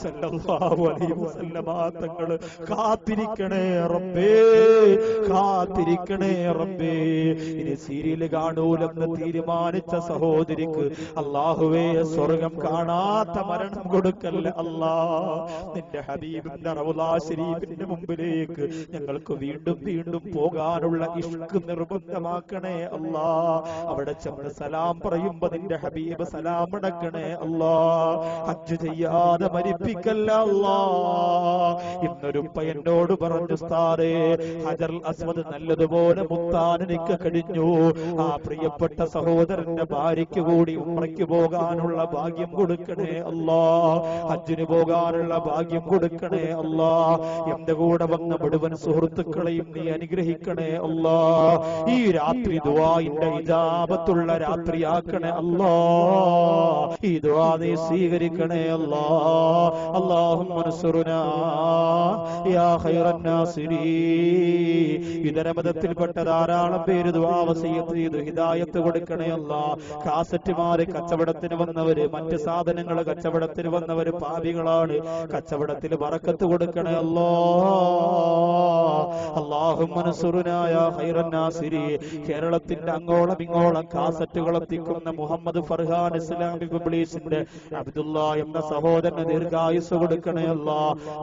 സല്ലല്ലാഹു അലൈഹി വസല്ലമ തങ്ങൾ കാത്തിരിക്കണേ റബ്ബേ, കാത്തിരിക്കണേ റബ്ബേ. ഇനി സീരിയൽ കാണൂലെന്ന് തീരുമാനിച്ച സഹോദരിക്ക് അല്ലാഹുവേ സ്വർഗം കാണാൻ കാണാത്ത മരണം കൊടുക്കല്ല അല്ലാ. നിന്റെ ഹബീബിന്റെ റൗളാ ശരീഫിന്റെ മുമ്പിലേക്ക് ഞങ്ങൾക്ക് വീണ്ടും വീണ്ടും പോകാനുള്ള ഇഷ്ക് നിർബന്ധമാക്കണേ അല്ലാ. അവിടെ ചെന്ന് സലാം പറയുമ്പോ നിന്റെ ഹബീബ് സലാം അടക്കണേ അല്ലാ. ഹജ്ജ് ചെയ്യാതെ മരിപ്പിക്കല്ല അല്ലാ. ഇന്നൊരു പയ്യനോട് പറഞ്ഞു, ഉസ്താദേ, ഹജർ അസ്വദ് നല്ലതുപോലെ മുത്താൻ എനിക്ക് കഴിഞ്ഞു. ആ പ്രിയപ്പെട്ട സഹോദരന്റെ ഭാര്യയ്ക്ക് കൂടി ഉംറയ്ക്ക് പോകാനുള്ള ഭാഗ്യം കൊടുക്കണേ അല്ലാ. ഹജ്ജിന് പോകാനുള്ള ഭാഗ്യം കൊടുക്കണേ അല്ലാ. എന്റെ കൂടെ വന്ന മുഴുവൻ സുഹൃത്തുക്കളെയും നീ അനുഗ്രഹിക്കണേ അല്ലാ. ഈ രാത്രി ദുആഇന്റെ ഇജാബത്തുള്ള രാത്രിയാക്കണേ അല്ലാ. ഈ ദുആ നീ സ്വീകരിക്കണേ അല്ലാ. അല്ലാഹുമ്മ നസ്റുനാ യാ ഖൈറൻ നാസിരീ. ഇതര മതത്തിൽപ്പെട്ട ധാരാളം പേര് ദുആ വസിയത്ത് ചെയ്തു ഹിദായത്ത് കൊടുക്കണേ അല്ലാ. കാസറ്റുമാര് കച്ചവടത്തിന് വന്നവര്, മറ്റ് സാധനങ്ങൾ കച്ചവടത്തിന് വന്നവര് പാപികളാണ്. കച്ചവടത്തിൽ ബറക്കത്ത് കൊടുക്കണേ അല്ലാ. അല്ലാഹുമ്മ നസ്റുനാ യാ ഖൈറൻ നാസിരീ. കേരളത്തിന്റെ അങ്ങോളം ഇങ്ങോളം കാസറ്റുകൾ എത്തിക്കുന്ന മുഹമ്മദ് ഫർഹാൻ ഇസ്ലാമിക് പബ്ലിഷിന്റെ അബ്ദുള്ള എന്ന സഹോദരന് ദീർഘായുസ് കൊടുക്കണേ അല്ലാ.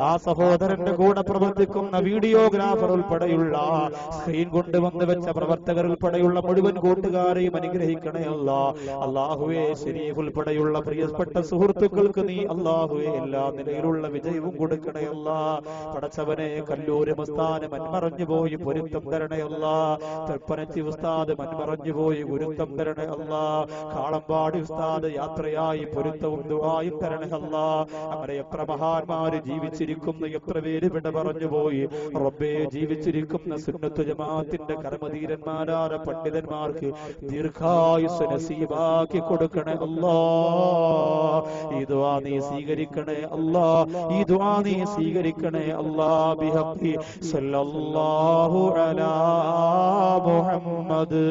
ആ സഹോദരന്റെ കൂടെ പ്രവർത്തിക്കുന്ന വീഡിയോഗ്രാഫർ ഉൾപ്പെടെയുള്ള സ്ക്രീൻ കൊണ്ടുവന്ന് വെച്ച പ്രവർത്തകർ ഉൾപ്പെടെയുള്ള മുഴുവൻ കൂട്ടുകാരെയും അനുഗ്രഹിക്കണേ അല്ലാ. അല്ലാഹുവേ, ശരീഫ് ഉൾപ്പെടെയുള്ള പ്രിയപ്പെട്ട സുഹൃത്തുക്കൾക്ക് നീ അല്ലാഹുവേ എല്ലാ നിലയിലുള്ള വിജയവും കൊടുക്കണേ അല്ലാ. പടച്ചവനെ, കല്ലൂര് മസ്താന് മൺമറഞ്ഞു പോയി പൊരുത്തം തരണേ അല്ലാ. തൃപ്പനച്ചി ഉസ്താദ് മൺമറഞ്ഞു പോയി ഗുരുത്തം തരണേ അല്ലാ. കാളമ്പാടി ഉസ്താദ് യാത്രയായി പൊരുത്തവും ദുആയും തരണേ അല്ലാ. അങ്ങനെ എത്ര മഹാന്മാര് ജീവിച്ചിരിക്കുന്നു, എത്ര പേര് വിട പറഞ്ഞു പോയി. റബ്ബേ, ജീവിച്ചിരിക്കുന്ന സുന്നത്ത് ജമാഅത്തിന്റെ കർമ്മധീരന്മാരായ പണ്ഡിതന്മാർക്ക് ദീർഘായുസ് നസീബാക്കി കൊടുക്കണേ അല്ലാ. ഈ ദുആ നീ സ്വീകരിക്കണേ അല്ലാ. ഈ ദുആ നീ സ്വീകരിക്കണേ അല്ലാ. ബിഹഖി സല്ലല്ലാഹു അലാ മുഹമ്മദ്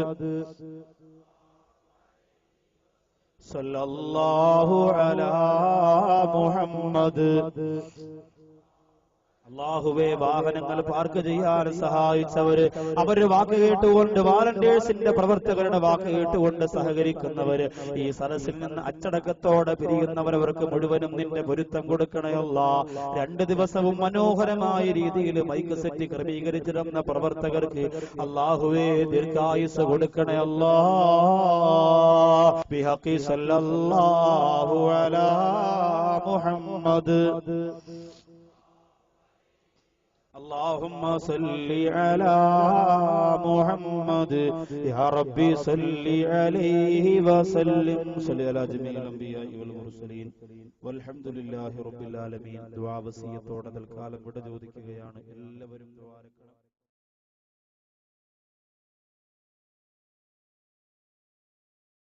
സല്ലല്ലാഹു അലാ മുഹമ്മദ്. അല്ലാഹുവേ, വാഹനങ്ങൾ പാർക്ക് ചെയ്യാൻ സഹായിച്ചവര്, അവര് വാക്ക് കേട്ടുകൊണ്ട്, വാലന്റിയേഴ്സിന്റെ പ്രവർത്തകരുടെ വാക്ക് കേട്ടുകൊണ്ട് സഹകരിക്കുന്നവര്, ഈ സദസ്സിൽ നിന്ന് അച്ചടക്കത്തോടെ പിരിയുന്നവരവർക്ക് മുഴുവനും നിന്റെ പൊരുത്തം കൊടുക്കണേ അല്ലാ. 2 ദിവസവും മനോഹരമായ രീതിയിൽ മൈക്ക് സെറ്റ് ക്രമീകരിച്ചിരുന്ന പ്രവർത്തകർക്ക് അല്ലാഹുവേ ദീർഘായുസ് കൊടുക്കണേ അല്ലാ. ബിഹഖി സല്ലല്ലാഹു അലാ മുഹമ്മദ്. اللهم صل على محمد يا ربي صل عليه وسلم. صل على جميع الانبياء والمرسلين والحمد لله رب العالمين. ദുആ വസിയത്തോടെ തൽക്കാലം വിട ചോദിക്കുകയാണ്. എല്ലാവരും ദുആ